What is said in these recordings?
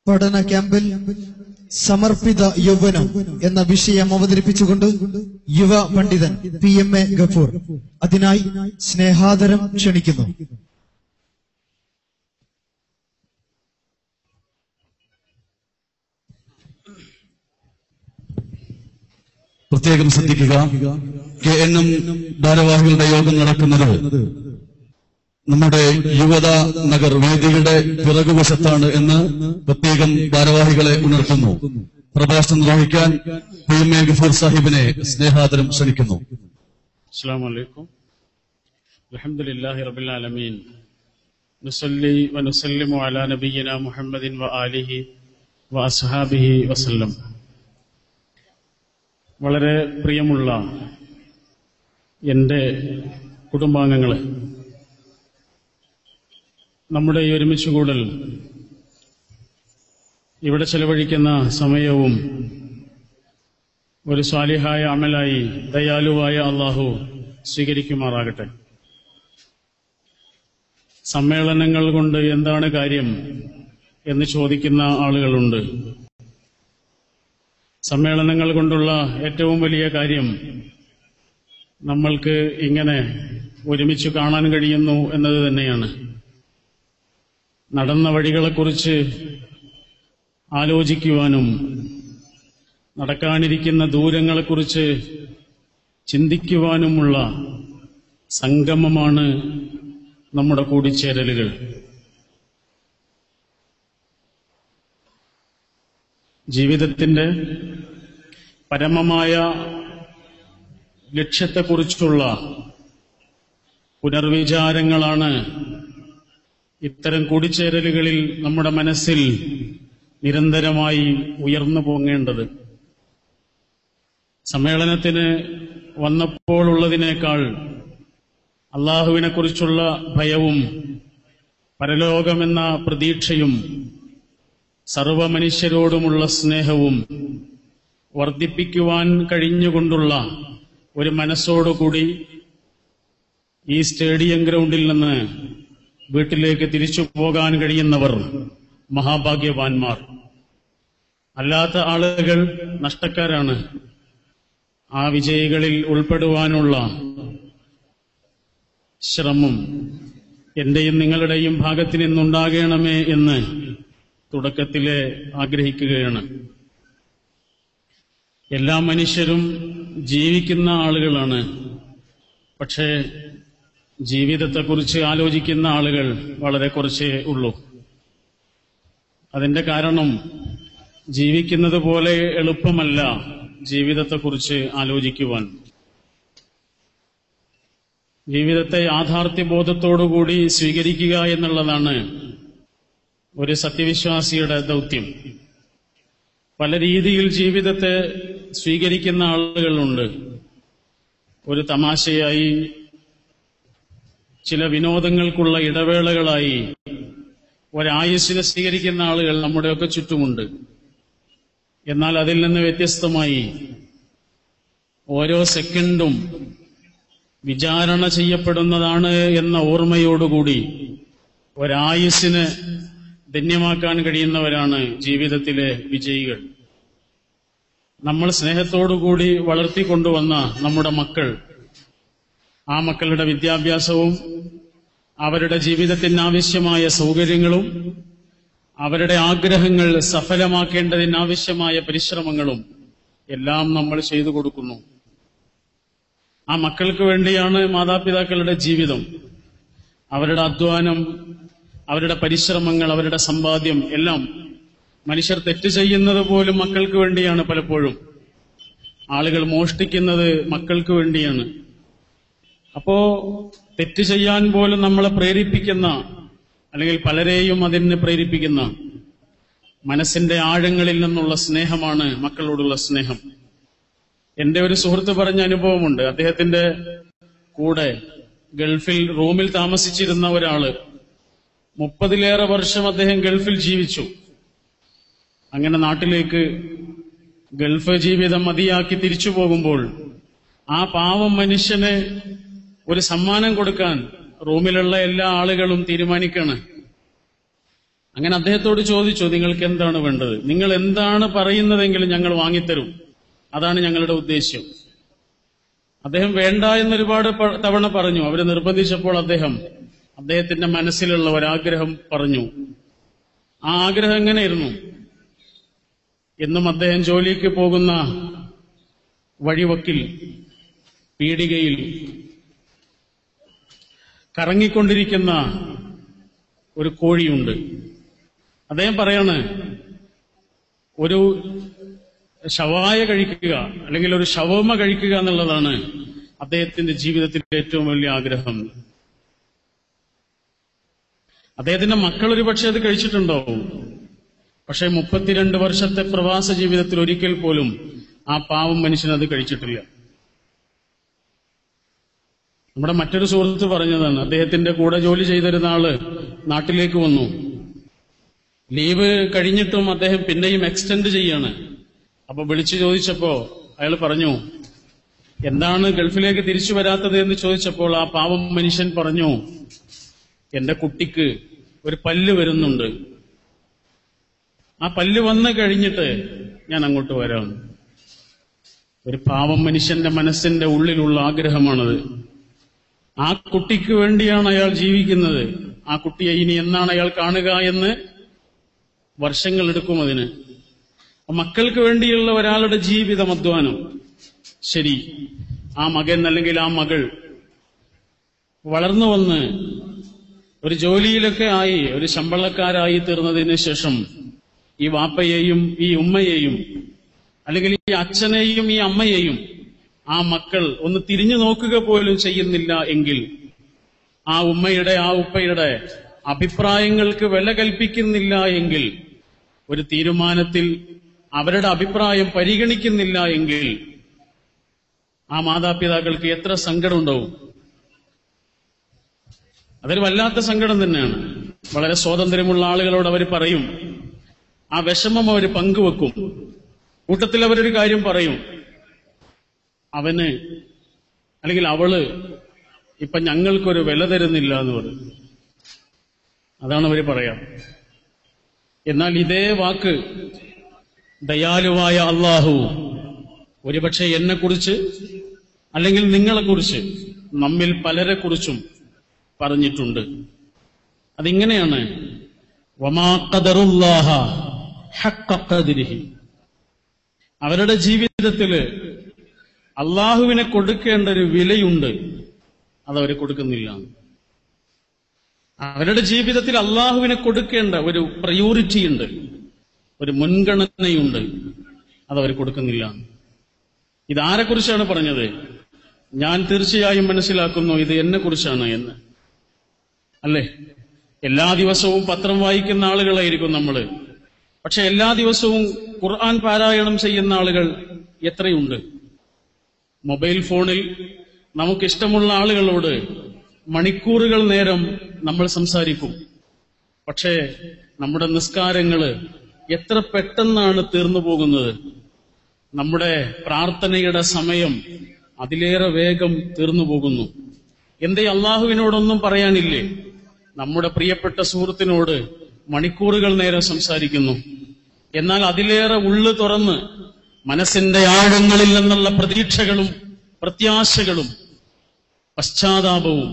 പഠന ക്യാമ്പിൽ സമർപ്പിത യൗവനം എന്ന വിഷയം അവതരിപ്പിച്ചുകൊണ്ട് യുവ പണ്ഡിതൻ PMA ഗഫൂർ അതിനായി സ്നേഹാദരം ക്ഷണിക്കുന്നു. പ്രത്യേകം ശ്രദ്ധിക്കുക, KNM ഭാരവാഹികളുടെ യോഗം നടക്കുന്നത് നമ്മുടെ യുവത നഗർ വേദിയുടെ പിറകുവശത്താണ് എന്ന് പ്രത്യേകം ഭാരവാഹികളെ ഉണർത്തുന്നു. പ്രഭാഷണം നിർവഹിക്കാൻ PMA ഗഫൂർ സാഹിബിനെ സ്നേഹാദരം ക്ഷണിക്കുന്നു. അസ്സലാമു അലൈക്കും. അൽഹംദുലില്ലാഹി റബ്ബിൽ ആലമീൻ. നുസല്ലി വനുസല്ലിമു അലാ നബിയ്യിനാ മുഹമ്മദിൻ വആലിഹി വഅസ്ഹാബിഹി വസല്ലം. വളരെ പ്രിയമുള്ള എൻ്റെ കുടുംബാംഗങ്ങളെ, നമ്മുടെ ഈ ഒരുമിച്ചുകൂടൽ, ഇവിടെ ചെലവഴിക്കുന്ന സമയവും ഒരു സ്വാലിഹായ അമലായി ദയാലുവായ അല്ലാഹു സ്വീകരിക്കുമാറാകട്ടെ. സമ്മേളനങ്ങൾ കൊണ്ട് എന്താണ് കാര്യം എന്ന് ചോദിക്കുന്ന ആളുകളുണ്ട്. സമ്മേളനങ്ങൾ കൊണ്ടുള്ള ഏറ്റവും വലിയ കാര്യം നമ്മൾക്ക് ഇങ്ങനെ ഒരുമിച്ച് കാണാൻ കഴിയുന്നു എന്നത് തന്നെയാണ്. നടന്ന വഴികളെക്കുറിച്ച് ആലോചിക്കുവാനും നടക്കാനിരിക്കുന്ന ദൂരങ്ങളെക്കുറിച്ച് ചിന്തിക്കുവാനുമുള്ള സംഗമമാണ് നമ്മുടെ കൂടിച്ചേരലുകൾ. ജീവിതത്തിന്റെ പരമമായ ലക്ഷ്യത്തെക്കുറിച്ചുള്ള പുനർവിചാരങ്ങളാണ് ഇത്തരം കൂടിച്ചേരലുകളിൽ നമ്മുടെ മനസ്സിൽ നിരന്തരമായി ഉയർന്നു പോങ്ങേണ്ടത്. സമ്മേളനത്തിന് വന്നപ്പോൾ ഉള്ളതിനേക്കാൾ അള്ളാഹുവിനെക്കുറിച്ചുള്ള ഭയവും പരലോകമെന്ന പ്രതീക്ഷയും സർവമനുഷ്യരോടുമുള്ള സ്നേഹവും വർദ്ധിപ്പിക്കുവാൻ കഴിഞ്ഞുകൊണ്ടുള്ള ഒരു മനസ്സോടുകൂടി ഈ സ്റ്റേഡിയം ഗ്രൗണ്ടിൽ നിന്ന് വീട്ടിലേക്ക് തിരിച്ചു പോകാൻ കഴിയുന്നവർ മഹാഭാഗ്യവാന്മാർ. അല്ലാത്ത ആളുകൾ നഷ്ടക്കാരാണ്. ആ വിജയികളിൽ ഉൾപ്പെടുവാനുള്ള ശ്രമം എന്റെയും നിങ്ങളുടെയും ഭാഗത്തു നിന്നുണ്ടാകണമേ എന്ന് തുടക്കത്തിലെ ആഗ്രഹിക്കുകയാണ്. എല്ലാ മനുഷ്യരും ജീവിക്കുന്ന ആളുകളാണ്. പക്ഷേ ജീവിതത്തെക്കുറിച്ച് ആലോചിക്കുന്ന ആളുകൾ വളരെ കുറച്ചേ ഉള്ളൂ. അതിന്റെ കാരണം ജീവിക്കുന്നത് പോലെ എളുപ്പമല്ല ജീവിതത്തെക്കുറിച്ച് ആലോചിക്കുവാൻ. ജീവിതത്തെ യാഥാർത്ഥ്യബോധത്തോടുകൂടി സ്വീകരിക്കുക എന്നുള്ളതാണ് ഒരു സത്യവിശ്വാസിയുടെ ദൗത്യം. പല രീതിയിൽ ജീവിതത്തെ സ്വീകരിക്കുന്ന ആളുകളുണ്ട്. ഒരു തമാശയായി, ചില വിനോദങ്ങൾക്കുള്ള ഇടവേളകളായി ഒരായുസ്സിനെ സ്വീകരിക്കുന്ന ആളുകൾ നമ്മുടെയൊക്കെ ചുറ്റുമുണ്ട്. എന്നാൽ അതിൽ നിന്ന് വ്യത്യസ്തമായി ഓരോ സെക്കൻഡും വിചാരണ ചെയ്യപ്പെടുന്നതാണ് എന്ന ഓർമ്മയോടുകൂടി ഒരായുസ്സിനെ ധന്യമാക്കാൻ കഴിയുന്നവരാണ് ജീവിതത്തിലെ വിജയികൾ. നമ്മൾ സ്നേഹത്തോടുകൂടി വളർത്തിക്കൊണ്ടുവന്ന നമ്മുടെ മക്കൾ, ആ മക്കളുടെ വിദ്യാഭ്യാസവും അവരുടെ ജീവിതത്തിനാവശ്യമായ സൗകര്യങ്ങളും അവരുടെ ആഗ്രഹങ്ങൾ സഫലമാക്കേണ്ടതിനാവശ്യമായ പരിശ്രമങ്ങളും എല്ലാം നമ്മൾ ചെയ്തു കൊടുക്കുന്നു. ആ മക്കൾക്ക് വേണ്ടിയാണ് മാതാപിതാക്കളുടെ ജീവിതം. അവരുടെ അധ്വാനം, അവരുടെ പരിശ്രമങ്ങൾ, അവരുടെ സമ്പാദ്യം എല്ലാം. മനുഷ്യർ തെറ്റ് ചെയ്യുന്നത് പോലും മക്കൾക്ക് വേണ്ടിയാണ്. പലപ്പോഴും ആളുകൾ മോഷ്ടിക്കുന്നത് മക്കൾക്ക് വേണ്ടിയാണ്. അപ്പോ തെറ്റ് ചെയ്യാൻ പോലും നമ്മളെ പ്രേരിപ്പിക്കുന്ന, അല്ലെങ്കിൽ പലരെയും അതിന് പ്രേരിപ്പിക്കുന്ന മനസ്സിന്റെ ആഴങ്ങളിൽ നിന്നുള്ള സ്നേഹമാണ് മക്കളോടുള്ള സ്നേഹം. എന്റെ ഒരു സുഹൃത്ത് പറഞ്ഞ അനുഭവമുണ്ട്. അദ്ദേഹത്തിന്റെ കൂടെ ഗൾഫിൽ റൂമിൽ താമസിച്ചിരുന്ന ഒരാള് 30-ലേറെ വർഷം അദ്ദേഹം ഗൾഫിൽ ജീവിച്ചു. അങ്ങനെ നാട്ടിലേക്ക് ഗൾഫ് ജീവിതം മതിയാക്കി തിരിച്ചു പോകുമ്പോൾ ആ പാവം മനുഷ്യന് ഒരു സമ്മാനം കൊടുക്കാൻ റൂമിലുള്ള എല്ലാ ആളുകളും തീരുമാനിക്കാണ്. അങ്ങനെ അദ്ദേഹത്തോട് ചോദിച്ചു, നിങ്ങൾക്ക് എന്താണ് വേണ്ടത്? നിങ്ങൾ എന്താണ് പറയുന്നതെങ്കിലും ഞങ്ങൾ വാങ്ങിത്തരും, അതാണ് ഞങ്ങളുടെ ഉദ്ദേശ്യം. അദ്ദേഹം വേണ്ട എന്നൊരുപാട് തവണ പറഞ്ഞു. അവരെ നിർബന്ധിച്ചപ്പോൾ അദ്ദേഹത്തിന്റെ മനസ്സിലുള്ള ഒരാഗ്രഹം പറഞ്ഞു. ആ ആഗ്രഹം എങ്ങനെയായിരുന്നു? എന്നും അദ്ദേഹം ജോലിക്ക് പോകുന്ന വഴിവക്കിൽ പീടികയിൽ കറങ്ങിക്കൊണ്ടിരിക്കുന്ന ഒരു കോഴിയുണ്ട്. അദ്ദേഹം പറയാണ്, ഒരു ഷവായ കഴിക്കുക അല്ലെങ്കിൽ ഒരു ഷവർമ കഴിക്കുക എന്നുള്ളതാണ് അദ്ദേഹത്തിന്റെ ജീവിതത്തിലെ ഏറ്റവും വലിയ ആഗ്രഹം. അദ്ദേഹത്തിന്റെ മക്കൾ ഒരുപക്ഷെ അത് കഴിച്ചിട്ടുണ്ടാവും. പക്ഷെ 32 വർഷത്തെ പ്രവാസ ജീവിതത്തിൽ ഒരിക്കൽ പോലും ആ പാവം മനുഷ്യൻ അത് കഴിച്ചിട്ടില്ല. നമ്മുടെ മറ്റൊരു സുഹൃത്ത് പറഞ്ഞതാണ്, അദ്ദേഹത്തിന്റെ കൂടെ ജോലി ചെയ്തിരുന്ന ആള് നാട്ടിലേക്ക് വന്നു. ലീവ് കഴിഞ്ഞിട്ടും അദ്ദേഹം പിന്നെയും എക്സ്റ്റെൻഡ് ചെയ്യാണ്. അപ്പൊ വിളിച്ചു ചോദിച്ചപ്പോ അയാൾ പറഞ്ഞു, എന്താണ് ഗൾഫിലേക്ക് തിരിച്ചു വരാത്തത് എന്ന് ചോദിച്ചപ്പോൾ ആ പാവം മനുഷ്യൻ പറഞ്ഞു, എന്റെ കുട്ടിക്ക് ഒരു പല്ല് വരുന്നുണ്ട്, ആ പല്ല് വന്നു കഴിഞ്ഞിട്ട് ഞാൻ അങ്ങോട്ട് വരാം. ഒരു പാവം മനുഷ്യന്റെ മനസ്സിന്റെ ഉള്ളിലുള്ള ആഗ്രഹമാണത്. ആ കുട്ടിക്ക് വേണ്ടിയാണ് അയാൾ ജീവിക്കുന്നത്. ആ കുട്ടിയെ ഇനി എന്നാണ് അയാൾ കാണുക എന്ന് വർഷങ്ങൾ എടുക്കും അതിന്. മക്കൾക്ക് വേണ്ടിയുള്ള ഒരാളുടെ ജീവിതം, അധ്വാനം. ശരി, ആ മകൻ അല്ലെങ്കിൽ ആ മകൾ വളർന്നു വന്ന് ഒരു ജോലിയിലൊക്കെ ആയി ഒരു ശമ്പളക്കാരായി തീർന്നതിന് ശേഷം ഈ വാപ്പയെയും ഈ ഉമ്മയെയും അല്ലെങ്കിൽ ഈ അച്ഛനെയും ഈ അമ്മയെയും ആ മക്കൾ ഒന്ന് തിരിഞ്ഞു നോക്കുക പോലും ചെയ്യുന്നില്ല എങ്കിൽ, ആ ഉമ്മയുടെ ആ ഉപ്പയുടെ അഭിപ്രായങ്ങൾക്ക് വില കൽപ്പിക്കുന്നില്ല എങ്കിൽ, ഒരു തീരുമാനത്തിൽ അവരുടെ അഭിപ്രായം പരിഗണിക്കുന്നില്ല എങ്കിൽ ആ മാതാപിതാക്കൾക്ക് എത്ര സങ്കടമുണ്ടാവും? അതൊരു വല്ലാത്ത സങ്കടം തന്നെയാണ്. വളരെ സ്വാതന്ത്ര്യമുള്ള ആളുകളോട് അവർ പറയും, ആ വിഷമം അവർ പങ്കുവെക്കും. കൂട്ടത്തിൽ അവരൊരു കാര്യം പറയും, അവന് അല്ലെങ്കിൽ അവള് ഇപ്പൊ ഞങ്ങൾക്കൊരു വില തരുന്നില്ല എന്ന് പറയും. അതാണ് അവർ പറയാം. എന്നാൽ ഇതേ വാക്ക് ദയാലുവായ അള്ളാഹു ഒരുപക്ഷെ എന്നെക്കുറിച്ച് അല്ലെങ്കിൽ നിങ്ങളെക്കുറിച്ച് നമ്മിൽ പലരെ കുറിച്ചും പറഞ്ഞിട്ടുണ്ട്. അതിങ്ങനെയാണ്, വമാ ഖദറുല്ലാഹ ഹഖ്ഖ ഖദ്രിഹി. അവരുടെ ജീവിതത്തില് അള്ളാഹുവിനെ കൊടുക്കേണ്ട ഒരു വിലയുണ്ട്, അതവർ കൊടുക്കുന്നില്ല. അവരുടെ ജീവിതത്തിൽ അള്ളാഹുവിനെ കൊടുക്കേണ്ട ഒരു പ്രയോറിറ്റി ഉണ്ട്, ഒരു മുൻഗണനയുണ്ട്, അതവർ കൊടുക്കുന്നില്ല. ഇതാരെക്കുറിച്ചാണ് പറഞ്ഞത്? ഞാൻ തീർച്ചയായും മനസ്സിലാക്കുന്നു ഇത് എന്നെ കുറിച്ചാണ് എന്ന്. അല്ലേ? എല്ലാ ദിവസവും പത്രം വായിക്കുന്ന ആളുകളായിരിക്കും നമ്മള്. പക്ഷെ എല്ലാ ദിവസവും ഖുർആൻ പാരായണം ചെയ്യുന്ന ആളുകൾ എത്രയുണ്ട്? മൊബൈൽ ഫോണിൽ നമുക്കിഷ്ടമുള്ള ആളുകളോട് മണിക്കൂറുകൾ നേരം നമ്മൾ സംസാരിക്കും. പക്ഷേ നമ്മുടെ നിസ്കാരങ്ങള് എത്ര പെട്ടെന്നാണ് തീർന്നു പോകുന്നത്. നമ്മുടെ പ്രാർത്ഥനയുടെ സമയം അതിലേറെ വേഗം തീർന്നു പോകുന്നു. എന്തേ അള്ളാഹുവിനോടൊന്നും പറയാനില്ലേ? നമ്മുടെ പ്രിയപ്പെട്ട സുഹൃത്തിനോട് മണിക്കൂറുകൾ നേരം സംസാരിക്കുന്നു. എന്നാൽ അതിലേറെ ഉള്ളു തുറന്ന് മനസ്സിന്റെ ആഴങ്ങളിൽ നിന്നുള്ള പ്രതീക്ഷകളും പ്രത്യാശകളും പശ്ചാത്താപവും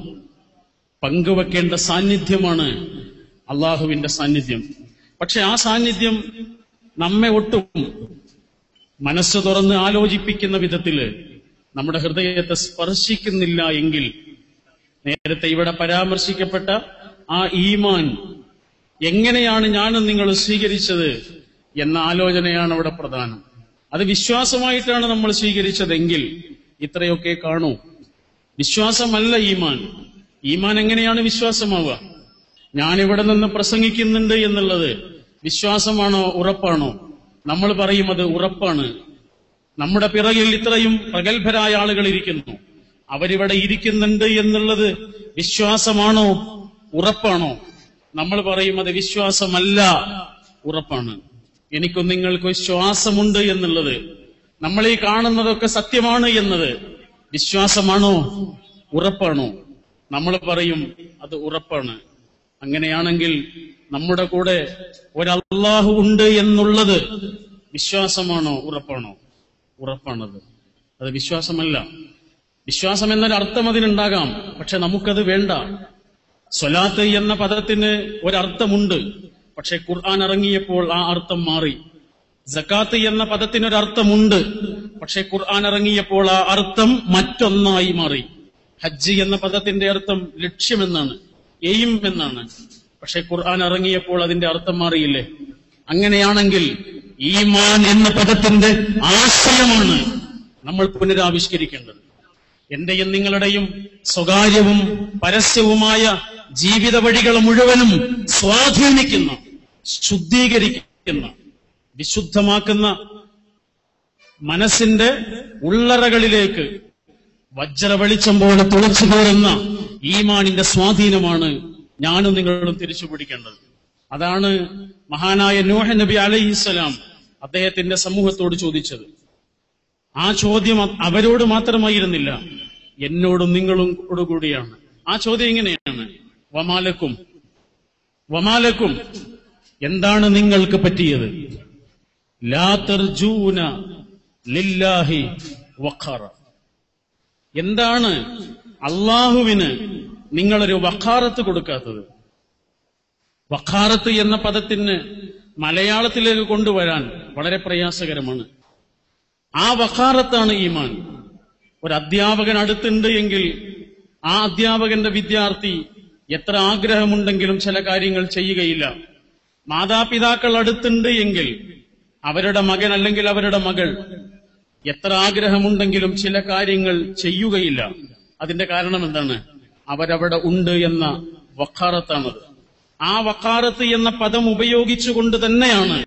പങ്കുവെക്കേണ്ട സാന്നിധ്യമാണ് അള്ളാഹുവിന്റെ സാന്നിധ്യം. പക്ഷെ ആ സാന്നിധ്യം നമ്മെ ഒട്ടും മനസ്സ് തുറന്ന് ആലോചിപ്പിക്കുന്ന വിധത്തില് നമ്മുടെ ഹൃദയത്തെ സ്പർശിക്കുന്നില്ല എങ്കിൽ, നേരത്തെ ഇവിടെ പരാമർശിക്കപ്പെട്ട ആ ഈമാൻ എങ്ങനെയാണ് ഞാനും നിങ്ങൾ സ്വീകരിച്ചത് എന്ന ആലോചനയാണ് അവിടെ പ്രധാനം. അത് വിശ്വാസമായിട്ടാണ് നമ്മൾ സ്വീകരിച്ചതെങ്കിൽ ഇത്രയൊക്കെ കാണൂ. വിശ്വാസമല്ല ഈമാൻ. ഈമാൻ എങ്ങനെയാണ് വിശ്വാസമാവുക? ഞാനിവിടെ നിന്ന് പ്രസംഗിക്കുന്നുണ്ട് എന്നുള്ളത് വിശ്വാസമാണോ, ഉറപ്പാണോ? നമ്മൾ പറയും അത് ഉറപ്പാണ്. നമ്മുടെ പിറകിൽ ഇത്രയും പ്രഗത്ഭരായ ആളുകൾ ഇരിക്കുന്നു, അവരിവിടെ ഇരിക്കുന്നുണ്ട് എന്നുള്ളത് വിശ്വാസമാണോ, ഉറപ്പാണോ? നമ്മൾ പറയും അത് വിശ്വാസമല്ല, ഉറപ്പാണ്. എനിക്കും നിങ്ങൾക്ക് വിശ്വാസമുണ്ട് എന്നുള്ളത്, നമ്മൾ ഈ കാണുന്നതൊക്കെ സത്യമാണ് എന്നത് വിശ്വാസമാണോ, ഉറപ്പാണോ? നമ്മൾ പറയും അത് ഉറപ്പാണ്. അങ്ങനെയാണെങ്കിൽ നമ്മുടെ കൂടെ ഒരല്ലാഹു ഉണ്ട് എന്നുള്ളത് വിശ്വാസമാണോ, ഉറപ്പാണോ? ഉറപ്പാണത്. അത് വിശ്വാസമല്ല. വിശ്വാസം എന്നൊരർത്ഥം അതിനുണ്ടാകാം, പക്ഷെ നമുക്കത് വേണ്ട. സ്വലാത്ത് എന്ന പദത്തിന് ഒരർത്ഥമുണ്ട്, പക്ഷെ ഖുർആൻ ഇറങ്ങിയപ്പോൾ ആ അർത്ഥം മാറി. സക്കാത്ത് എന്ന പദത്തിനൊരർത്ഥമുണ്ട്, പക്ഷെ ഖുർആൻ ഇറങ്ങിയപ്പോൾ ആ അർത്ഥം മറ്റൊന്നായി മാറി. ഹജ്ജ് എന്ന പദത്തിന്റെ അർത്ഥം ലക്ഷ്യമെന്നാണ്, എയിം എന്നാണ്. പക്ഷെ ഖുർആൻ ഇറങ്ങിയപ്പോൾ അതിന്റെ അർത്ഥം മാറിയില്ലേ? അങ്ങനെയാണെങ്കിൽ ഈമാൻ എന്ന പദത്തിന്റെ ആശയമാണ് നമ്മൾ പുനരാവിഷ്കരിക്കേണ്ടത്. എന്റെയും നിങ്ങളുടെയും സ്വകാര്യവും പരസ്യവുമായ ജീവിത വഴികൾ മുഴുവനും സ്വാധീനിക്കുന്ന, ശുദ്ധീകരിക്കുന്ന, വിശുദ്ധമാക്കുന്ന മനസ്സിന്റെ ഉള്ളറകളിലേക്ക് വജ്ര വെളിച്ചം പോലെ തുളച്ചു കയറുന്ന ഈമാനിന്റെ സ്വാധീനമാണ് ഞാനും നിങ്ങളും തിരിച്ചു പിടിക്കേണ്ടത്. അതാണ് മഹാനായ നൂഹ് നബി അലൈഹിസ്സലാം അദ്ദേഹത്തിന്റെ സമൂഹത്തോട് ചോദിച്ചത്. ആ ചോദ്യം അവരോട് മാത്രമായിരുന്നില്ല, എന്നോടും നിങ്ങളും കൂടിയാണ്. ആ ചോദ്യം ഇങ്ങനെയാണ്: വമാലക്കും, എന്താണ് നിങ്ങൾക്ക് പറ്റിയത്? ലാ തർജൂന ലില്ലാഹി വഖാറ, എന്താണ് അള്ളാഹുവിന് നിങ്ങളൊരു വഖാറത്ത് കൊടുക്കാത്തത്? വഖാറത്ത് എന്ന പദത്തിന് മലയാളത്തിലേക്ക് കൊണ്ടുവരാൻ വളരെ പ്രയാസകരമാണ്. ആ വഖാറത്താണ് ഈമാൻ. ഒരു അധ്യാപകൻ അടുത്തുണ്ട് എങ്കിൽ ആ അധ്യാപകന്റെ വിദ്യാർത്ഥി എത്ര ആഗ്രഹമുണ്ടെങ്കിലും ചില കാര്യങ്ങൾ ചെയ്യുകയില്ല. മാതാപിതാക്കൾ അടുത്തുണ്ട് എങ്കിൽ അവരുടെ മകൻ അല്ലെങ്കിൽ അവരുടെ മകൾ എത്ര ആഗ്രഹമുണ്ടെങ്കിലും ചില കാര്യങ്ങൾ ചെയ്യുകയില്ല. അതിന്റെ കാരണം എന്താണ്? അവരവിടെ ഉണ്ട് എന്ന വഖാറത്താണത്. ആ വഖാറത്ത് എന്ന പദം ഉപയോഗിച്ചുകൊണ്ട് തന്നെയാണ്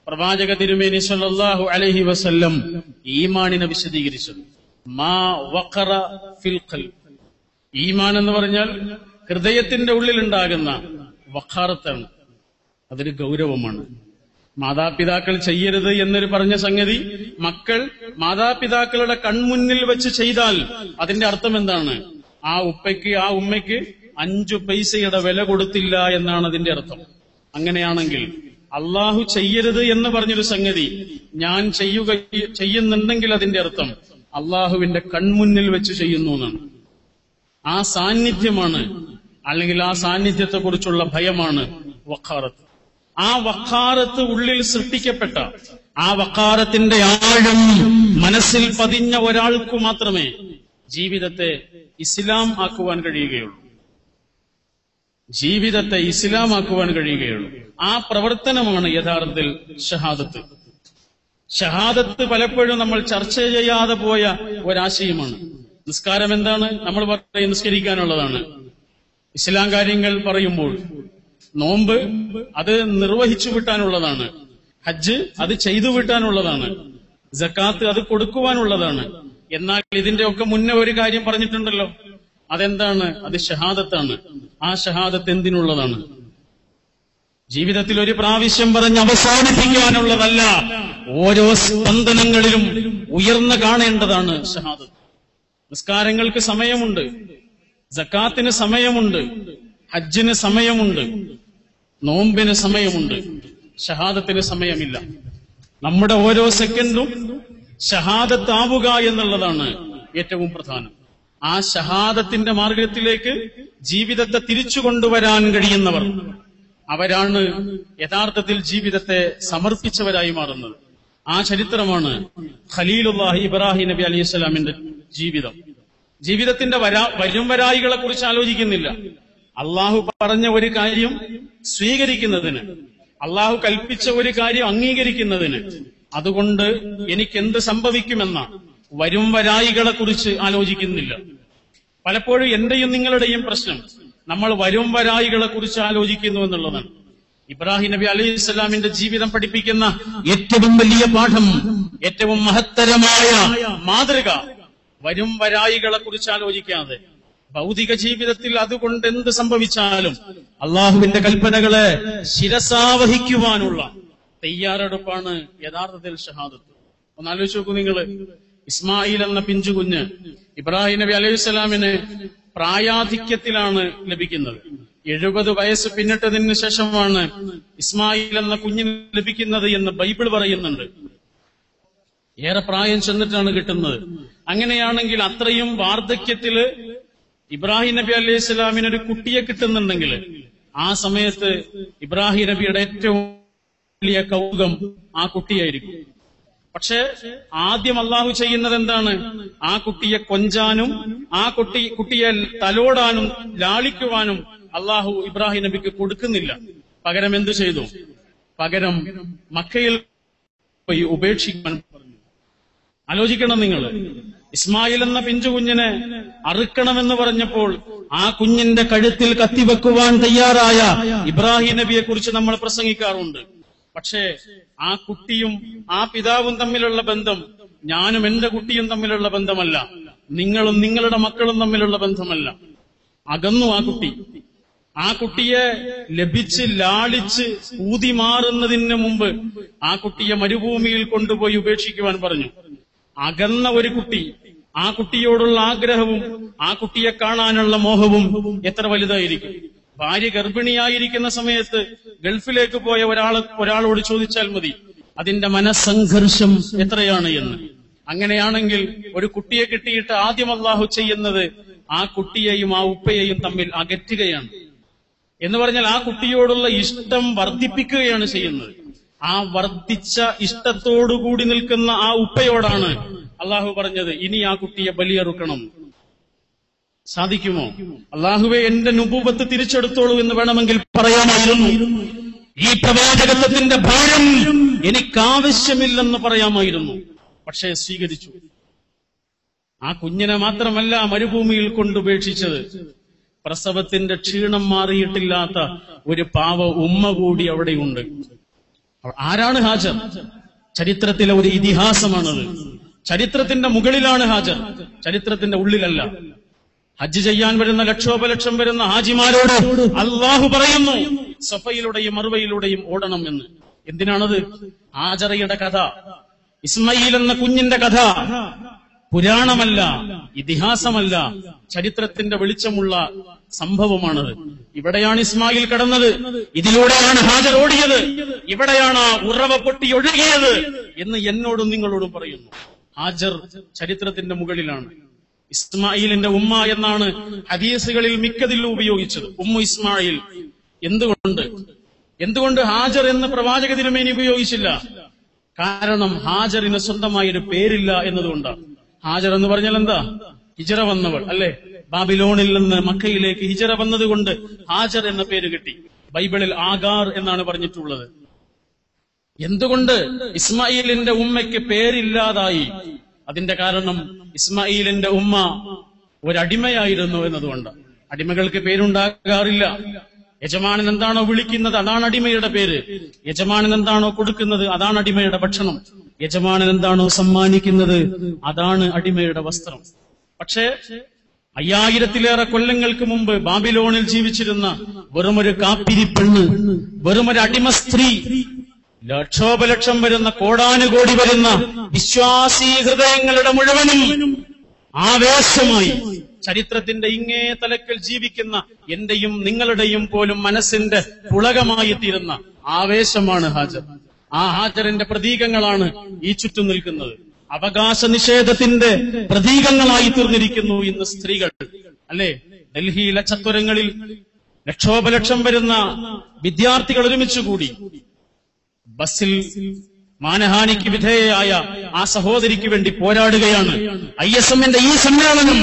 പ്രവാചക തിരുമേനി സല്ലല്ലാഹു അലൈഹി വസല്ലം ഈമാനിനെ വിശദീകരിച്ചത്. മാ വഖറ ഫിൽ ഖൽബ്, ഈമാൻ എന്ന് പറഞ്ഞാൽ ഹൃദയത്തിന്റെ ഉള്ളിലുണ്ടാകുന്ന വഖാറത്താണ്. അതൊരു ഗൗരവമാണ്. മാതാപിതാക്കൾ ചെയ്യരുത് എന്നൊരു പറഞ്ഞ സംഗതി മക്കൾ മാതാപിതാക്കളുടെ കൺമുന്നിൽ വെച്ച് ചെയ്താൽ അതിന്റെ അർത്ഥം എന്താണ്? ആ ഉപ്പയ്ക്ക് ആ ഉമ്മയ്ക്ക് 5 പൈസയുടെ വില കൊടുത്തില്ല എന്നാണ് അതിന്റെ അർത്ഥം. അങ്ങനെയാണെങ്കിൽ അള്ളാഹു ചെയ്യരുത് എന്ന് പറഞ്ഞൊരു സംഗതി ഞാൻ ചെയ്യുന്നുണ്ടെങ്കിൽ അതിന്റെ അർത്ഥം അള്ളാഹുവിന്റെ കൺമുന്നിൽ വെച്ച് ചെയ്യുന്നു എന്നാണ്. ആ സാന്നിധ്യമാണ്, അല്ലെങ്കിൽ ആ സാന്നിധ്യത്തെ കുറിച്ചുള്ള ഭയമാണ് വഖാറത്ത്. ആ വഖാറത്ത് ഉള്ളിൽ സൃഷ്ടിക്കപ്പെട്ട ആ വഖാറത്തിന്റെ ആഴം മനസ്സിൽ പതിഞ്ഞ ഒരാൾക്ക് മാത്രമേ ജീവിതത്തെ ഇസ്ലാം ആക്കുവാൻ കഴിയുകയുള്ളൂ. ജീവിതത്തെ ഇസ്ലാമാക്കുവാൻ കഴിയുകയുള്ളൂ. ആ പ്രവർത്തനമാണ് യഥാർത്ഥത്തിൽ ഷഹാദത്ത്. ഷഹാദത്ത് പലപ്പോഴും നമ്മൾ ചർച്ച ചെയ്യാതെ പോയ ഒരാശയമാണ്. നിസ്കാരം എന്താണ്? നമ്മൾ പറയും നിസ്കരിക്കാനുള്ളതാണ്. ഇസ്ലാം കാര്യങ്ങൾ പറയുമ്പോൾ നോമ്പ് അത് നിർവഹിച്ചു വിട്ടാനുള്ളതാണ്. ഹജ്ജ് അത് ചെയ്തു വിട്ടാനുള്ളതാണ്. സക്കാത്ത് അത് കൊടുക്കുവാനുള്ളതാണ്. എന്നാൽ ഇതിന്റെ ഒക്കെ മുന്നേ ഒരു കാര്യം പറഞ്ഞിട്ടുണ്ടല്ലോ. അതെന്താണ്? അത് ഷഹാദത്താണ്. ആ ഷഹാദത്ത് എന്തിനുള്ളതാണ്? ജീവിതത്തിൽ ഒരു പ്രാവശ്യം പറഞ്ഞ് അവസാനിപ്പിക്കാനുള്ളതല്ല, ഓരോ സ്പന്ദനങ്ങളിലും ഉയർന്നു കാണേണ്ടതാണ് ഷഹാദത്ത്. നിസ്കാരങ്ങൾക്ക് സമയമുണ്ട്, സക്കാത്തിന് സമയമുണ്ട്, ഹജ്ജിന് സമയമുണ്ട്, നോമ്പിന് സമയമുണ്ട്, ഷഹാദത്തിന് സമയമില്ല. നമ്മുടെ ഓരോ സെക്കൻഡും ഷഹാദത്ത് ആവുക എന്നുള്ളതാണ് ഏറ്റവും പ്രധാനം. ആ ഷഹാദത്തിന്റെ മാർഗത്തിലേക്ക് ജീവിതത്തെ തിരിച്ചു കൊണ്ടുവരാൻ കഴിയുന്നവർ അവരാണ് യഥാർത്ഥത്തിൽ ജീവിതത്തെ സമർപ്പിച്ചവരായി മാറുന്നത്. ആ ചരിത്രമാണ് ഖലീലുല്ലാഹി ഇബ്രാഹിം നബി അലൈഹി സ്വലാമിന്റെ ജീവിതം. ജീവിതത്തിന്റെ വരും വരായികളെ കുറിച്ച് ആലോചിക്കുന്നില്ല. അള്ളാഹു പറഞ്ഞ ഒരു കാര്യം സ്വീകരിക്കുന്നതിന്, അള്ളാഹു കൽപ്പിച്ച ഒരു കാര്യം അംഗീകരിക്കുന്നതിന്, അതുകൊണ്ട് എനിക്കെന്ത് സംഭവിക്കുമെന്ന വരും വരായികളെ കുറിച്ച് ആലോചിക്കുന്നില്ല. പലപ്പോഴും എന്റെയും നിങ്ങളുടെയും പ്രശ്നം നമ്മൾ വരും വരായികളെ കുറിച്ച് ആലോചിക്കുന്നു എന്നുള്ളതാണ്. ഇബ്രാഹിം നബി അലൈഹി സ്വലാമിന്റെ ജീവിതം പഠിപ്പിക്കുന്ന ഏറ്റവും വലിയ പാഠം, ഏറ്റവും മഹത്തരമായ മാതൃക വരും വരായികളെ കുറിച്ച് ആലോചിക്കാതെ ഭൗതിക ജീവിതത്തിൽ അതുകൊണ്ട് എന്ത് സംഭവിച്ചാലും അള്ളാഹുവിന്റെ കൽപ്പനകളെ ശിരസാവഹിക്കുവാനുള്ള തയ്യാറെടുപ്പാണ് യഥാർത്ഥത്തിൽ ഷഹാദത്ത്. ഒന്ന് ആലോചിച്ച് നോക്കൂ നിങ്ങൾ. ഇസ്മായിൽ എന്ന പിഞ്ചുകുഞ്ഞ് ഇബ്രാഹിം നബി അലൈഹി സ്വലാമിന് പ്രായാധിക്യത്തിലാണ് ലഭിക്കുന്നത്. 70 വയസ്സ് പിന്നിട്ടതിന് ശേഷമാണ് ഇസ്മായിൽ എന്ന കുഞ്ഞിന് ലഭിക്കുന്നത് എന്ന് ബൈബിൾ പറയുന്നുണ്ട്. ഏറെ പ്രായം ചെന്നിട്ടാണ് കിട്ടുന്നത്. അങ്ങനെയാണെങ്കിൽ അത്രയും വാർദ്ധക്യത്തില് ഇബ്രാഹിം നബി അലൈഹി സ്വലാമിനൊരു കുട്ടിയെ കിട്ടുന്നുണ്ടെങ്കിൽ ആ സമയത്ത് ഇബ്രാഹിം നബിയുടെ ഏറ്റവും വലിയ കൗതുകം ആ കുട്ടിയായിരിക്കും. പക്ഷെ ആദ്യം അള്ളാഹു ചെയ്യുന്നത് എന്താണ്? ആ കുട്ടിയെ കൊഞ്ചാനും ആ കുട്ടിയെ തലോടാനും ലാളിക്കുവാനും അള്ളാഹു ഇബ്രാഹിം നബിക്ക് കൊടുക്കുന്നില്ല. പകരം എന്തു ചെയ്തു? പകരം മക്കയിൽ പോയി ഉപേക്ഷിക്കാൻ പറഞ്ഞു. ആലോചിക്കണം നിങ്ങൾ. ഇസ്മായിൽ എന്ന പിഞ്ചു കുഞ്ഞിനെ അറുക്കണമെന്ന് പറഞ്ഞപ്പോൾ ആ കുഞ്ഞിന്റെ കഴുത്തിൽ കത്തിവെക്കുവാൻ തയ്യാറായ ഇബ്രാഹിം നബിയെ കുറിച്ച് നമ്മൾ പ്രസംഗിക്കാറുണ്ട്. പക്ഷേ ആ കുട്ടിയും ആ പിതാവും തമ്മിലുള്ള ബന്ധം ഞാനും എന്റെ കുട്ടിയും തമ്മിലുള്ള ബന്ധമല്ല, നിങ്ങളും നിങ്ങളുടെ മക്കളും തമ്മിലുള്ള ബന്ധമല്ല. അകന്നു ആ കുട്ടി. ആ കുട്ടിയെ ലഭിച്ച് ലാളിച്ച് ഊതിമാറുന്നതിന് മുമ്പ് ആ കുട്ടിയെ മരുഭൂമിയിൽ കൊണ്ടുപോയി ഉപേക്ഷിക്കുവാൻ പറഞ്ഞു. അകന്ന ഒരു കുട്ടി, ആ കുട്ടിയോടുള്ള ആഗ്രഹവും ആ കുട്ടിയെ കാണാനുള്ള മോഹവും എത്ര വലുതായിരിക്കും. ഭാര്യ ഗർഭിണിയായിരിക്കുന്ന സമയത്ത് ഗൾഫിലേക്ക് പോയ ഒരാളോട് ചോദിച്ചാൽ മതി അതിന്റെ മനസ്സംഘർഷം എത്രയാണ് എന്ന്. അങ്ങനെയാണെങ്കിൽ ഒരു കുട്ടിയെ കിട്ടിയിട്ട് ആദ്യം അള്ളാഹു ചെയ്യുന്നത് ആ കുട്ടിയെയും ആ ഉപ്പയെയും തമ്മിൽ അകറ്റുകയാണ്. എന്ന് പറഞ്ഞാൽ ആ കുട്ടിയോടുള്ള ഇഷ്ടം വർദ്ധിപ്പിക്കുകയാണ് ചെയ്യുന്നത്. ആ വർദ്ധിച്ച ഇഷ്ടത്തോടുകൂടി നിൽക്കുന്ന ആ ഉപ്പയോടാണ് അള്ളാഹു പറഞ്ഞത് ഇനി ആ കുട്ടിയെ ബലിയറുക്കണം. സാധിക്കുമോ? അള്ളാഹുവെ എന്റെ നുബൂവത്ത് തിരിച്ചെടുത്തോളൂ എന്ന് വേണമെങ്കിൽ പറയാമായിരുന്നു. ഈ പ്രവാചകത്വത്തിന്റെ ഭാരം എനിക്കാവശ്യമില്ലെന്ന് പറയാമായിരുന്നു. പക്ഷേ സ്വീകരിച്ചു. ആ കുഞ്ഞിനെ മാത്രമല്ല മരുഭൂമിയിൽ കൊണ്ടുപേക്ഷിച്ചത്, പ്രസവത്തിന്റെ ക്ഷീണം മാറിയിട്ടില്ലാത്ത ഒരു പാവ ഉമ്മ കൂടി അവിടെയുണ്ട്. ആരാണ് ഹാജർ? ചരിത്രത്തിലെ ഒരു ഇതിഹാസമാണത്. ചരിത്രത്തിന്റെ മുകളിലാണ് ഹാജർ, ചരിത്രത്തിന്റെ ഉള്ളിലല്ല. ഹജ്ജ് ചെയ്യാൻ വരുന്ന ലക്ഷോപലക്ഷം വരുന്ന ഹാജിമാരോട് അള്ളാഹു പറയുന്നു സഫയിലൂടെയും മറുവയിലൂടെയും ഓടണം എന്ന്. എന്തിനാണത്? ഹാജറയുടെ കഥ, ഇസ്മായിൽ എന്ന കുഞ്ഞിന്റെ കഥ പുരാണമല്ല, ഇതിഹാസമല്ല, ചരിത്രത്തിന്റെ വെളിച്ചമുള്ള സംഭവമാണത്. ഇവിടെയാണ് ഇസ്മായിൽ കടന്നത്, ഇതിലൂടെയാണ് ഹാജർ ഓടിയത്, ഇവിടെയാണ് ഉറവ പൊട്ടി ഒഴുകിയത് എന്ന് എന്നോടും നിങ്ങളോടും പറയുന്നു. ഹാജർ ചരിത്രത്തിന്റെ മുകളിലാണ്. ഇസ്മായിലിന്റെ ഉമ്മ എന്നാണ് ഹദീസുകളിൽ മിക്കതിലും ഉപയോഗിച്ചത്, ഉമ്മു ഇസ്മായിൽ. എന്തുകൊണ്ട് ഹാജർ എന്ന് പ്രവാചക തിരുമേനി ഉപയോഗിച്ചില്ല? കാരണം ഹാജറിന് സ്വന്തമായൊരു പേരില്ല എന്നതുകൊണ്ടാണ്. ഹാജർ എന്ന് പറഞ്ഞാൽ എന്താ? ഹിജറ വന്നവൾ അല്ലെ? ബാബിലോണിൽ നിന്ന് മക്കയിലേക്ക് ഹിജറ വന്നതുകൊണ്ട് ഹാജർ എന്ന പേര് കിട്ടി. ബൈബിളിൽ ആഗാർ എന്നാണ് പറഞ്ഞിട്ടുള്ളത്. എന്തുകൊണ്ട് ഇസ്മായിലിന്റെ ഉമ്മയ്ക്ക് പേരില്ലാതായി? അതിന്റെ കാരണം ഇസ്മായിലിന്റെ ഉമ്മ ഒരടിമയായിരുന്നു എന്നതുകൊണ്ട്. അടിമകൾക്ക് പേരുണ്ടാകാറില്ല. യജമാനൻ എന്താണോ വിളിക്കുന്നത് അതാണ് അടിമയുടെ പേര്. യജമാനൻ എന്താണോ കൊടുക്കുന്നത് അതാണ് അടിമയുടെ ഭക്ഷണം. യജമാനൻ എന്താണോ സമ്മാനിക്കുന്നത് അതാണ് അടിമയുടെ വസ്ത്രം. പക്ഷേ 5000-ലേറെ കൊല്ലങ്ങൾക്ക് മുമ്പ് ബാബിലോണിൽ ജീവിച്ചിരുന്ന വെറുമൊരു കാപ്പിരി പെണ്ണ്, വെറുമൊരു അടിമ സ്ത്രീ, ലക്ഷോപലക്ഷം വരുന്ന കോടാനുകോടി വരുന്ന വിശ്വാസി ഹൃദയങ്ങളുടെ മുഴുവനും ആവേശമായി ചരിത്രത്തിന്റെ ഇങ്ങേ തലക്കൽ ജീവിക്കുന്ന എന്റെയും നിങ്ങളുടെയും പോലും മനസ്സിന്റെ പുളകമായി തീരുന്ന ആവേശമാണ് ഹാജർ. ആ ഹാജറിന്റെ പ്രതീകങ്ങളാണ് ഈ ചുറ്റും നിൽക്കുന്നത്. അവകാശ നിഷേധത്തിന്റെ പ്രതീകങ്ങളായി തീർന്നിരിക്കുന്നു ഇന്ന് സ്ത്രീകൾ അല്ലെ? ഡൽഹിയിലെ ചത്വരങ്ങളിൽ ലക്ഷോപലക്ഷം വരുന്ന വിദ്യാർത്ഥികൾ ഒരുമിച്ചുകൂടി ബസ്സിൽ മാനഹാനിക്ക് വിധേയയായ ആ സഹോദരിക്ക് വേണ്ടി പോരാടുകയാണ്. ISMന്റെ ഈ സമ്മേളനം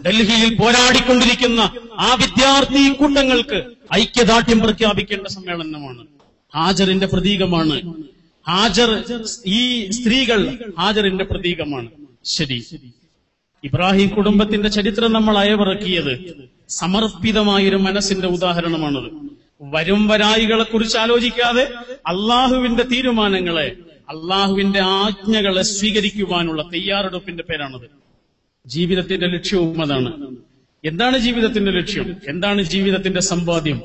ഡൽഹിയിൽ പോരാടിക്കൊണ്ടിരിക്കുന്ന ആ വിദ്യാർത്ഥി കൂട്ടങ്ങൾക്ക് ഐക്യദാർഢ്യം പ്രഖ്യാപിക്കേണ്ട സമ്മേളനമാണ്. ഹാജറിന്റെ പ്രതീകമാണ്. ഹാജർ, ഈ സ്ത്രീകൾ ഹാജറിന്റെ പ്രതീകമാണ്. ശരി, ഇബ്രാഹിം കുടുംബത്തിന്റെ ചരിത്രം നമ്മൾ അയവിറക്കിയത് സമർപ്പിതമായൊരു മനസ്സിന്റെ ഉദാഹരണമാണത്. വരും വരായികളെ കുറിച്ച് ആലോചിക്കാതെ അള്ളാഹുവിന്റെ തീരുമാനങ്ങളെ, അള്ളാഹുവിന്റെ ആജ്ഞകളെ സ്വീകരിക്കുവാനുള്ള തയ്യാറെടുപ്പിന്റെ പേരാണത്. ജീവിതത്തിന്റെ ലക്ഷ്യവും അതാണ്. എന്താണ് ജീവിതത്തിന്റെ ലക്ഷ്യം? എന്താണ് ജീവിതത്തിന്റെ സമ്പാദ്യം?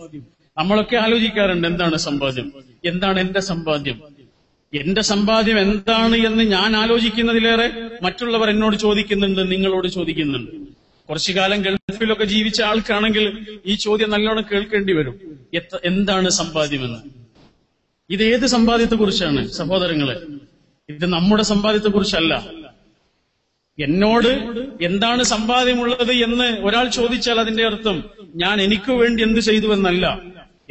നമ്മളൊക്കെ ആലോചിക്കാറുണ്ട്, എന്താണ് സമ്പാദ്യം, എന്താണ് എന്റെ സമ്പാദ്യം? എന്റെ സമ്പാദ്യം എന്താണ് എന്ന് ഞാൻ ആലോചിക്കുന്നതിലേറെ മറ്റുള്ളവർ എന്നോട് ചോദിക്കുന്നുണ്ട്, നിങ്ങളോട് ചോദിക്കുന്നുണ്ട്. കുറച്ചു കാലം ഗൾഫിലൊക്കെ ജീവിച്ച ആൾക്കാണെങ്കിൽ ഈ ചോദ്യം നല്ലോണം കേൾക്കേണ്ടി വരും. എന്താണ് സമ്പാദ്യമെന്ന്? ഇത് ഏത് സമ്പാദ്യത്തെ കുറിച്ചാണ് സഹോദരങ്ങളെ? ഇത് നമ്മുടെ സമ്പാദ്യത്തെ കുറിച്ചല്ല. എന്നോട് എന്താണ് സമ്പാദ്യമുള്ളത് എന്ന് ഒരാൾ ചോദിച്ചാൽ അതിന്റെ അർത്ഥം ഞാൻ എനിക്ക് വേണ്ടി എന്ത് ചെയ്തു എന്നല്ല,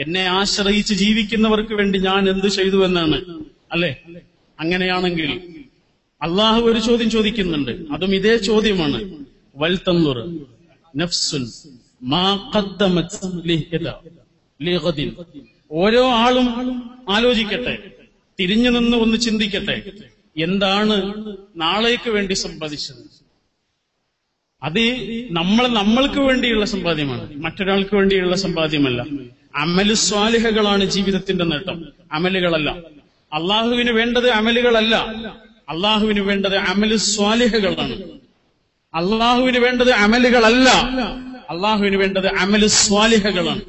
എന്നെ ആശ്രയിച്ച് ജീവിക്കുന്നവർക്ക് വേണ്ടി ഞാൻ എന്ത് ചെയ്തു എന്നാണ്, അല്ലെ? അങ്ങനെയാണെങ്കിൽ അള്ളാഹു ഒരു ചോദ്യം ചോദിക്കുന്നുണ്ട്, അതും ഇതേ ചോദ്യമാണ്. വൽ തൻദുർ നഫ്സുൻ മാ ഖദ്ദമത് ലിഗദിൻ. ഓരോ ആളും ആലോചിക്കട്ടെ, തിരിഞ്ഞു നിന്ന് ഒന്ന് ചിന്തിക്കട്ടെ, എന്താണ് നാളേക്ക് വേണ്ടി സമ്പാദിച്ചത്. അത് നമ്മൾക്ക് വേണ്ടിയുള്ള സമ്പാദ്യമാണ്, മറ്റൊരാൾക്ക് വേണ്ടിയുള്ള സമ്പാദ്യമല്ല. അമലു സ്വാലിഹകളാണ് ജീവിതത്തിന്റെ നേട്ടം, അമലുകളല്ല. അള്ളാഹുവിന് വേണ്ടത് അമലുകളല്ല, അള്ളാഹുവിന് വേണ്ടത് അമലു സ്വാലിഹകളാണ്. അള്ളാഹുവിന് വേണ്ടത് അമലുകളല്ല, അള്ളാഹുവിന് വേണ്ടത് അമലു സ്വാലിഹകളാണ്.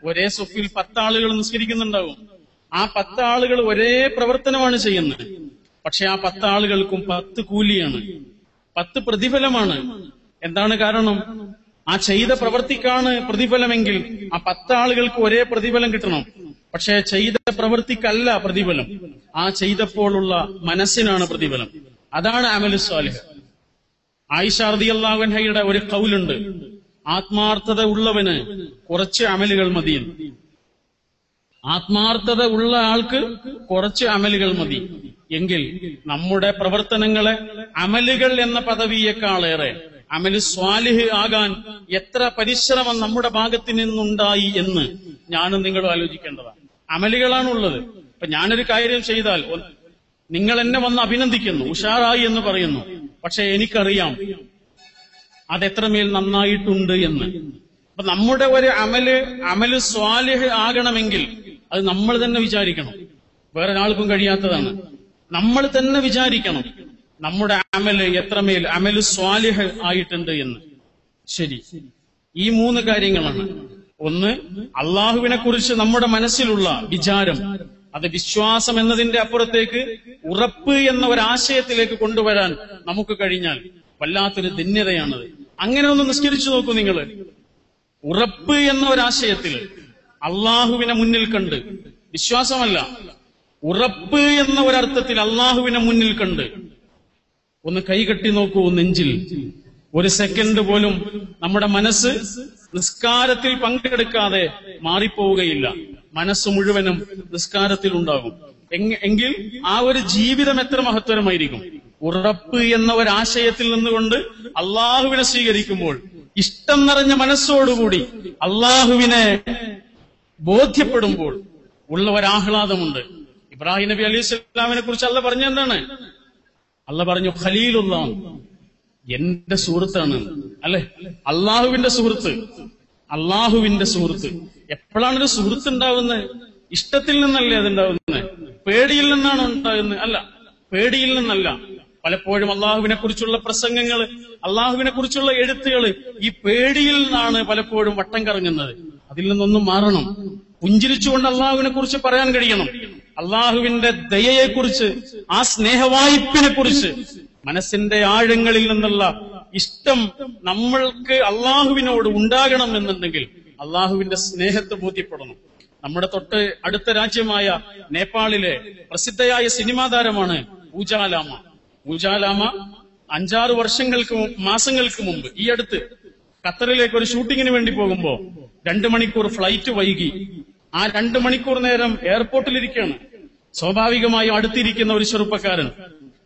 ഒരേ സൊഫിൽ 10 ആളുകൾ നിസ്കരിക്കുന്നുണ്ടാവും. ആ 10 ആളുകൾ ഒരേ പ്രവർത്തനമാണ് ചെയ്യുന്നത്. പക്ഷെ ആ 10 ആളുകൾക്കും 10 കൂലിയാണ്, 10 പ്രതിഫലമാണ്. എന്താണ് കാരണം? ആ ചെയ്ത പ്രവൃത്തിക്കാണ് പ്രതിഫലമെങ്കിൽ ആ 10 ആളുകൾക്ക് ഒരേ പ്രതിഫലം കിട്ടണം. പക്ഷെ ചെയ്ത പ്രവൃത്തിക്കല്ല പ്രതിഫലം, ആ ചെയ്തപ്പോഴുള്ള മനസ്സിനാണ് പ്രതിഫലം. അതാണ് അമലു സ്വാലിഹ്. ആയിഷ റളിയല്ലാഹു അൻഹയുടെ ഒരു ഖൗലുണ്ട്, ആത്മാർത്ഥത ഉള്ളവന് കുറച്ച് അമലുകൾ മതി. ആത്മാർത്ഥത ഉള്ള ആൾക്ക് കുറച്ച് അമലുകൾ മതി. എങ്കിൽ നമ്മുടെ പ്രവർത്തനങ്ങളെ അമലുകൾ എന്ന പദവിയേക്കാളേറെ അമലു സ്വാലിഹ് ആകാൻ എത്ര പരിശ്രമം നമ്മുടെ ഭാഗത്ത് നിന്നുണ്ടായി എന്ന് ഞാനും നിങ്ങളും ആലോചിക്കേണ്ടതാണ്. അമലുകളാണുള്ളത്. ഇപ്പൊ ഞാനൊരു കാര്യം ചെയ്താൽ നിങ്ങൾ എന്നെ വന്ന് അഭിനന്ദിക്കുന്നു, ഉഷാറായി എന്ന് പറയുന്നു. പക്ഷെ എനിക്കറിയാം അതെത്രമേൽ നന്നായിട്ടുണ്ട് എന്ന്. അപ്പൊ നമ്മുടെ ഒരു അമല് സ്വാലിഹ് ആകണമെങ്കിൽ അത് നമ്മൾ തന്നെ വിചാരിക്കണം, വേറൊരാൾക്കും കഴിയാത്തതാണ്. നമ്മൾ തന്നെ വിചാരിക്കണം നമ്മുടെ അമല് എത്രമേൽ അമല് സ്വാലിഹ് ആയിട്ടുണ്ട് എന്ന്. ശരി, ഈ 3 കാര്യങ്ങളാണ്. ഒന്ന്, അള്ളാഹുവിനെ കുറിച്ച് നമ്മുടെ മനസ്സിലുള്ള വിചാരം, അത് വിശ്വാസം എന്നതിന്റെ അപ്പുറത്തേക്ക് ഉറപ്പ് എന്ന ഒരാശയത്തിലേക്ക് കൊണ്ടുവരാൻ നമുക്ക് കഴിഞ്ഞാൽ വല്ലാത്തൊരു ധന്യതയാണത്. അങ്ങനെ ഒന്ന് നിസ്കരിച്ചു നോക്കൂ നിങ്ങൾ. ഉറപ്പ് എന്ന ഒരാശയത്തിൽ അള്ളാഹുവിനെ മുന്നിൽ കണ്ട്, വിശ്വാസമല്ല, ഉറപ്പ് എന്ന ഒരർത്ഥത്തിൽ അള്ളാഹുവിനെ മുന്നിൽ കണ്ട് ഒന്ന് കൈകെട്ടി നോക്കൂ നെഞ്ചിൽ. ഒരു സെക്കൻഡ് പോലും നമ്മുടെ മനസ്സ് നിസ്കാരത്തിൽ പങ്കെടുക്കാതെ മാറിപ്പോവുകയില്ല. മനസ്സ് മുഴുവനും നിസ്കാരത്തിൽ ഉണ്ടാകും. എങ്കിൽ ആ ഒരു ജീവിതം എത്ര മഹത്വരമായിരിക്കും. ഉറപ്പ് എന്ന ഒരാശയത്തിൽ നിന്നുകൊണ്ട് അള്ളാഹുവിനെ സ്വീകരിക്കുമ്പോൾ ഇഷ്ടം നിറഞ്ഞ മനസ്സോടുകൂടി അള്ളാഹുവിനെ ബോധ്യപ്പെടുമ്പോൾ ഉള്ള ഒരാഹ്ലാദമുണ്ട്. ഇബ്രാഹിം നബി അലൈഹി സ്വലാമിനെ കുറിച്ച് അള്ളാഹ് പറഞ്ഞ എന്താണ്? അള്ളാഹ് പറഞ്ഞു ഖലീലുല്ലാഹ്, എന്റെ സുഹൃത്താണ്, അല്ലെ? അള്ളാഹുവിന്റെ സുഹൃത്ത്, അള്ളാഹുവിന്റെ സുഹൃത്ത്. എപ്പോഴാണൊരു സുഹൃത്ത് ഉണ്ടാവുന്നത്? ഇഷ്ടത്തിൽ നിന്നല്ലേ അതുണ്ടാവുന്നത്? പേടിയിൽ നിന്നാണോ ഉണ്ടാകുന്നത്? അല്ല, പേടിയിൽ നിന്നല്ല. പലപ്പോഴും അള്ളാഹുവിനെ കുറിച്ചുള്ള പ്രസംഗങ്ങൾ, അള്ളാഹുവിനെ കുറിച്ചുള്ള എഴുത്തുകൾ ഈ പേടിയിൽ നിന്നാണ് പലപ്പോഴും വട്ടം കറങ്ങുന്നത്. അതിൽ നിന്നൊന്നും മാറണം. പുഞ്ചിരിച്ചുകൊണ്ട് അള്ളാഹുവിനെ കുറിച്ച് പറയാൻ കഴിയണം. അള്ളാഹുവിന്റെ ദയയെക്കുറിച്ച്, ആ സ്നേഹവായ്പിനെ കുറിച്ച്, മനസ്സിന്റെ ആഴങ്ങളിൽ നിന്നുള്ള ഇഷ്ടം നമ്മൾക്ക് അള്ളാഹുവിനോട് ഉണ്ടാകണം എന്നുണ്ടെങ്കിൽ അള്ളാഹുവിന്റെ സ്നേഹത്തെ ബോധ്യപ്പെടണം. നമ്മുടെ തൊട്ട് അടുത്ത രാജ്യമായ നേപ്പാളിലെ പ്രസിദ്ധയായ സിനിമാ താരമാണ് പൂജാലാമ. പൂജാലാമ 5-6 മാസങ്ങൾക്ക് മുമ്പ് ഈ അടുത്ത് ഖത്തറിലേക്ക് ഒരു ഷൂട്ടിങ്ങിന് വേണ്ടി പോകുമ്പോ 2 മണിക്കൂർ ഫ്ലൈറ്റ് വൈകി. ആ 2 മണിക്കൂർ നേരം എയർപോർട്ടിലിരിക്കുകയാണ്. സ്വാഭാവികമായും അടുത്തിരിക്കുന്ന ഒരു ചെറുപ്പക്കാരൻ,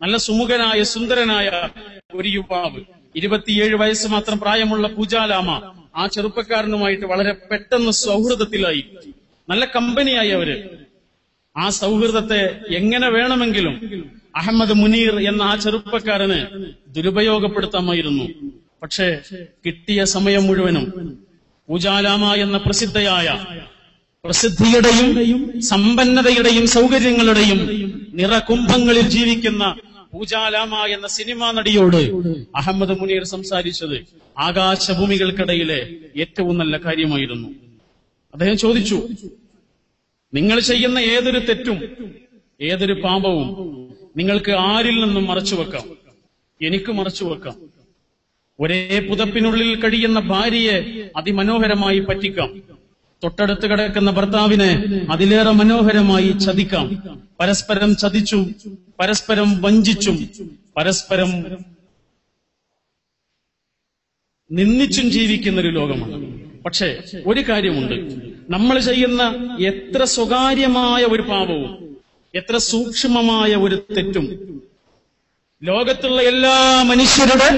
നല്ല സുമുഖനായ സുന്ദരനായ ഒരു യുവാവ്, 27 വയസ്സ് മാത്രം പ്രായമുള്ള പൂജാലാമ ആ ചെറുപ്പക്കാരനുമായിട്ട് വളരെ പെട്ടെന്ന് സൗഹൃദത്തിലായി. നല്ല കമ്പനിയായി അവര്. ആ സൗഹൃദത്തെ എങ്ങനെ വേണമെങ്കിലും അഹമ്മദ് മുനീർ എന്ന ആ ചെറുപ്പക്കാരന് ദുരുപയോഗപ്പെടുത്താമായിരുന്നു. പക്ഷേ കിട്ടിയ സമയം മുഴുവനും പൂജാലാമ എന്ന പ്രസിദ്ധിയുടെയും സമ്പന്നതയുടെയും സൗകര്യങ്ങളുടെയും നിറകുംഭങ്ങളിൽ ജീവിക്കുന്ന പൂജാലാമ എന്ന സിനിമാ നടിയോട് അഹമ്മദ് മുനീർ സംസാരിച്ചത് ആകാശഭൂമികൾക്കിടയിലെ ഏറ്റവും നല്ല കാര്യമായിരുന്നു. അദ്ദേഹം ചോദിച്ചു, നിങ്ങൾ ചെയ്യുന്ന ഏതൊരു തെറ്റും ഏതൊരു പാപവും നിങ്ങൾക്ക് ആരിൽ നിന്നും മറച്ചുവെക്കാം? എനിക്ക് മറച്ചുവെക്കാം. ഒരേ പുതപ്പിനുള്ളിൽ കഴിയുന്ന ഭാര്യയെ അതിമനോഹരമായി പറ്റിക്കാം. തൊട്ടടുത്ത് കിടക്കുന്ന ഭർത്താവിനെ അതിലേറെ മനോഹരമായി ചതിക്കാം. പരസ്പരം ചതിച്ചും പരസ്പരം വഞ്ചിച്ചും പരസ്പരം നിന്ദിച്ചും ജീവിക്കുന്ന ഒരു ലോകമാണ്. പക്ഷേ ഒരു കാര്യമുണ്ട്, നമ്മൾ ചെയ്യുന്ന എത്ര സ്വകാര്യമായ ഒരു പാപവും എത്ര സൂക്ഷ്മമായ ഒരു തെറ്റും ലോകത്തുള്ള എല്ലാ മനുഷ്യരുടെ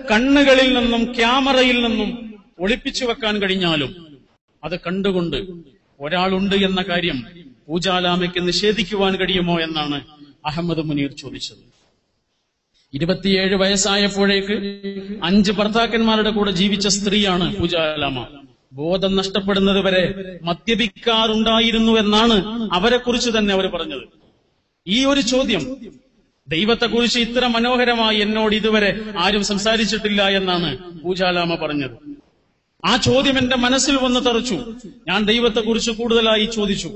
കണ്ണുകളിൽ നിന്നും ക്യാമറയിൽ നിന്നും ഒളിപ്പിച്ചു വെക്കാൻ കഴിഞ്ഞാലും അത് കണ്ടുകൊണ്ട് ഒരാളുണ്ട് എന്ന കാര്യം പൂജാലാമയ്ക്ക് നിഷേധിക്കുവാൻ കഴിയുമോ എന്നാണ് അഹമ്മദ് മുനീർ ചോദിച്ചത്. 27 വയസ്സായപ്പോഴേക്ക് 5 ഭർത്താക്കന്മാരുടെ കൂടെ ജീവിച്ച സ്ത്രീയാണ് പൂജാലാമ. ബോധം നഷ്ടപ്പെടുന്നത് വരെ മദ്യപിക്കാറുണ്ടായിരുന്നു എന്നാണ് അവരെക്കുറിച്ച് തന്നെ അവർ പറഞ്ഞത്. ഈ ഒരു ചോദ്യം, ദൈവത്തെക്കുറിച്ച് ഇത്ര മനോഹരമായി എന്നോട് ഇതുവരെ ആരും സംസാരിച്ചിട്ടില്ല എന്നാണ് പൂജാലാമ പറഞ്ഞത്. ആ ചോദ്യം എന്റെ മനസ്സിൽ വന്ന് തറച്ചു. ഞാൻ ദൈവത്തെക്കുറിച്ച് കൂടുതലായി ചോദിച്ചു.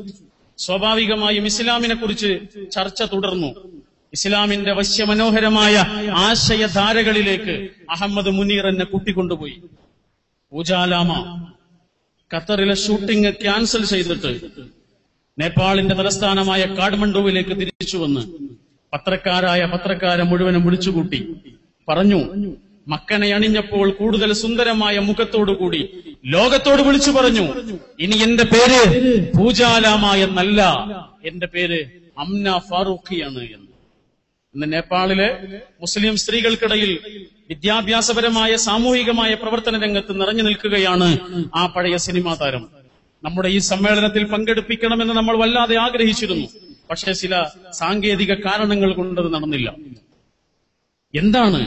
സ്വാഭാവികമായും ഇസ്ലാമിനെ കുറിച്ച് ചർച്ച തുടർന്നു. ഇസ്ലാമിന്റെ വശ്യമനോഹരമായ ആശയധാരകളിലേക്ക് അഹമ്മദ് മുനീർ എന്നെ കൂട്ടിക്കൊണ്ടുപോയി. പൂജാലാമ ഖത്തറിലെ ഷൂട്ടിംഗ് ക്യാൻസൽ ചെയ്തിട്ട് നേപ്പാളിന്റെ തലസ്ഥാനമായ കാഠ്മണ്ഡുവിലേക്ക് തിരിച്ചു വന്ന് പത്രക്കാരെ മുഴുവനും വിളിച്ചുകൂട്ടി പറഞ്ഞു, മക്കനെ അണിഞ്ഞപ്പോൾ കൂടുതൽ സുന്ദരമായ മുഖത്തോടുകൂടി ലോകത്തോട് വിളിച്ചു പറഞ്ഞു, ഇനി എന്റെ പേര് പൂജാലാമ എന്നല്ല, എന്റെ പേര് അംന ഫാറൂഖിയാണ് എന്ന്. ഇന്ന് നേപ്പാളിലെ മുസ്ലിം സ്ത്രീകൾക്കിടയിൽ വിദ്യാഭ്യാസപരമായ സാമൂഹികമായ പ്രവർത്തന രംഗത്ത് നിറഞ്ഞു നിൽക്കുകയാണ് ആ പഴയ സിനിമാ താരം. നമ്മുടെ ഈ സമ്മേളനത്തിൽ പങ്കെടുപ്പിക്കണമെന്ന് നമ്മൾ വല്ലാതെ ആഗ്രഹിച്ചിരുന്നു. പക്ഷേ ചില സാങ്കേതിക കാരണങ്ങൾ കൊണ്ടത് നടന്നില്ല. എന്താണ്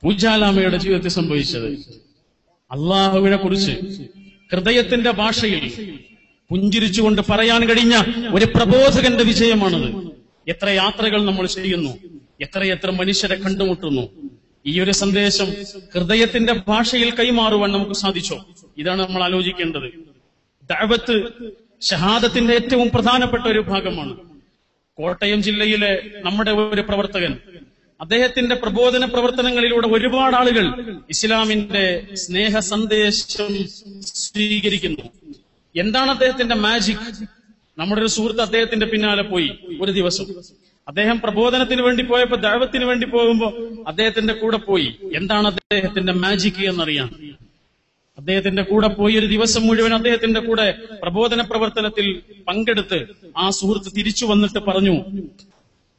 പൂജാലാമയുടെ ജീവിതത്തിൽ സംഭവിച്ചത്? അള്ളാഹുവിനെ കുറിച്ച് ഹൃദയത്തിന്റെ ഭാഷയിൽ പുഞ്ചിരിച്ചുകൊണ്ട് പറയാൻ കഴിഞ്ഞ ഒരു പ്രബോധകന്റെ വിജയമാണത്. എത്ര യാത്രകൾ നമ്മൾ ചെയ്യുന്നു, എത്രയെത്ര മനുഷ്യരെ കണ്ടുമുട്ടുന്നു. ഈ ഒരു സന്ദേശം ഹൃദയത്തിന്റെ ഭാഷയിൽ കൈമാറുവാൻ നമുക്ക് സാധിച്ചോ? ഇതാണ് നമ്മൾ ആലോചിക്കേണ്ടത്. ദഅവത്ത് ഷഹാദത്തിന്റെ ഏറ്റവും പ്രധാനപ്പെട്ട ഒരു ഭാഗമാണ്. കോട്ടയം ജില്ലയിലെ നമ്മുടെ ഒരു പ്രവർത്തകൻ, അദ്ദേഹത്തിന്റെ പ്രബോധന പ്രവർത്തനങ്ങളിലൂടെ ഒരുപാട് ആളുകൾ ഇസ്ലാമിന്റെ സ്നേഹ സന്ദേശം സ്വീകരിക്കുന്നു. എന്താണ് അദ്ദേഹത്തിന്റെ മാജിക്? നമ്മുടെ ഒരു സുഹൃത്ത് അദ്ദേഹത്തിന്റെ പിന്നാലെ പോയി. ഒരു ദിവസം അദ്ദേഹം പ്രബോധനത്തിന് വേണ്ടി പോയപ്പോ, ദഅവത്തിന് വേണ്ടി പോകുമ്പോ അദ്ദേഹത്തിന്റെ കൂടെ പോയി. എന്താണ് അദ്ദേഹത്തിന്റെ മാജിക് എന്നറിയാൻ അദ്ദേഹത്തിന്റെ കൂടെ പോയി ഒരു ദിവസം മുഴുവൻ അദ്ദേഹത്തിന്റെ കൂടെ പ്രബോധന പ്രവർത്തനത്തിൽ പങ്കെടുത്ത് ആ സുഹൃത്ത് തിരിച്ചു വന്നിട്ട് പറഞ്ഞു,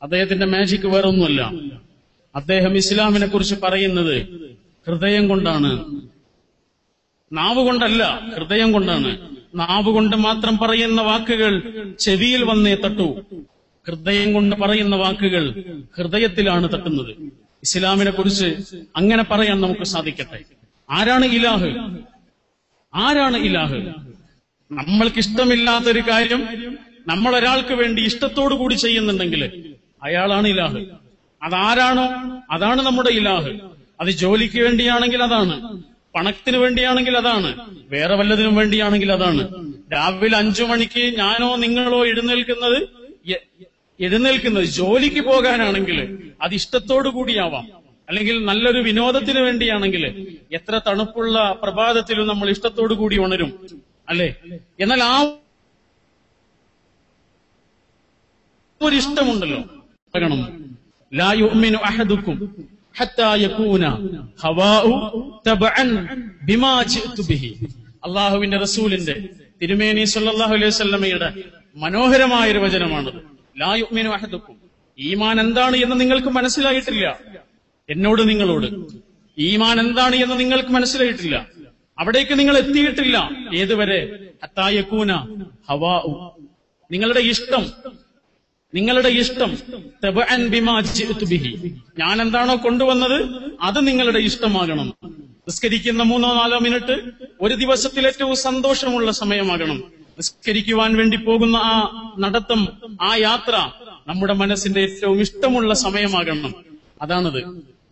അദ്ദേഹത്തിന്റെ മാജിക് വേറൊന്നുമല്ല, അദ്ദേഹം ഇസ്ലാമിനെ കുറിച്ച് പറയുന്നത് ഹൃദയം കൊണ്ടാണ്, നാവ് കൊണ്ടല്ല, ഹൃദയം കൊണ്ടാണ്. നാവ് കൊണ്ട് മാത്രം പറയുന്ന വാക്കുകൾ ചെവിയിൽ വന്നേ തട്ടൂ. ഹൃദയം കൊണ്ട് പറയുന്ന വാക്കുകൾ ഹൃദയത്തിലാണ് തട്ടുന്നത്. ഇസ്ലാമിനെ കുറിച്ച് അങ്ങനെ പറയാൻ നമുക്ക് സാധിക്കട്ടെ. ആരാണ് ഇലാഹ്? ആരാണ് ഇലാഹ്? നമ്മൾക്കിഷ്ടമില്ലാത്തൊരു കാര്യം നമ്മൾ ഒരാൾക്ക് വേണ്ടി ഇഷ്ടത്തോടു കൂടി ചെയ്യുന്നുണ്ടെങ്കിൽ അയാളാണ് ഇലാഹ്. അതാരാണോ അതാണ് നമ്മുടെ ഇലാഹ്. അത് ജോലിക്ക് വേണ്ടിയാണെങ്കിൽ അതാണ്, പണത്തിന് വേണ്ടിയാണെങ്കിൽ അതാണ്, വേറെ വല്ലതിനും വേണ്ടിയാണെങ്കിൽ അതാണ്. രാവിലെ 5 മണിക്ക് ഞാനോ നിങ്ങളോ എഴുന്നേൽക്കുന്നത് ജോലിക്ക് പോകാനാണെങ്കിൽ അത് ഇഷ്ടത്തോടു കൂടിയാവാം. അല്ലെങ്കിൽ നല്ലൊരു വിനോദത്തിന് വേണ്ടിയാണെങ്കിൽ എത്ര തണുപ്പുള്ള പ്രഭാതത്തിലും നമ്മൾ ഇഷ്ടത്തോടു കൂടി ഉണരും, അല്ലെ? എന്നാൽ ആ ഒരു ഇഷ്ടമുണ്ടല്ലോ. ലാ യുഅ്മിനു അഹദുക്കും ഹത്താ യകൂന ഹവാഉ തബഅൻ ബിമാ ജിഅ്തു ബിഹി. അല്ലാഹുവിന്റെ റസൂലിന്റെ തിരുമേനി സല്ലല്ലാഹു അലൈഹി വസല്ലമയുടെ മനോഹരമായ ഒരു വചനമാണ്. ലാ യുഅ്മിനു അഹദുക്കും. ഈമാൻ എന്താണ് എന്ന് നിങ്ങൾക്ക് മനസ്സിലായിട്ടില്ല. എന്നോട് നിങ്ങളോട് ഈമാൻ എന്താണ് എന്ന് നിങ്ങൾക്ക് മനസ്സിലായിട്ടില്ല. അവിടേക്ക് നിങ്ങൾ എത്തിയിട്ടില്ല. ഏതുവരെ? ഹത്താ യകൂന ഹവാഉ. നിങ്ങളുടെ ഇഷ്ടം തബഅൻ ബിമാ ജിഅ്തു ബിഹി. ഞാൻ എന്താണോ കൊണ്ടുവന്നത് അത് നിങ്ങളുടെ ഇഷ്ടമാകണം. നിസ്കരിക്കുന്ന 3-4 മിനിറ്റ് ഒരു ദിവസത്തിൽ ഏറ്റവും സന്തോഷമുള്ള സമയമാകണം. നിസ്കരിക്കുവാൻ വേണ്ടി പോകുന്ന ആ നടത്തം, ആ യാത്ര നമ്മുടെ മനസ്സിന്റെ ഏറ്റവും ഇഷ്ടമുള്ള സമയമാകണം. അതാണത്.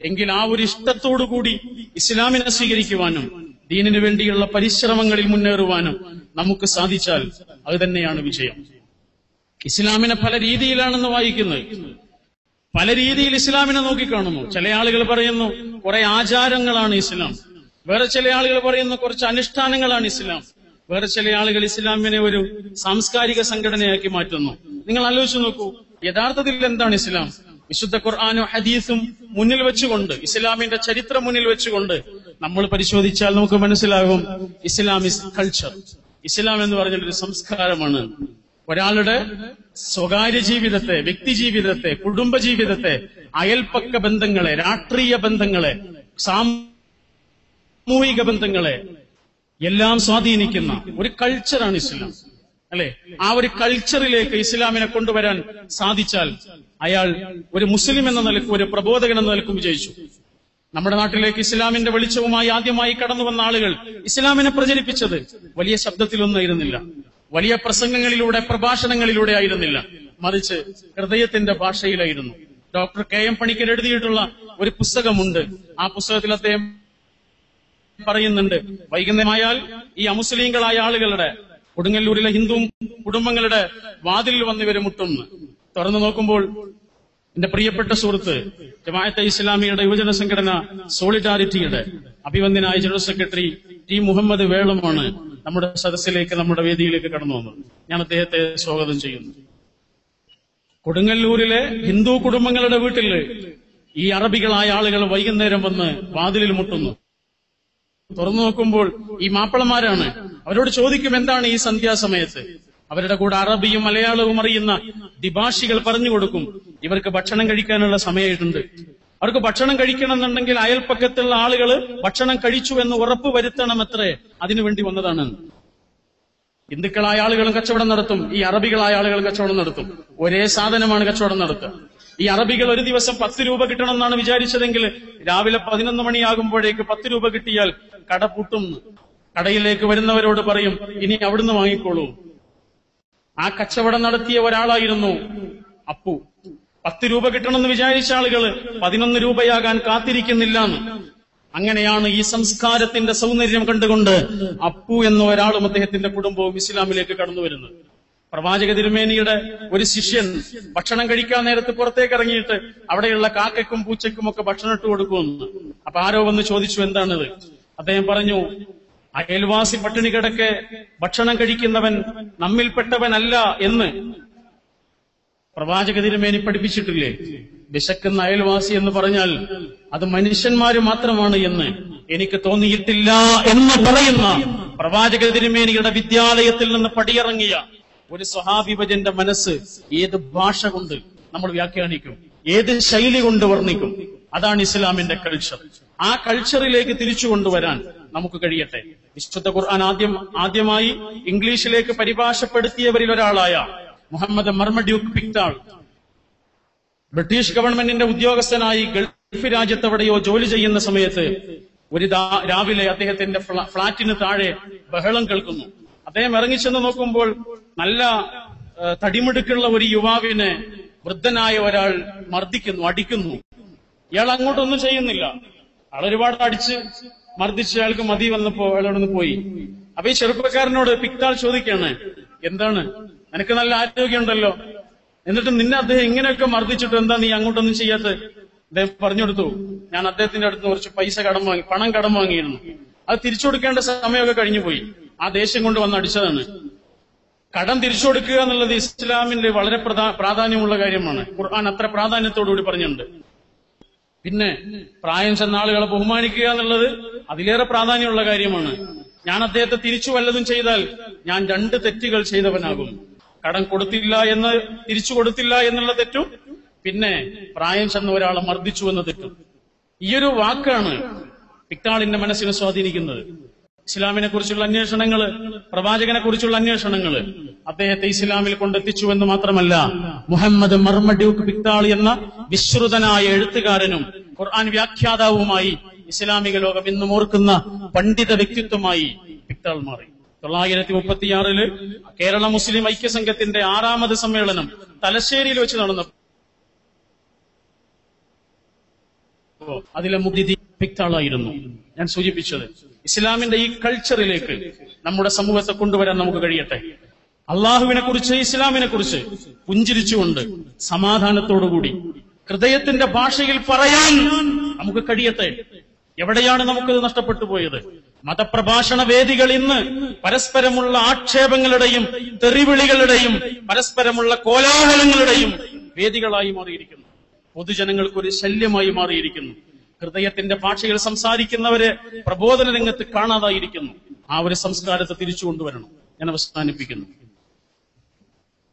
എങ്കിൽ ആ ഒരു ഇഷ്ടത്തോടുകൂടി ഇസ്ലാമിനെ സ്വീകരിക്കുവാനും ദീനിനു വേണ്ടിയുള്ള പരിശ്രമങ്ങളിൽ മുന്നേറുവാനും നമുക്ക് സാധിച്ചാൽ അത് തന്നെയാണ് വിജയം. ഇസ്ലാമിനെ പല രീതിയിലാണെന്ന് വായിക്കുന്നത്. പല രീതിയിൽ ഇസ്ലാമിനെ നോക്കിക്കാണുന്നു. ചില ആളുകൾ പറയുന്നു കുറെ ആചാരങ്ങളാണ് ഇസ്ലാം, വേറെ ചില ആളുകൾ പറയുന്നു കുറച്ച് അനുഷ്ഠാനങ്ങളാണ് ഇസ്ലാം, വേറെ ചില ആളുകൾ ഇസ്ലാമിനെ ഒരു സാംസ്കാരിക സംഘടനയാക്കി മാറ്റുന്നു. നിങ്ങൾ ആലോചിച്ച് നോക്കൂ, യഥാർത്ഥത്തിൽ എന്താണ് ഇസ്ലാം? വിശുദ്ധ ഖുർആനും ഹദീസും മുന്നിൽ വെച്ചുകൊണ്ട്, ഇസ്ലാമിന്റെ ചരിത്രം മുന്നിൽ വെച്ചുകൊണ്ട് നമ്മൾ പരിശോധിച്ചാൽ നമുക്ക് മനസ്സിലാകും ഇസ്ലാം ഇസ് കൾച്ചർ. ഇസ്ലാം എന്ന് പറഞ്ഞൊരു സംസ്കാരമാണ്. ഒരാളുടെ സ്വകാര്യ ജീവിതത്തെ, വ്യക്തി ജീവിതത്തെ, കുടുംബ ജീവിതത്തെ, അയൽപ്പക്ക ബന്ധങ്ങളെ, രാഷ്ട്രീയ ബന്ധങ്ങളെ, സാമൂഹിക ബന്ധങ്ങളെ എല്ലാം സ്വാധീനിക്കുന്ന ഒരു കൾച്ചറാണ് ഇസ്ലാം, അല്ലെ? ആ ഒരു കൾച്ചറിലേക്ക് ഇസ്ലാമിനെ കൊണ്ടുവരാൻ സാധിച്ചാൽ അയാൾ ഒരു മുസ്ലിം എന്ന നിലക്ക്, ഒരു പ്രബോധകൻ എന്ന നിലക്കും വിജയിച്ചു. നമ്മുടെ നാട്ടിലേക്ക് ഇസ്ലാമിന്റെ വെളിച്ചവുമായി ആദ്യമായി കടന്നു വന്ന ആളുകൾ ഇസ്ലാമിനെ പ്രചരിപ്പിച്ചത് വലിയ ശബ്ദത്തിലൊന്നായിരുന്നില്ല, വലിയ പ്രസംഗങ്ങളിലൂടെ, പ്രഭാഷണങ്ങളിലൂടെ ആയിരുന്നില്ല, മറിച്ച് ഹൃദയത്തിന്റെ ഭാഷയിലായിരുന്നു. ഡോക്ടർ KM പണിക്കർ എഴുതിയിട്ടുള്ള ഒരു പുസ്തകമുണ്ട്. ആ പുസ്തകത്തിൽ അദ്ദേഹം പറയുന്നുണ്ട്, വൈകുന്നേരമായാൽ ഈ അമുസ്ലിങ്ങളായ ആളുകളുടെ, കൊടുങ്ങല്ലൂരിലെ ഹിന്ദു കുടുംബങ്ങളുടെ വാതിലിൽ വന്ന് ഇവരെ മുട്ടുന്നു. തുറന്നു നോക്കുമ്പോൾ എന്റെ പ്രിയപ്പെട്ട സുഹൃത്ത് ജമാഅത്തെ ഇസ്ലാമിയുടെ യുവജന സംഘടന സോളിഡാരിറ്റിയുടെ അഭിവന്ദ്യനായ ജനറൽ സെക്രട്ടറി ടി മുഹമ്മദ് വേളുമാണ് നമ്മുടെ സദസ്സിലേക്ക്, നമ്മുടെ വേദിയിലേക്ക് കടന്നു വന്നത്. ഞാൻ അദ്ദേഹത്തെ സ്വാഗതം ചെയ്യുന്നു. കൊടുങ്ങല്ലൂരിലെ ഹിന്ദു കുടുംബങ്ങളുടെ വീട്ടിൽ ഈ അറബികളായ ആളുകൾ വൈകുന്നേരം വന്ന് വാതിലിൽ മുട്ടുന്നു. തുറന്നു നോക്കുമ്പോൾ ഈ മാപ്പിളമാരാണ്. അവരോട് ചോദിക്കും, എന്താണ് ഈ സന്ധ്യാസമയത്ത്? അവരുടെ കൂടെ അറബിയും മലയാളവും അറിയുന്ന ദ്വിഭാഷികൾ പറഞ്ഞു കൊടുക്കും, ഇവർക്ക് ഭക്ഷണം കഴിക്കാനുള്ള സമയമായിട്ടുണ്ട്. അവർക്ക് ഭക്ഷണം കഴിക്കണമെന്നുണ്ടെങ്കിൽ അയൽപ്പക്കത്തുള്ള ആളുകൾ ഭക്ഷണം കഴിച്ചു എന്ന് ഉറപ്പ് വരുത്തണമത്രേ, അതിനുവേണ്ടി വന്നതാണ്. ഹിന്ദുക്കളായ ആളുകളും കച്ചവടം നടത്തും, ഈ അറബികളായ ആളുകളും കച്ചവടം നടത്തും. ഒരേ സാധനമാണ് കച്ചവടം നടത്തുക. ഈ അറബികൾ ഒരു ദിവസം 10 രൂപ കിട്ടണമെന്നാണ് വിചാരിച്ചതെങ്കിൽ രാവിലെ 11 മണിയാകുമ്പോഴേക്ക് 10 രൂപ കിട്ടിയാൽ കട പൂട്ടും. കടയിലേക്ക് വരുന്നവരോട് പറയും, ഇനി അവിടുന്ന് വാങ്ങിക്കോളൂ. ആ കച്ചവടം നടത്തിയ ഒരാളായിരുന്നു അപ്പു. 10 രൂപ കിട്ടണമെന്ന് വിചാരിച്ച ആളുകൾ 11 രൂപയാകാൻ കാത്തിരിക്കുന്നില്ല എന്ന്. അങ്ങനെയാണ് ഈ സംസ്കാരത്തിന്റെ സൗന്ദര്യം കണ്ടുകൊണ്ട് അപ്പു എന്ന ഒരാളും അദ്ദേഹത്തിന്റെ കുടുംബവും ഇസ്ലാമിലേക്ക് കടന്നു വരുന്നത്. പ്രവാചക തിരുമേനിയുടെ ഒരു ശിഷ്യൻ ഭക്ഷണം കഴിക്കാൻ നേരത്ത് പുറത്തേക്ക് ഇറങ്ങിയിട്ട് അവിടെയുള്ള കാക്കയ്ക്കും പൂച്ചയ്ക്കും ഒക്കെ ഭക്ഷണം ഇട്ട് കൊടുക്കുമെന്ന്. അപ്പൊ ആരോ വന്ന് ചോദിച്ചു, എന്താണിത്? അദ്ദേഹം പറഞ്ഞു, അയൽവാസി പട്ടിണി കിടക്കെ ഭക്ഷണം കഴിക്കുന്നവൻ നമ്മിൽപ്പെട്ടവനല്ല എന്ന് പ്രവാചക തിരുമേനി പഠിപ്പിച്ചിട്ടില്ലേ? വിശക്കുന്ന അയൽവാസി എന്ന് പറഞ്ഞാൽ അത് മനുഷ്യന്മാര് മാത്രമാണ് എന്ന് എനിക്ക് തോന്നിയിട്ടില്ല എന്ന് പറയുന്ന പ്രവാചക തിരുമേനിയുടെ വിദ്യാലയത്തിൽ നിന്ന് പടിയിറങ്ങിയ ഒരു സ്വഹാബിവര്യന്റെ മനസ്സ് ഏത് ഭാഷ കൊണ്ട് നമ്മൾ വ്യാഖ്യാനിക്കും, ഏത് ശൈലി കൊണ്ട് വർണ്ണിക്കും? അതാണ് ഇസ്ലാമിന്റെ കൾച്ചർ. ആ കൾച്ചറിലേക്ക് തിരിച്ചു കൊണ്ടുവരാൻ നമുക്ക് കഴിയട്ടെ. വിശുദ്ധ ഖുർആൻ ആദ്യമായി ഇംഗ്ലീഷിലേക്ക് പരിഭാഷപ്പെടുത്തിയവരിൽ ഒരാളായ മുഹമ്മദ് മർമഡ്യൂക്ക് പിക്താൾ ബ്രിട്ടീഷ് ഗവൺമെന്റിന്റെ ഉദ്യോഗസ്ഥനായി ഗൾഫ് രാജ്യത്തെവിടെയോ ജോലി ചെയ്യുന്ന സമയത്ത് ഒരു രാവിലെ അദ്ദേഹത്തിന്റെ ഫ്ളാറ്റിന് താഴെ ബഹളം കേൾക്കുന്നു. അദ്ദേഹം ഇറങ്ങിച്ചെന്ന് നോക്കുമ്പോൾ നല്ല തടിമിടുക്കുള്ള ഒരു യുവാവിനെ വൃദ്ധനായ ഒരാൾ മർദ്ദിക്കുന്നു, അടിക്കുന്നു. ഇയാൾ അങ്ങോട്ടൊന്നും ചെയ്യുന്നില്ല. ആൾ ഒരുപാട് അടിച്ച് മർദ്ദിച്ച് അയാൾക്ക് മതി വന്നപ്പോ അയാളോടൊന്ന് പോയി. അപ്പൊ ഈ ചെറുപ്പക്കാരനോട് പിക്താൾ ചോദിക്കാണ്, എന്താണ്, നിനക്ക് നല്ല ആരോഗ്യമുണ്ടല്ലോ, എന്നിട്ട് നിന്നെ അദ്ദേഹം ഇങ്ങനെയൊക്കെ മർദ്ദിച്ചിട്ട് എന്താ നീ അങ്ങോട്ടൊന്നും ചെയ്യാത്തത്? അദ്ദേഹം പറഞ്ഞു കൊടുത്തു, ഞാൻ അദ്ദേഹത്തിന്റെ അടുത്ത് കുറച്ച് പണം കടം വാങ്ങിയിരുന്നു, അത് തിരിച്ചു കൊടുക്കേണ്ട സമയമൊക്കെ കഴിഞ്ഞു പോയി, ആ ദേഷ്യം കൊണ്ട് വന്ന് അടിച്ചതാണ്. കടം തിരിച്ചു കൊടുക്കുക എന്നുള്ളത് ഇസ്ലാമിന്റെ വളരെ പ്രാധാന്യമുള്ള കാര്യമാണ്. ഖുർആൻ അത്ര പ്രാധാന്യത്തോടുകൂടി പറഞ്ഞിട്ടുണ്ട്. പിന്നെ പ്രായം ചെന്ന ആളുകളെ ബഹുമാനിക്കുക എന്നുള്ളത് അതിലേറെ പ്രാധാന്യമുള്ള കാര്യമാണ്. ഞാൻ അദ്ദേഹത്തെ തിരിച്ചു വല്ലതും ചെയ്താൽ ഞാൻ 2 തെറ്റുകൾ ചെയ്തവനാകും. കടം തിരിച്ചു കൊടുത്തില്ല എന്നുള്ള തെറ്റും, പിന്നെ പ്രായം ചെന്ന ഒരാളെ മർദ്ദിച്ചു എന്ന തെറ്റും. ഈയൊരു വാക്കാണ് പിക്താളിന്റെ മനസ്സിനെ സ്വാധീനിക്കുന്നത്. ഇസ്ലാമിനെ കുറിച്ചുള്ള അന്വേഷണങ്ങള്, പ്രവാചകനെ കുറിച്ചുള്ള അന്വേഷണങ്ങള് അദ്ദേഹത്തെ ഇസ്ലാമിൽ കൊണ്ടെത്തിച്ചു എന്ന് മാത്രമല്ല, മുഹമ്മദ് മർമഡ്യൂക്ക് പിക്താൾ എന്ന വിശ്രുതനായ എഴുത്തുകാരനും ഖുർആൻ വ്യാഖ്യാതാവുമായി ഇസ്ലാമിക ലോകം ഇന്നും ഓർക്കുന്ന പണ്ഡിത വ്യക്തിത്വമായി പിക്താൾ മാറി. 1936 കേരള മുസ്ലിം ഐക്യസംഘത്തിന്റെ 6ാമത് സമ്മേളനം തലശ്ശേരിയിൽ വെച്ച് നടന്നപ്പോൾ അതിലെ മുഖ്യതി പിക്താളായിരുന്നു. ഞാൻ സൂചിപ്പിച്ചത് ഇസ്ലാമിന്റെ ഈ കൾച്ചറിലേക്ക് നമ്മുടെ സമൂഹത്തെ കൊണ്ടുവരാൻ നമുക്ക് കഴിയട്ടെ. അള്ളാഹുവിനെ കുറിച്ച്, ഇസ്ലാമിനെ കുറിച്ച് പുഞ്ചിരിച്ചുകൊണ്ട്, സമാധാനത്തോടുകൂടി, ഹൃദയത്തിന്റെ ഭാഷയിൽ പറയാൻ നമുക്ക് കഴിയട്ടെ. എവിടെയാണ് നമുക്കിത് നഷ്ടപ്പെട്ടു പോയത്? മതപ്രഭാഷണ വേദികൾ ഇന്ന് പരസ്പരമുള്ള ആക്ഷേപങ്ങളുടെയും തെറിവിളികളുടെയും പരസ്പരമുള്ള കോലാഹലങ്ങളുടെയും വേദികളായി മാറിയിരിക്കുന്നു. പൊതുജനങ്ങൾക്കൊരു ശല്യമായി മാറിയിരിക്കുന്നു. ഹൃദയത്തിന്റെ ഭാഷയിൽ സംസാരിക്കുന്നവരെ പ്രബോധന രംഗത്ത് കാണാതായിരിക്കുന്നു. ആ ഒരു സംസ്കാരത്തെ തിരിച്ചു കൊണ്ടുവരണം. ഞാൻ അവസാനിപ്പിക്കുന്നു.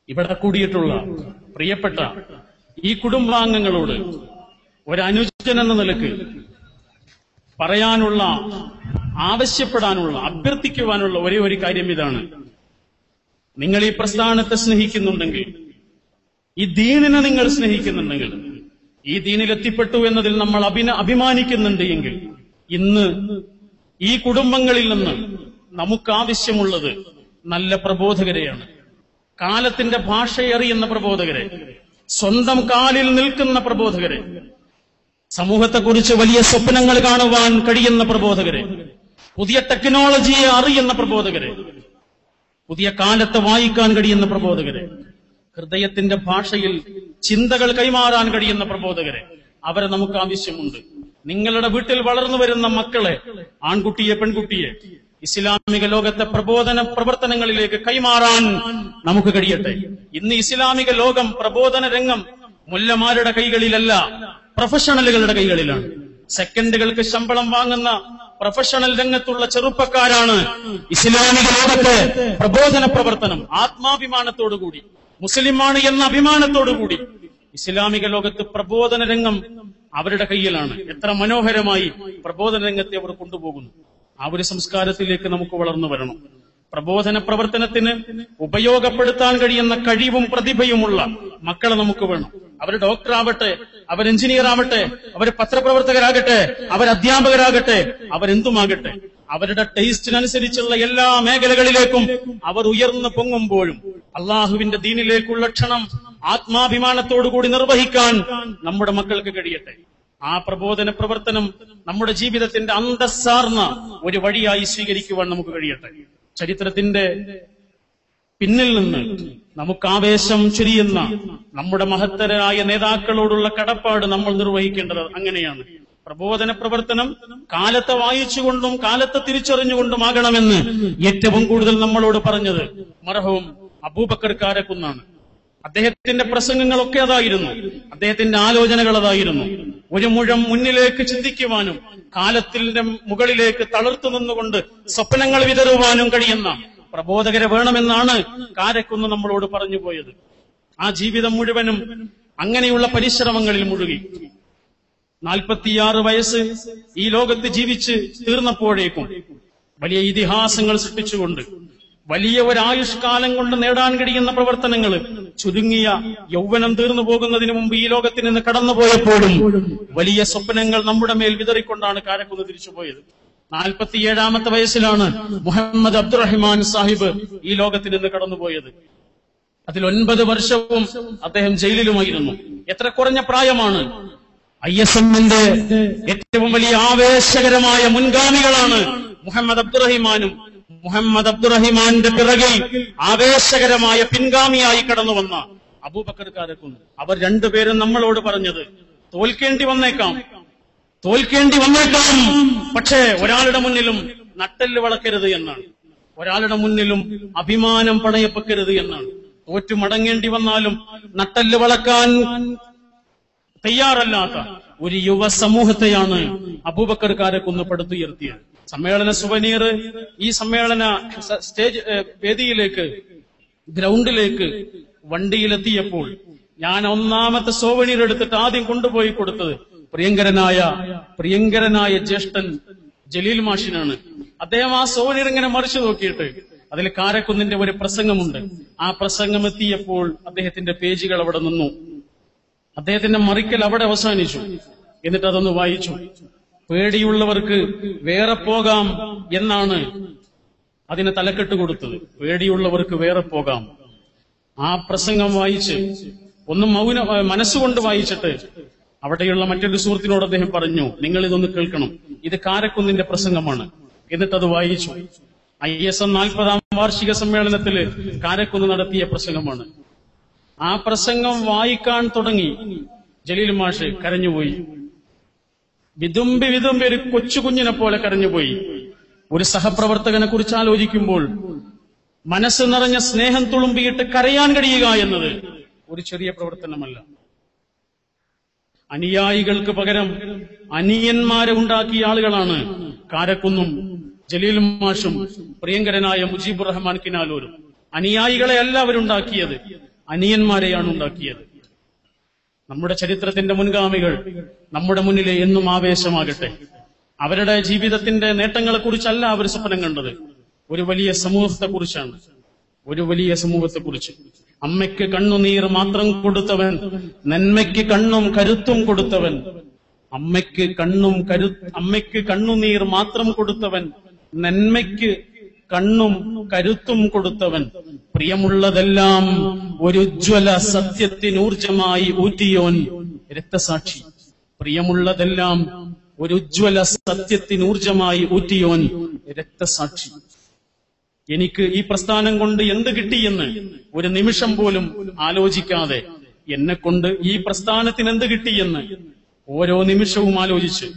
ഇവിടെ കൂടിയിട്ടുള്ള പ്രിയപ്പെട്ട ഈ കുടുംബാംഗങ്ങളോട് ഒരനുജൻ എന്ന നിലക്ക് പറയാനുള്ള, ആവശ്യപ്പെടാനുള്ള, അഭ്യർത്ഥിക്കുവാനുള്ള ഒരേ ഒരു കാര്യം ഇതാണ്. നിങ്ങൾ ഈ പ്രസ്ഥാനത്തെ സ്നേഹിക്കുന്നുണ്ടെങ്കിൽ, ഈ ദീനിനെ നിങ്ങൾ സ്നേഹിക്കുന്നുണ്ടെങ്കിൽ, ഈ ദീനിലെത്തിപ്പെട്ടു എന്നതിൽ നമ്മൾ അഭിമാനിക്കുന്നുണ്ട് എങ്കിൽ, ഇന്ന് ഈ കുടുംബങ്ങളിൽ നിന്ന് നമുക്കാവശ്യമുള്ളത് നല്ല പ്രബോധകരെയാണ്. കാലത്തിന്റെ ഭാഷയറിയുന്ന പ്രബോധകരെ, സ്വന്തം കാലിൽ നിൽക്കുന്ന പ്രബോധകരെ, സമൂഹത്തെക്കുറിച്ച് വലിയ സ്വപ്നങ്ങൾ കാണുവാൻ കഴിയുന്ന പ്രബോധകരെ, പുതിയ ടെക്നോളജിയെ അറിയുന്ന പ്രബോധകരെ, പുതിയ കാലത്തെ വായിക്കാൻ കഴിയുന്ന പ്രബോധകരെ, ഹൃദയത്തിന്റെ ഭാഷയിൽ ചിന്തകൾ കൈമാറാൻ കഴിയുന്ന പ്രബോധകരെ, അവരെ നമുക്ക് ആവശ്യമുണ്ട്. നിങ്ങളുടെ വീട്ടിൽ വളർന്നു വരുന്ന മക്കളെ, ആൺകുട്ടിയെ പെൺകുട്ടിയെ, ഇസ്ലാമിക ലോകത്തെ പ്രബോധന പ്രവർത്തനങ്ങളിലേക്ക് കൈമാറാൻ നമുക്ക് കഴിയട്ടെ. ഇന്ന് ഇസ്ലാമിക ലോകം, പ്രബോധന രംഗം മുല്ലമാരുടെ കൈകളിലല്ല, പ്രൊഫഷണലുകളുടെ കൈകളിലാണ്. സെക്കൻഡുകൾക്ക് ശമ്പളം വാങ്ങുന്ന പ്രൊഫഷണൽ രംഗത്തുള്ള ചെറുപ്പക്കാരാണ് ഇസ്ലാമിക ലോകത്തെ പ്രബോധന പ്രവർത്തനം ആത്മാഭിമാനത്തോടുകൂടി, മുസ്ലിമാണ് എന്ന അഭിമാനത്തോടുകൂടി ഇസ്ലാമിക ലോകത്ത് പ്രബോധന രംഗം അവരുടെ കയ്യിലാണ്. എത്ര മനോഹരമായി പ്രബോധന രംഗത്തെ അവർ കൊണ്ടുപോകുന്നു. ആ ഒരു സംസ്കാരത്തിലേക്ക് നമുക്ക് വളർന്നു വരണം. പ്രബോധന പ്രവർത്തനത്തിന് ഉപയോഗപ്പെടുത്താൻ കഴിയുന്ന കഴിവും പ്രതിഭയുമുള്ള മക്കളെ നമുക്ക് വേണം. അവർ ഡോക്ടറാവട്ടെ, അവർ എഞ്ചിനീയർ ആവട്ടെ, അവർ പത്രപ്രവർത്തകരാകട്ടെ, അവർ അധ്യാപകരാകട്ടെ, അവരെന്തുമാകട്ടെ, അവരുടെ ടേസ്റ്റിനനുസരിച്ചുള്ള എല്ലാ മേഖലകളിലേക്കും അവർ ഉയർന്നു പൊങ്ങുമ്പോഴും അള്ളാഹുവിന്റെ ദീനിലേക്കുള്ള ക്ഷണം ആത്മാഭിമാനത്തോടുകൂടി നിർവഹിക്കാൻ നമ്മുടെ മക്കൾക്ക് കഴിയട്ടെ. ആ പ്രബോധന പ്രവർത്തനം നമ്മുടെ ജീവിതത്തിന്റെ അന്തസ്സാർന്ന ഒരു വഴിയായി സ്വീകരിക്കുവാൻ നമുക്ക് കഴിയട്ടെ. ചരിത്രത്തിന്റെ പിന്നിൽ നിന്ന് നമുക്ക് ആവേശം ചൊരിയുന്ന നമ്മുടെ മഹത്തരായ നേതാക്കളോടുള്ള കടപ്പാട് നമ്മൾ നിർവഹിക്കേണ്ടത് അങ്ങനെയാണ്. പ്രബോധന പ്രവർത്തനം കാലത്തെ വായിച്ചുകൊണ്ടും കാലത്തെ തിരിച്ചറിഞ്ഞുകൊണ്ടുമാകണമെന്ന് ഏറ്റവും കൂടുതൽ നമ്മളോട് പറഞ്ഞത് മർഹൂം അബൂബക്കർ കാരക്കുന്നാണ്. അദ്ദേഹത്തിന്റെ പ്രസംഗങ്ങളൊക്കെ അതായിരുന്നു, അദ്ദേഹത്തിന്റെ ആലോചനകൾ അതായിരുന്നു. ഒരു മുഴം മുന്നിലേക്ക് ചിന്തിക്കുവാനും കാലത്തിന്റെ മുകളിലേക്ക് തളർത്തു നിന്നുകൊണ്ട് സ്വപ്നങ്ങൾ വിതറുവാനും കഴിയുന്ന പ്രബോധകരെ വേണമെന്നാണ് കാരക്കുന്ന് നമ്മളോട് പറഞ്ഞു പോയത്. ആ ജീവിതം മുഴുവനും അങ്ങനെയുള്ള പരിശ്രമങ്ങളിൽ മുഴുകി. 46 വയസ്സ് ഈ ലോകത്ത് ജീവിച്ച് തീർന്നപ്പോഴേക്കും വലിയ ഇതിഹാസങ്ങൾ സൃഷ്ടിച്ചുകൊണ്ട്, വലിയ ഒരു ആയുഷ്കാലം കൊണ്ട് നേടാൻ കഴിയുന്ന പ്രവർത്തനങ്ങൾ ചുരുങ്ങിയ യൗവനം തീർന്നു പോകുന്നതിന് മുമ്പ് ഈ ലോകത്തിൽ നിന്ന് കടന്നുപോയപ്പോഴും വലിയ സ്വപ്നങ്ങൾ നമ്മുടെ മേൽ വിതറിക്കൊണ്ടാണ് കാരക്കുന്ന് തിരിച്ചുപോയത്. 47-ാമത്തെ വയസ്സിലാണ് മുഹമ്മദ് അബ്ദുറഹിമാൻ സാഹിബ് ഈ ലോകത്തിൽ നിന്ന് കടന്നുപോയത്. അതിൽ 9 വർഷവും അദ്ദേഹം ജയിലിലുമായിരുന്നു. എത്ര കുറഞ്ഞ പ്രായമാണ്! ISM-ന്റെ ഏറ്റവും വലിയ ആവേശകരമായ മുൻഗാമികളാണ് മുഹമ്മദ് അബ്ദുറഹിമാനും മുഹമ്മദ് അബ്ദുറഹിമാന്റെ പിറകിൽ ആവേശകരമായ പിൻഗാമിയായി കടന്നു വന്ന അബൂബക്കർ കാരക്കുന്ന്. അവർ രണ്ടുപേരും നമ്മളോട് പറഞ്ഞത് തോൽക്കേണ്ടി വന്നേക്കാം, പക്ഷേ ഒരാളുടെ മുന്നിലും നട്ടെല്ല് വളക്കരുത് എന്നാണ്. ഒരാളുടെ മുന്നിലും അഭിമാനം പണയപ്പെക്കരുത് എന്നാണ്. തോറ്റു മടങ്ങേണ്ടി വന്നാലും നട്ടെല്ല് വളക്കാൻ തയ്യാറല്ലാത്ത ഒരു യുവ സമൂഹത്തെയാണ് അബൂബക്കർ കാരക്കുന്ന് പടുത്തുയർത്തിയത്. സമ്മേളന സുവനീർ ഈ സമ്മേളന സ്റ്റേജ് വേദിയിലേക്ക്, ഗ്രൗണ്ടിലേക്ക് വണ്ടിയിലെത്തിയപ്പോൾ ഞാൻ ഒന്നാമത്തെ സോവനീർ എടുത്തിട്ട് ആദ്യം കൊണ്ടുപോയി കൊടുത്തത് പ്രിയങ്കരനായ ജ്യേഷ്ഠൻ ജലീൽ മാഷിനാണ്. അദ്ദേഹം ആ സോവനീർ ഇങ്ങനെ മറിച്ചു നോക്കിയിട്ട് അതിൽ കാരക്കുന്നിന്റെ ഒരു പ്രസംഗമുണ്ട്. ആ പ്രസംഗം എത്തിയപ്പോൾ അദ്ദേഹത്തിന്റെ പേജുകൾ അവിടെ നിന്നു. അദ്ദേഹത്തിന്റെ മറിക്കൽ അവിടെ അവസാനിച്ചു. എന്നിട്ട് അതൊന്ന് വായിച്ചു. പേടിയുള്ളവർക്ക് വേറെ പോകാം എന്നാണ് അതിന് തലക്കെട്ട് കൊടുത്തത്. പേടിയുള്ളവർക്ക് വേറെ പോകാം. ആ പ്രസംഗം വായിച്ച് ഒന്ന് മനസ്സുകൊണ്ട് വായിച്ചിട്ട് അവിടെയുള്ള മറ്റൊരു സുഹൃത്തിനോട് അദ്ദേഹം പറഞ്ഞു, നിങ്ങൾ ഇതൊന്ന് കേൾക്കണം, ഇത് കാരക്കുന്നിന്റെ പ്രസംഗമാണ്. എന്നിട്ടത് വായിച്ചു. ISM 40-ാം വാർഷിക സമ്മേളനത്തിൽ കാരക്കുന്ന് നടത്തിയ പ്രസംഗമാണ്. ആ പ്രസംഗം വായിക്കാൻ തുടങ്ങി. ജലീൽ മാഷ് കരഞ്ഞുപോയി. വിതുമ്പി വിതുമ്പി ഒരു കൊച്ചുകുഞ്ഞിനെ പോലെ കരഞ്ഞുപോയി. ഒരു സഹപ്രവർത്തകനെ കുറിച്ച് ആലോചിക്കുമ്പോൾ മനസ്സ് നിറഞ്ഞ സ്നേഹം തുളുമ്പിയിട്ട് കരയാൻ കഴിയുക എന്നത് ഒരു ചെറിയ പ്രവർത്തനമല്ല. അനുയായികൾക്ക് പകരം അനിയന്മാരെ ഉണ്ടാക്കിയ ആളുകളാണ് കാരക്കുന്നും ജലീൽ മാഷും പ്രിയങ്കരനായ മുജീബുർ റഹ്മാൻ കിനാലൂരും. അനുയായികളെ അല്ല അവരുണ്ടാക്കിയത്, അനിയന്മാരെയാണ് ഉണ്ടാക്കിയത്. നമ്മുടെ ചരിത്രത്തിന്റെ മുൻഗാമികൾ നമ്മുടെ മുന്നിൽ എന്നും ആവേശമാകട്ടെ. അവരുടെ ജീവിതത്തിന്റെ നേട്ടങ്ങളെക്കുറിച്ചല്ല അവർ സ്വപ്നം കണ്ടത്, ഒരു വലിയ സമൂഹത്തെക്കുറിച്ചാണ്. ഒരു വലിയ സമൂഹത്തെക്കുറിച്ച്. അമ്മയ്ക്ക് കണ്ണുനീർ മാത്രം കൊടുത്തവൻ, നന്മയ്ക്ക് കണ്ണും കരുത്തും കൊടുത്തവൻ. അമ്മയ്ക്ക് കണ്ണുനീർ മാത്രം കൊടുത്തവൻ, നന്മയ്ക്ക് കണ്ണും കരുത്തും കൊടുത്തവൻ. പ്രിയമുള്ളതെല്ലാം ഒരു ഉജ്ജ്വല സത്യത്തിനൂർജമായി ഊറ്റിയോൻ രക്തസാക്ഷി. പ്രിയമുള്ളതെല്ലാം ഒരു ഉജ്ജ്വല സത്യത്തിനൂർജമായി ഊറ്റിയോൻ രക്തസാക്ഷി. എനിക്ക് ഈ പ്രസ്ഥാനം കൊണ്ട് എന്ത് കിട്ടിയെന്ന് ഒരു നിമിഷം പോലും ആലോചിക്കാതെ, എന്നെ കൊണ്ട് ഈ പ്രസ്ഥാനത്തിന് എന്ത് കിട്ടിയെന്ന് ഓരോ നിമിഷവും ആലോചിച്ച്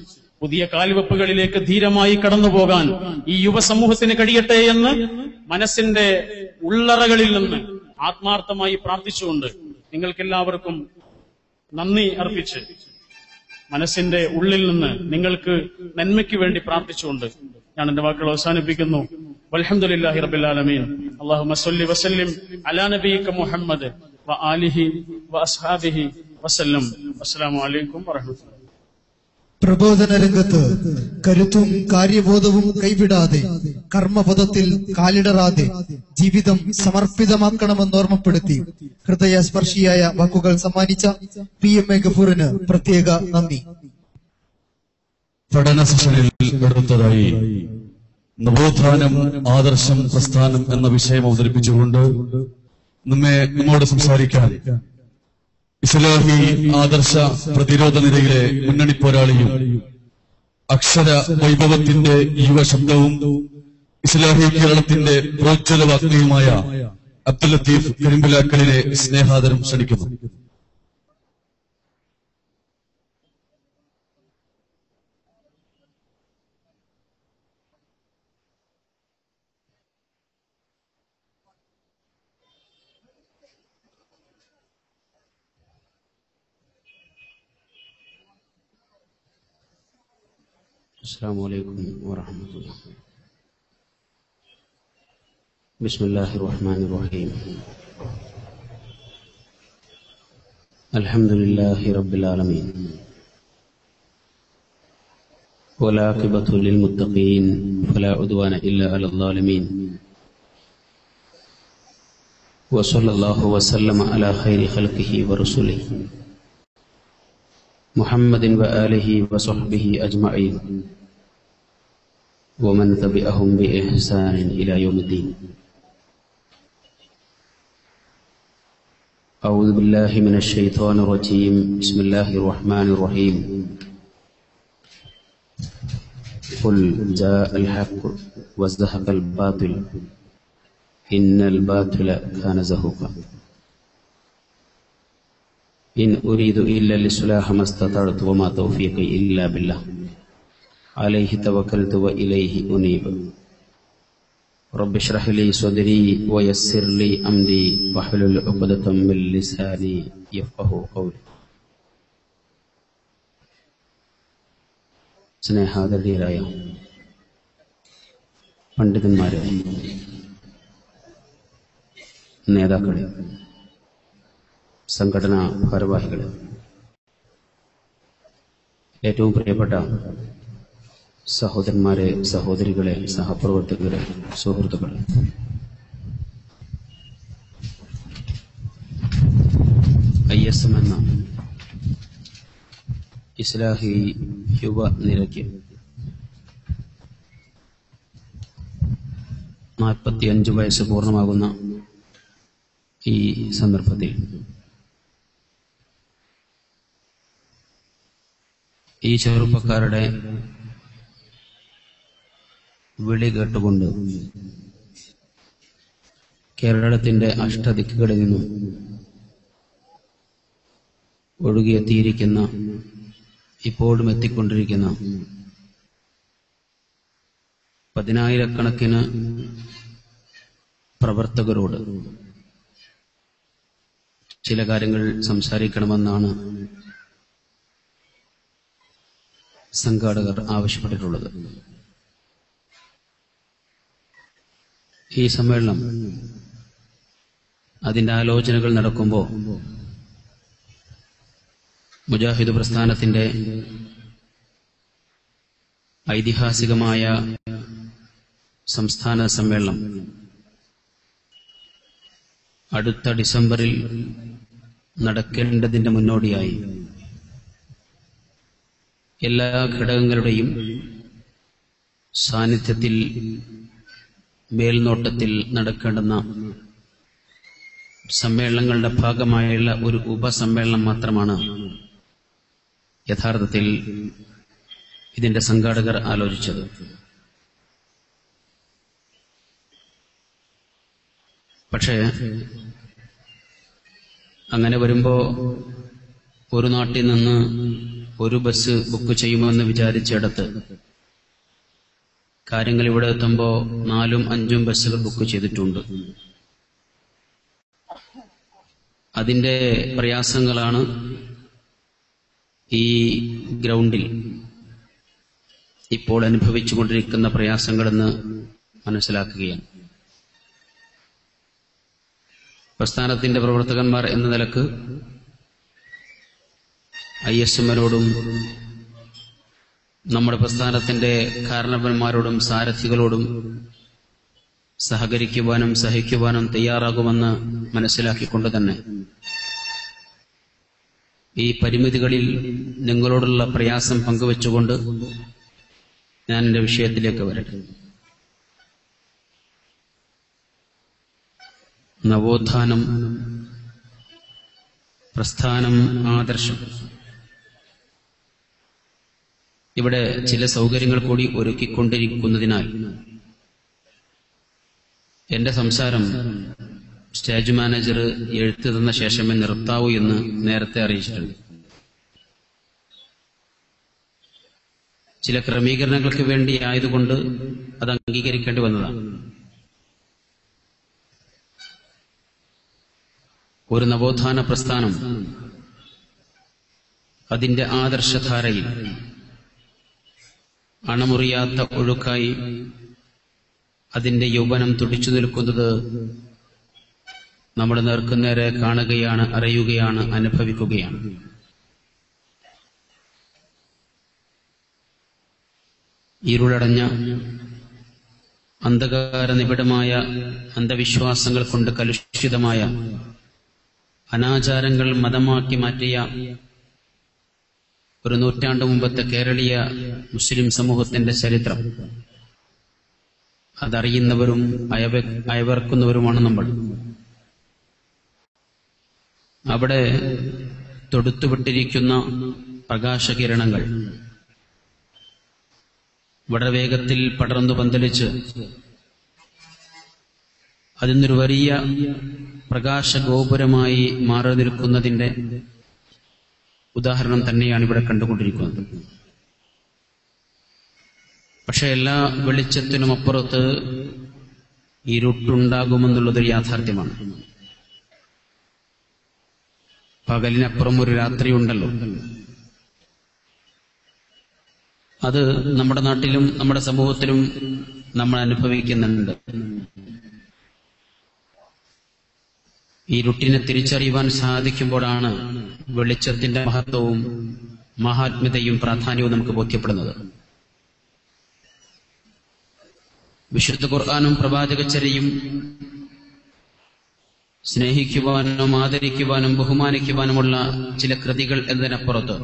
പുതിയ കാൽവെപ്പുകളിലേക്ക് ധീരമായി കടന്നുപോകാൻ ഈ യുവസമൂഹത്തിന് കഴിയട്ടെ എന്ന് മനസ്സിന്റെ ഉള്ളറകളിൽ നിന്ന് ആത്മാർത്ഥമായി പ്രാർത്ഥിച്ചുകൊണ്ട് നിങ്ങൾക്കെല്ലാവർക്കും നന്ദി അർപ്പിച്ച് മനസ്സിന്റെ ഉള്ളിൽ നിന്ന് നിങ്ങൾക്ക് നന്മയ്ക്ക് വേണ്ടി പ്രാർത്ഥിച്ചുകൊണ്ട് ഞാൻ എന്റെ വാക്കുകൾ അവസാനിപ്പിക്കുന്നു. വൽഹംദുലില്ലാഹി റബ്ബിൽ ആലമീൻ. അല്ലാഹുമ്മ സ്വല്ലി വസല്ലിം അലാ നബിയിക മുഹമ്മദ് വ ആലിഹി വ അസ്ഹാബിഹി വസല്ലം. അസ്സലാമു അലൈക്കും വറഹ്മത്തുള്ളാഹി. പ്രബോധന രംഗത്ത് കരുത്തും കാര്യബോധവും കൈവിടാതെ കർമ്മപദത്തിൽ കാലിടറാതെ ജീവിതം സമർപ്പിതമാക്കണമെന്ന് ഓർമ്മപ്പെടുത്തി ഹൃദയസ്പർശിയായ വാക്കുകൾ സമ്മാനിച്ച PMA ഗഫൂറിന് പ്രത്യേക നന്ദി. പഠന സെഷനിൽ എടുത്തതായി നവോത്ഥാനം, ആദർശം, പ്രസ്ഥാനം എന്ന വിഷയം അവതരിപ്പിച്ചുകൊണ്ട് നമ്മോട് സംസാരിക്കാൻ ഇസ്ലാഹി ആദർശ പ്രതിരോധ നിരയിലെ മുന്നണി പോരാളിയും അക്ഷര വൈഭവത്തിന്റെ യുവശബ്ദവും ഇസ്ലാഹി കേരളത്തിന്റെ പ്രോജ്വല വാഗ്മിയുമായ അബ്ദുൽ ലത്തീഫ് കരിമ്പിലാക്കലിനെ സ്നേഹാദരം ക്ഷണിക്കുന്നു. السلام عليكم ورحمة الله. بسم الله الرحمن الرحيم. الحمد لله رب العالمين، والعاقبة للمتقين، فلا عدوان إلا على الظالمين، وصلى الله وسلم على خير خلقه ورسله محمد وآله وصحبه أجمعين، ومن تبعهم بإحسان إلى يوم الدين. أعوذ بالله من الشيطان الرجيم. بسم الله الرحمن الرحيم. قل جاء الحق وزهق الباطل إن الباطل كان زهوقا. إن أريد إلا الإصلاح ما استطعت وما توفيقي إلا بالله عليه توكلت وإليه أنيب. رب اشرح لي صدري ويسر لي أمري واحلل عقدة من لساني يفقهوا قولي. സ്നേഹാദരണീയരായ പണ്ഡിതന്മാരെ, നേതാക്കളെ, സംഘടനാ ഭാരവാഹികളെ, ഏറ്റവും പ്രിയപ്പെട്ട സഹോദരന്മാരെ, സഹോദരികളെ, സഹപ്രവർത്തകരെ, സുഹൃത്തുക്കളെ, ISM എന്ന ഇസ്ലാഹി യുവ നിരക്ക് 45 വയസ്സ് പൂർണ്ണമാകുന്ന ഈ സന്ദർഭത്തിൽ ഈ ചെറുപ്പക്കാരുടെ വിളി കേട്ടുകൊണ്ട് കേരളത്തിന്റെ അഷ്ടദിക്കുകളിൽ നിന്നും ഒഴുകിയെത്തിയിരിക്കുന്ന, ഇപ്പോഴും എത്തിക്കൊണ്ടിരിക്കുന്ന പതിനായിരക്കണക്കിന് പ്രവർത്തകരോട് ചില കാര്യങ്ങൾ സംസാരിക്കണമെന്നാണ് സംഘാടകർ ആവശ്യപ്പെട്ടിട്ടുള്ളത്. ഈ സമ്മേളനം അതിന്റെ ആലോചനകൾ നടക്കുമ്പോൾ മുജാഹിദ് പ്രസ്ഥാനത്തിന്റെ ഐതിഹാസികമായ സംസ്ഥാന സമ്മേളനം അടുത്ത ഡിസംബറിൽ നടക്കേണ്ടതിന്റെ മുന്നോടിയായി എല്ലാ ഘടകങ്ങളുടെയും സാന്നിധ്യത്തിൽ മേൽനോട്ടത്തിൽ നടക്കേണ്ടുന്ന സമ്മേളനങ്ങളുടെ ഭാഗമായുള്ള ഒരു ഉപസമ്മേളനം മാത്രമാണ് യഥാർത്ഥത്തിൽ ഇതിന്റെ സംഘാടകർ ആലോചിച്ചത്. പക്ഷേ അങ്ങനെ വരുമ്പോ ഒരു നാട്ടിൽ നിന്ന് ഒരു ബസ് ബുക്ക് ചെയ്യുമെന്ന് വിചാരിച്ചിടത്ത് കാര്യങ്ങൾ ഇവിടെ എത്തുമ്പോൾ 4-5 ബസ്സുകൾ ബുക്ക് ചെയ്തിട്ടുണ്ട്. അതിന്റെ പ്രയാസങ്ങളാണ് ഈ ഗ്രൗണ്ടിൽ ഇപ്പോൾ അനുഭവിച്ചുകൊണ്ടിരിക്കുന്ന പ്രയാസങ്ങളെന്ന് മനസ്സിലാക്കുകയാണ്. പ്രസ്ഥാനത്തിന്റെ പ്രവർത്തകന്മാർ എന്ന നിലക്ക് ISMനോടും നമ്മുടെ പ്രസ്ഥാനത്തിന്റെ കാരണവന്മാരോടും സാരഥികളോടും സഹകരിക്കുവാനും സഹിക്കുവാനും തയ്യാറാകുമെന്ന് മനസ്സിലാക്കിക്കൊണ്ട് തന്നെ ഈ പരിമിതികളിൽ നിങ്ങളോടുള്ള പ്രയാസം പങ്കുവെച്ചുകൊണ്ട് ഞാൻ എന്റെ വിഷയത്തിലേക്ക് വരട്ടെ. നവോത്ഥാനം, പ്രസ്ഥാനം, ആദർശം. ഇവിടെ ചില സൗകര്യങ്ങൾ കൂടി ഒരുക്കിക്കൊണ്ടിരിക്കുന്നതിനാൽ എന്റെ സംസാരം സ്റ്റേജ് മാനേജർ എഴുത്തു തന്ന ശേഷമേ നിർത്താവൂ എന്ന് നേരത്തെ അറിയിച്ചിട്ടുണ്ട്. ചില ക്രമീകരണങ്ങൾക്ക് വേണ്ടി ആയതുകൊണ്ട് അത് അംഗീകരിക്കേണ്ടി വന്നതാണ്. ഒരു നവോത്ഥാന പ്രസ്ഥാനം അതിന്റെ ആദർശധാരയിൽ അണമുറിയാത്ത ഒഴുക്കായി അതിന്റെ യൗവനം തുടിച്ചു നിൽക്കുന്നത് നമ്മുടെ നേർക്കുനേരെ കാണുകയാണ്, അറിയുകയാണ്, അനുഭവിക്കുകയാണ്. ഇരുളടഞ്ഞ അന്ധകാര നിബിഡമായ അന്ധവിശ്വാസങ്ങൾ കൊണ്ട് കലുഷിതമായ അനാചാരങ്ങൾ മതമാക്കി മാറ്റിയ ഒരു നൂറ്റാണ്ട് മുമ്പത്തെ കേരളീയ മുസ്ലിം സമൂഹത്തിന്റെ ചരിത്രം അതറിയുന്നവരും അയവർക്കുന്നവരുമാണ് നമ്മൾ. അവിടെ തൊടുത്തുവിട്ടിരിക്കുന്ന പ്രകാശകിരണങ്ങൾ വളരെ വേഗത്തിൽ പടർന്നു പന്തലിച്ച് അതിനൊരു വലിയ പ്രകാശഗോപുരമായി മാറി നിൽക്കുന്നതിന്റെ ഉദാഹരണം തന്നെയാണ് ഇവിടെ കണ്ടുകൊണ്ടിരിക്കുന്നത്. പക്ഷെ എല്ലാ വെളിച്ചത്തിനും അപ്പുറത്ത് ഇരുട്ടുണ്ടാകുമെന്നുള്ളതൊരു യാഥാർത്ഥ്യമാണ്. പകലിനപ്പുറം ഒരു രാത്രിയുണ്ടല്ലോ. അത് നമ്മുടെ നാട്ടിലും നമ്മുടെ സമൂഹത്തിലും നമ്മൾ അനുഭവിക്കുന്നുണ്ട്. ഈ ഇരുട്ടിനെ തിരിച്ചറിയുവാൻ സാധിക്കുമ്പോഴാണ് വെളിച്ചത്തിന്റെ മഹത്വവും മഹാത്മ്യതയും പ്രാധാന്യവും നമുക്ക് ബോധ്യപ്പെടുന്നത്. വിശുദ്ധ ഖുർആനും പ്രവാചകചര്യയും സ്നേഹിക്കുവാനും ആദരിക്കുവാനും ബഹുമാനിക്കുവാനുമുള്ള ചില കൃതികൾ എന്നതിനപ്പുറത്ത്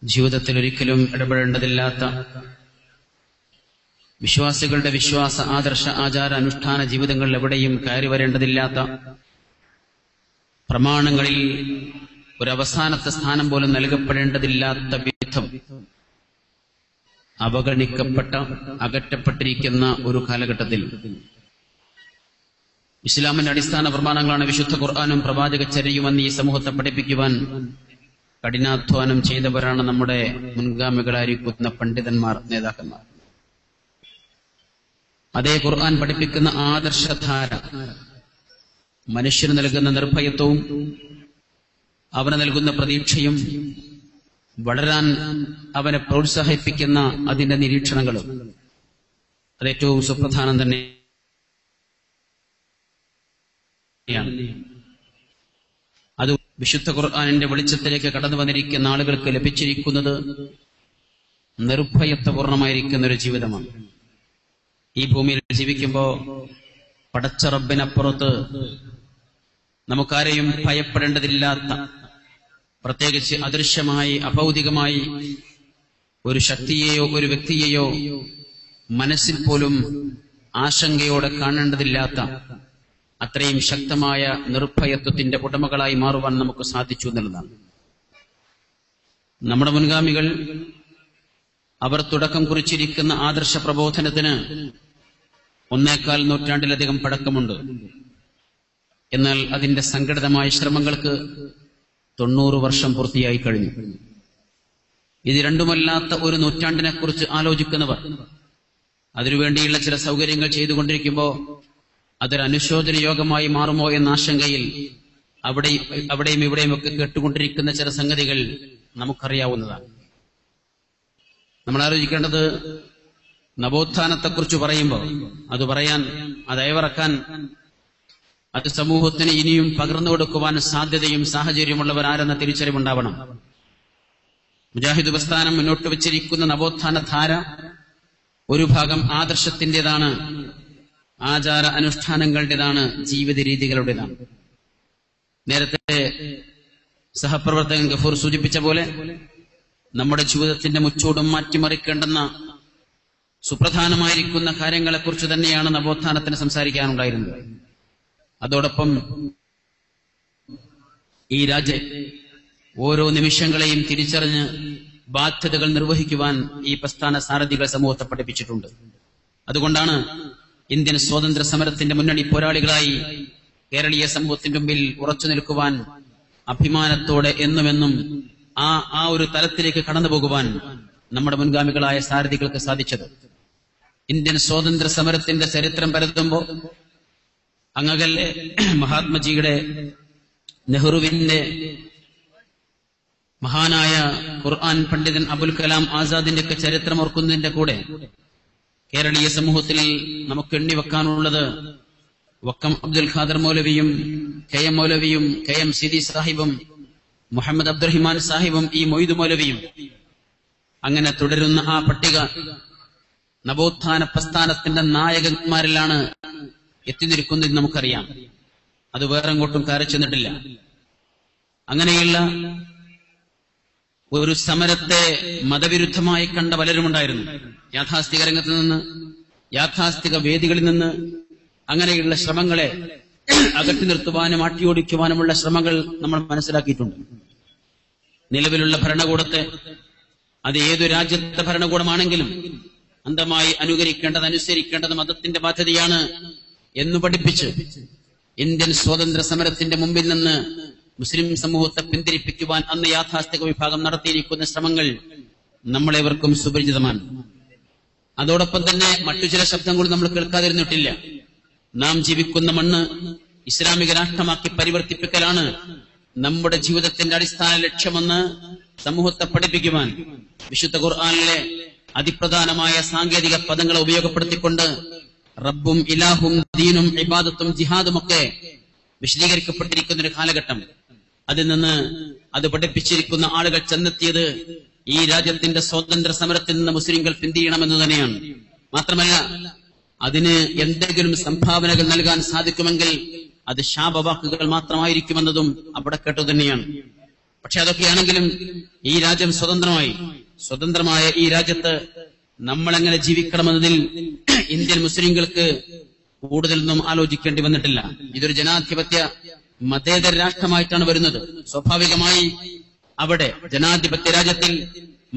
ജീവിതത്തിൽ ഒരിക്കലും ഇടപെടേണ്ടതില്ലാത്ത, വിശ്വാസികളുടെ വിശ്വാസ, ആദർശ, ആചാര, അനുഷ്ഠാന ജീവിതങ്ങളിൽ എവിടെയും കയറി വരേണ്ടതില്ലാത്ത, പ്രമാണങ്ങളിൽ ഒരവസാനത്തെ സ്ഥാനം പോലും നൽകപ്പെടേണ്ടതില്ലാത്ത വിധം അവഗണിക്കപ്പെട്ട, അകറ്റപ്പെട്ടിരിക്കുന്ന ഒരു കാലഘട്ടത്തിൽ ഇസ്ലാമിന്റെ അടിസ്ഥാന പ്രമാണങ്ങളാണ് വിശുദ്ധ ഖുർആനും പ്രവാചക ചര്യയുമെന്ന് ഈ സമൂഹത്തെ പഠിപ്പിക്കുവാൻ കഠിനാധ്വാനം ചെയ്തവരാണ് നമ്മുടെ മുൻഗാമികളായിരിക്കുന്ന പണ്ഡിതന്മാർ, നേതാക്കന്മാർ. അതേ ഖുർആൻ പഠിപ്പിക്കുന്ന ആദർശധാര മനുഷ്യന് നൽകുന്ന നിർഭയത്വവും അവന് നൽകുന്ന പ്രതീക്ഷയും വളരാൻ അവനെ പ്രോത്സാഹിപ്പിക്കുന്ന അതിന്റെ നിരീക്ഷണങ്ങളും അതേറ്റവും സുപ്രധാനം തന്നെയാണ്. അത് വിശുദ്ധ ഖുർആനിന്റെ വെളിച്ചത്തിലേക്ക് കടന്നു വന്നിരിക്കുന്ന ആളുകൾക്ക് ലഭിച്ചിരിക്കുന്നത് നിർഭയത്വപൂർണമായിരിക്കുന്ന ഒരു ജീവിതമാണ്. ഈ ഭൂമിയിൽ ജീവിക്കുമ്പോൾ പടച്ച റബ്ബിനപ്പുറത്ത് നമുക്കാരെയും ഭയപ്പെടേണ്ടതില്ലാത്ത, പ്രത്യേകിച്ച് അദൃശ്യമായി അഭൗതികമായി ഒരു ശക്തിയെയോ ഒരു വ്യക്തിയെയോ മനസ്സിൽ പോലും ആശങ്കയോടെ കാണേണ്ടതില്ലാത്ത അത്രയും ശക്തമായ നിർഭയത്വത്തിന്റെ ഉടമകളായി മാറുവാൻ നമുക്ക് സാധിച്ചു എന്നുള്ളതാണ്. നമ്മുടെ മുൻഗാമികൾ അവർ തുടക്കം കുറിച്ചിരിക്കുന്ന ആദർശ പ്രബോധനത്തിന് 1.25 നൂറ്റാണ്ടിലധികം പഴക്കമുണ്ട്. എന്നാൽ അതിന്റെ സംഘടിതമായ ശ്രമങ്ങൾക്ക് 90 വർഷം പൂർത്തിയായി കഴിഞ്ഞു. ഇത് രണ്ടുമല്ലാത്ത ഒരു നൂറ്റാണ്ടിനെക്കുറിച്ച് ആലോചിക്കുന്നവർ അതിനുവേണ്ടിയുള്ള ചില സൗകര്യങ്ങൾ ചെയ്തുകൊണ്ടിരിക്കുമ്പോൾ അതൊരു അനുശോചന യോഗമായി മാറുമോ എന്ന ആശങ്കയിൽ അവിടെയും ഇവിടെയും ഒക്കെ കേട്ടുകൊണ്ടിരിക്കുന്ന ചില സംഗതികൾ നമുക്കറിയാവുന്നതാണ്. നമ്മൾ ആലോചിക്കേണ്ടത്, നവോത്ഥാനത്തെക്കുറിച്ച് പറയുമ്പോൾ അത് പറയാൻ, അത് അയവിറക്കാൻ, അത് സമൂഹത്തിന് ഇനിയും പകർന്നു കൊടുക്കുവാൻ സാധ്യതയും സാഹചര്യമുള്ളവരാരെന്ന തിരിച്ചറിവുണ്ടാവണം. മുജാഹിദ് പ്രസ്ഥാനം മുന്നോട്ട് വെച്ചിരിക്കുന്ന നവോത്ഥാന ധാര ഒരു ഭാഗം ആദർശത്തിന്റേതാണ്, ആചാര അനുഷ്ഠാനങ്ങളുടേതാണ്, ജീവിത രീതികളുടേതാണ്. നേരത്തെ സഹപ്രവർത്തകൻ ഗഫൂർ സൂചിപ്പിച്ച പോലെ നമ്മുടെ ജീവിതത്തിന്റെ മുച്ചൂടും മാറ്റിമറിക്കേണ്ടുന്ന സുപ്രധാനമായിരിക്കുന്ന കാര്യങ്ങളെക്കുറിച്ച് തന്നെയാണ് നവോത്ഥാനത്തിന് സംസാരിക്കാനുണ്ടായിരുന്നത്. അതോടൊപ്പം ഈ രാജ്യം ഓരോ നിമിഷങ്ങളെയും തിരിച്ചറിഞ്ഞ് ബാധ്യതകൾ നിർവഹിക്കുവാൻ ഈ പ്രസ്ഥാന സാരഥികൾ സമൂഹത്തെ പഠിപ്പിച്ചിട്ടുണ്ട്. അതുകൊണ്ടാണ് ഇന്ത്യൻ സ്വാതന്ത്ര്യ സമരത്തിന്റെ മുന്നണി പോരാളികളായി കേരളീയ സമൂഹത്തിന്റെ മുമ്പിൽ ഉറച്ചു നിൽക്കുവാൻ അഭിമാനത്തോടെ എന്നുമെന്നും ആ ഒരു തലത്തിലേക്ക് കടന്നുപോകുവാൻ നമ്മുടെ മുൻഗാമികളായ സാരഥികൾക്ക് സാധിച്ചത്. ഇന്ത്യൻ സ്വാതന്ത്ര്യ സമരത്തിന്റെ ചരിത്രം പരത്തുമ്പോൾ അങ്ങകലെ മഹാത്മജിയുടെ, നെഹ്റുവിന്റെ, മഹാനായ ഖുർആൻ പണ്ഡിതൻ അബുൽ കലാം ആസാദിന്റെ ഒക്കെ ചരിത്രം ഓർക്കുന്നതിന്റെ കൂടെ കേരളീയ സമൂഹത്തിൽ നമുക്ക് എണ്ണിവെക്കാനുള്ളത് വക്കം അബ്ദുൽ ഖാദർ മൗലവിയും KM മൗലവിയും KM സിദി സാഹിബും മുഹമ്മദ് അബ്ദുറഹിമാൻ സാഹിബും ഈ മൊയ്ദ് മൗലവിയും. അങ്ങനെ തുടരുന്ന ആ പട്ടിക നവോത്ഥാന പ്രസ്ഥാനത്തിന്റെ നായകന്മാരിലാണ് എത്തിനിൽക്കുന്നതെന്ന് നമുക്കറിയാം. അത് വേറെങ്ങോട്ടും കയറി ചെന്നിട്ടില്ല. അങ്ങനെയുള്ള ഒരു സമരത്തെ മതവിരുദ്ധമായി കണ്ട പലരുമുണ്ടായിരുന്നു. യാഥാസ്ഥിക രംഗത്ത് നിന്ന്, യാഥാസ്ഥിക വേദികളിൽ നിന്ന് അങ്ങനെയുള്ള ശ്രമങ്ങളെ അകറ്റി നിർത്തുവാനും ആട്ടിയോടിക്കുവാനുമുള്ള ശ്രമങ്ങൾ നമ്മൾ മനസ്സിലാക്കിയിട്ടുണ്ട്. നിലവിലുള്ള ഭരണകൂടത്തെ, അത് ഏതു രാജ്യത്തെ ഭരണകൂടമാണെങ്കിലും അന്ധമായി അനുകരിക്കേണ്ടത്, അനുസരിക്കേണ്ടത് മതത്തിന്റെ ബാധ്യതയാണ് എന്ന് പഠിപ്പിച്ച് ഇന്ത്യൻ സ്വാതന്ത്ര്യ സമരത്തിന്റെ മുമ്പിൽ നിന്ന് മുസ്ലിം സമൂഹത്തെ പിന്തിരിപ്പിക്കുവാൻ അന്ന് യാഥാസ്ഥിക വിഭാഗം നടത്തിയിരിക്കുന്ന ശ്രമങ്ങൾ നമ്മളേവർക്കും സുപരിചിതമാണ്. അതോടൊപ്പം തന്നെ മറ്റു ചില ശബ്ദങ്ങൾ നമ്മൾ കേൾക്കാതിരുന്നിട്ടില്ല. നാം ജീവിക്കുന്ന മണ്ണ് ഇസ്ലാമിക രാഷ്ട്രമാക്കി പരിവർത്തിപ്പിക്കലാണ് നമ്മുടെ ജീവിതത്തിന്റെ അടിസ്ഥാന ലക്ഷ്യമെന്ന് സമൂഹത്തെ പഠിപ്പിക്കുവാൻ വിശുദ്ധ ഖുർആനിലെ അതിപ്രധാനമായ സാങ്കേതിക പദങ്ങളെ ഉപയോഗപ്പെടുത്തിക്കൊണ്ട് റബ്ബും ഇലാഹും ദീനും ഇബാദത്തും ജിഹാദുമൊക്കെ വിശദീകരിക്കപ്പെട്ടിരിക്കുന്ന ഒരു കാലഘട്ടം. അതിൽ നിന്ന് അത് പഠിപ്പിച്ചിരിക്കുന്ന ആളുകൾ ചെന്നെത്തിയത് ഈ രാജ്യത്തിന്റെ സ്വാതന്ത്ര്യ സമരത്തിൽ നിന്ന് മുസ്ലിങ്ങൾ പിന്തിരിയണമെന്ന് തന്നെയാണ്. മാത്രമല്ല, അതിന് എന്തെങ്കിലും സംഭാവനകൾ നൽകാൻ സാധിക്കുമെങ്കിൽ അത് ശാപവാക്കുകൾ മാത്രമായിരിക്കുമെന്നതും അവിടെ കേട്ടു തന്നെയാണ്. പക്ഷെ അതൊക്കെയാണെങ്കിലും ഈ രാജ്യം സ്വതന്ത്രമായ ഈ രാജ്യത്ത് നമ്മളെങ്ങനെ ജീവിക്കണമെന്നതിൽ ഇന്ത്യൻ മുസ്ലിങ്ങൾക്ക് കൂടുതലൊന്നും ആലോചിക്കേണ്ടി വന്നിട്ടില്ല. ഇതൊരു ജനാധിപത്യ മതേതര രാഷ്ട്രമായിട്ടാണ് വരുന്നത്. സ്വാഭാവികമായി അവിടെ ജനാധിപത്യ രാജ്യത്തിൽ,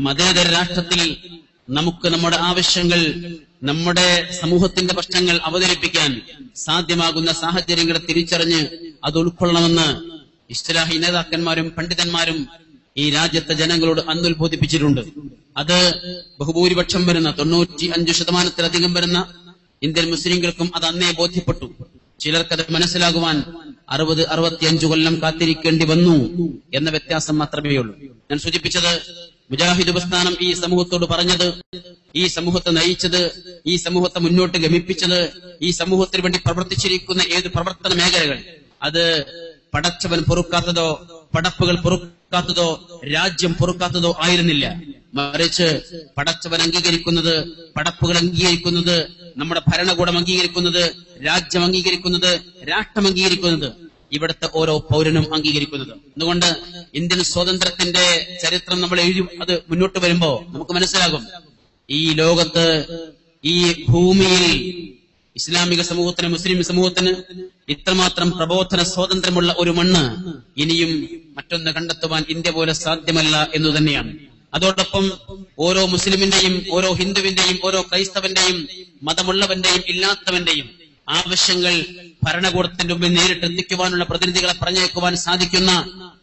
മതേതര രാഷ്ട്രത്തിൽ നമുക്ക് നമ്മുടെ ആവശ്യങ്ങൾ നമ്മുടെ സമൂഹത്തിന്റെ പ്രശ്നങ്ങൾ അവതരിപ്പിക്കാൻ സാധ്യമാകുന്ന സാഹചര്യങ്ങളെ തിരിച്ചറിഞ്ഞ് അത് ഉൾക്കൊള്ളണമെന്ന് ഇസ്ലാഹി നേതാക്കന്മാരും പണ്ഡിതന്മാരും ഈ രാജ്യത്തെ ജനങ്ങളോട് അന്ന് ഉത്ബോധിപ്പിച്ചിട്ടുണ്ട്. അത് ബഹുഭൂരിപക്ഷം വരുന്ന 95% വരുന്ന ഇന്ത്യൻ മുസ്ലിങ്ങൾക്കും അത് അന്നേ ബോധ്യപ്പെട്ടു. ചിലർക്കത് മനസ്സിലാകുവാൻ 60-65 കൊല്ലം കാത്തിരിക്കേണ്ടി വന്നു എന്ന വ്യത്യാസം മാത്രമേ ഉള്ളൂ. ഞാൻ സൂചിപ്പിച്ചത് മുജാഹിദ് പ്രസ്ഥാനം ഈ സമൂഹത്തോട് പറഞ്ഞത്, ഈ സമൂഹത്തെ നയിച്ചത്, ഈ സമൂഹത്തെ മുന്നോട്ട് ഗമിപ്പിച്ചത്, ഈ സമൂഹത്തിന് വേണ്ടി പ്രവർത്തിച്ചിരിക്കുന്ന ഏത് പ്രവർത്തന മേഖലകൾ അത് പടച്ചവൻ പൊറുക്കാത്തതോ പടപ്പുകൾ പൊറുക്കാത്തതോ രാജ്യം പൊറുക്കാത്തതോ ആയിരുന്നില്ല. മറിച്ച് പടച്ചവൻ അംഗീകരിക്കുന്നത്, പടപ്പുകൾ അംഗീകരിക്കുന്നത്, നമ്മുടെ ഭരണകൂടം അംഗീകരിക്കുന്നത്, രാജ്യം അംഗീകരിക്കുന്നത്, രാഷ്ട്രം അംഗീകരിക്കുന്നത്, ഇവിടുത്തെ ഓരോ പൗരനും അംഗീകരിക്കുന്നത്. അതുകൊണ്ട് ഇന്ത്യൻ സ്വാതന്ത്ര്യത്തിന്റെ ചരിത്രം നമ്മൾ എഴുതി അത് മുന്നോട്ട് വരുമ്പോ നമുക്ക് മനസ്സിലാകും, ഈ ലോകത്ത്, ഈ ഭൂമിയിൽ ഇസ്ലാമിക സമൂഹത്തിന്, മുസ്ലിം സമൂഹത്തിന് ഇത്രമാത്രം പ്രബോധന സ്വാതന്ത്ര്യമുള്ള ഒരു മണ്ണ് ഇനിയും മറ്റൊന്ന് കണ്ടെത്തുവാൻ ഇന്ത്യ പോലെ സാധ്യമല്ല എന്നു തന്നെയാണ്. അതോടൊപ്പം ഓരോ മുസ്ലിമിന്റെയും, ഓരോ ഹിന്ദുവിന്റെയും, ഓരോ ക്രൈസ്തവന്റെയും, മതമുള്ളവന്റെയും ഇല്ലാത്തവന്റെയും ആവശ്യങ്ങൾ ഭരണകൂടത്തിന്റെ മുമ്പിൽ നേരിട്ട് എത്തിക്കുവാനുള്ള പ്രതിനിധികളെ പറഞ്ഞേക്കുവാൻ സാധിക്കുന്ന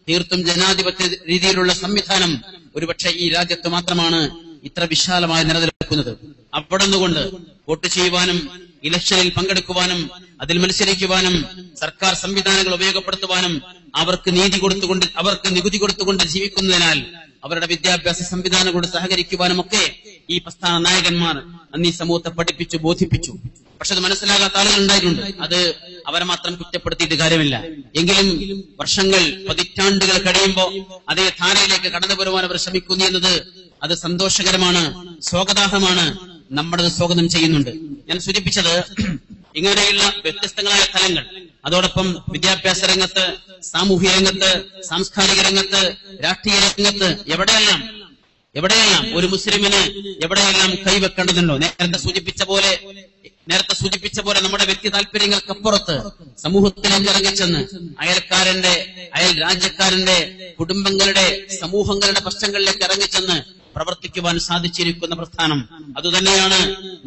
തീർത്തും ജനാധിപത്യ രീതിയിലുള്ള സംവിധാനം ഒരുപക്ഷെ ഈ രാജ്യത്ത് മാത്രമാണ് ഇത്ര വിശാലമായി നിലനിൽക്കുന്നത്. അവിടെ നിന്നുകൊണ്ട് വോട്ട് ചെയ്യുവാനും ഇലക്ഷനിൽ പങ്കെടുക്കുവാനും അതിൽ മത്സരിക്കുവാനും സർക്കാർ സംവിധാനങ്ങൾ ഉപയോഗപ്പെടുത്തുവാനും അവർക്ക് നികുതി കൊടുത്തുകൊണ്ട് ജീവിക്കുന്നതിനാൽ അവരുടെ വിദ്യാഭ്യാസ സംവിധാനങ്ങളോട് സഹകരിക്കുവാനുമൊക്കെ ഈ പ്രസ്ഥാന നായകന്മാർ അന്ന് ഈ സമൂഹത്തെ പഠിപ്പിച്ചു, ബോധിപ്പിച്ചു. പക്ഷെ അത് മനസ്സിലാകാത്ത ആളുകൾ ഉണ്ടായിട്ടുണ്ട്. അത് അവരെ മാത്രം കുറ്റപ്പെടുത്തിയിട്ട് കാര്യമില്ല. എങ്കിലും വർഷങ്ങൾ, പതിറ്റാണ്ടുകൾ കഴിയുമ്പോൾ അതേ ധാരയിലേക്ക് കടന്നു വരുവാൻ അവർ ശ്രമിക്കുന്നു എന്നത് അത് സന്തോഷകരമാണ്, സ്വാഗതാർഹമാണ്. നമ്മളത് സ്വാഗതം ചെയ്യുന്നുണ്ട്. ഞാൻ സൂചിപ്പിച്ചത് ഇങ്ങനെയുള്ള വ്യത്യസ്തങ്ങളായ തലങ്ങൾ, അതോടൊപ്പം വിദ്യാഭ്യാസ രംഗത്ത്, സാമൂഹ്യ രംഗത്ത്, സാംസ്കാരിക രംഗത്ത്, രാഷ്ട്രീയ രംഗത്ത്, എവിടെയെല്ലാം ഒരു മുസ്ലിമിന് എവിടെയെല്ലാം കൈവെക്കേണ്ടതുണ്ടോ, നേരത്തെ സൂചിപ്പിച്ച പോലെ നമ്മുടെ വ്യക്തി താല്പര്യങ്ങൾക്കപ്പുറത്ത് സമൂഹത്തിലേക്ക് ഇറങ്ങിച്ചെന്ന് അയൽ രാജ്യക്കാരന്റെ, കുടുംബങ്ങളുടെ, സമൂഹങ്ങളുടെ പ്രശ്നങ്ങളിലേക്ക് ഇറങ്ങിച്ചെന്ന് പ്രവർത്തിക്കുവാൻ സാധിച്ചിരിക്കുന്ന പ്രസ്ഥാനം അതുതന്നെയാണ്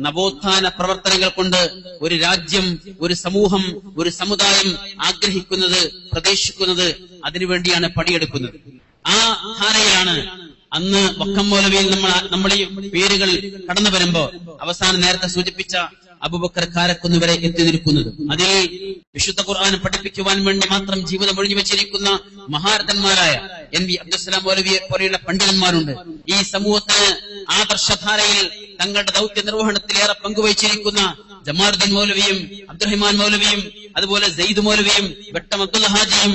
നവോത്ഥാന പ്രവർത്തനങ്ങൾ കൊണ്ട് ഒരു രാജ്യം, ഒരു സമൂഹം, ഒരു സമുദായം ആഗ്രഹിക്കുന്നത്, പ്രതീക്ഷിക്കുന്നത്. അതിനുവേണ്ടിയാണ് പണിയെടുക്കുന്നത്. ആ ധാരയിലാണ് അന്ന് വക്കം മൗലവിയിൽ നമ്മൾ ഈ പേരുകൾ കടന്നു വരുമ്പോ അവസാനം നേരത്തെ സൂചിപ്പിച്ച അബൂബക്കർ കാരക്കുന്ന് വരെ എത്തി നിൽക്കുന്നത്. അതിൽ വിശുദ്ധ ഖുർആൻ പഠിപ്പിക്കുവാൻ വേണ്ടി മാത്രം ജീവിതം ഒഴിഞ്ഞു വെച്ചിരിക്കുന്ന മഹാരഥന്മാരായ NV അബ്ദുസ്സലാം മൗലവിയെ പോലെയുള്ള പണ്ഡിതന്മാരുണ്ട്. ഈ സമൂഹത്തിന് ആദർശധാരയിൽ തങ്ങളുടെ ദൗത്യ നിർവഹണത്തിൽ ഏറെ പങ്കുവഹിച്ചിരിക്കുന്ന ജമാലുദ്ദീൻ മൗലവിയും, അബ്ദുറഹിമാൻ മൗലവിയും, അതുപോലെ സെയ്ദ് മൗലവിയും, വെട്ടം അബ്ദുൽ ഹാജിയും,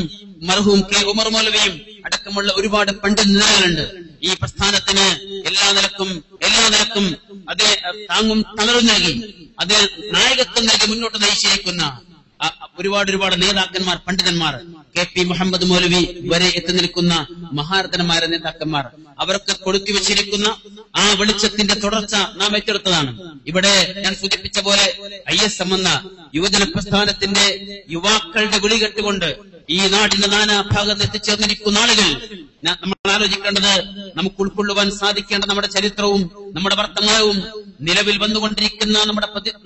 മർഹൂം കെ ഉമർ മൗലവിയും അടക്കമുള്ള ഒരുപാട് പണ്ഡിത നേതാക്കളുണ്ട്. ഈ പ്രസ്ഥാനത്തിന് എല്ലാ നിലക്കും അതേ താങ്ങും തണലും നൽകി, അതേ നായകത്വം നൽകി മുന്നോട്ട് നയിച്ചിരിക്കുന്ന ഒരുപാട് നേതാക്കന്മാർ, പണ്ഡിതന്മാർ, KP മുഹമ്മദ് മൗലവി വരെ എത്തി നിൽക്കുന്ന മഹാരഥന്മാരെ നേതാക്കന്മാർ, അവർക്ക് കൊടുത്തി വെച്ചിരിക്കുന്ന ആ വെളിച്ചത്തിന്റെ തുടർച്ച നാം ഏറ്റെടുത്തതാണ്. ഇവിടെ ഞാൻ സൂചിപ്പിച്ച പോലെ ISM എന്ന യുവജന പ്രസ്ഥാനത്തിന്റെ യുവാക്കളുടെ വിളി കേട്ടുകൊണ്ട് ഈ നാടിന്റെ നാനാഭാഗത്ത് എത്തിച്ചേർന്നിരിക്കുന്ന ആളുകൾ, നമ്മൾ ആലോചിക്കേണ്ടത് നമുക്ക് ഉൾക്കൊള്ളുവാൻ സാധിക്കേണ്ട നമ്മുടെ ചരിത്രവും നമ്മുടെ വർത്തമാനവും നിലവിൽ വന്നുകൊണ്ടിരിക്കുന്ന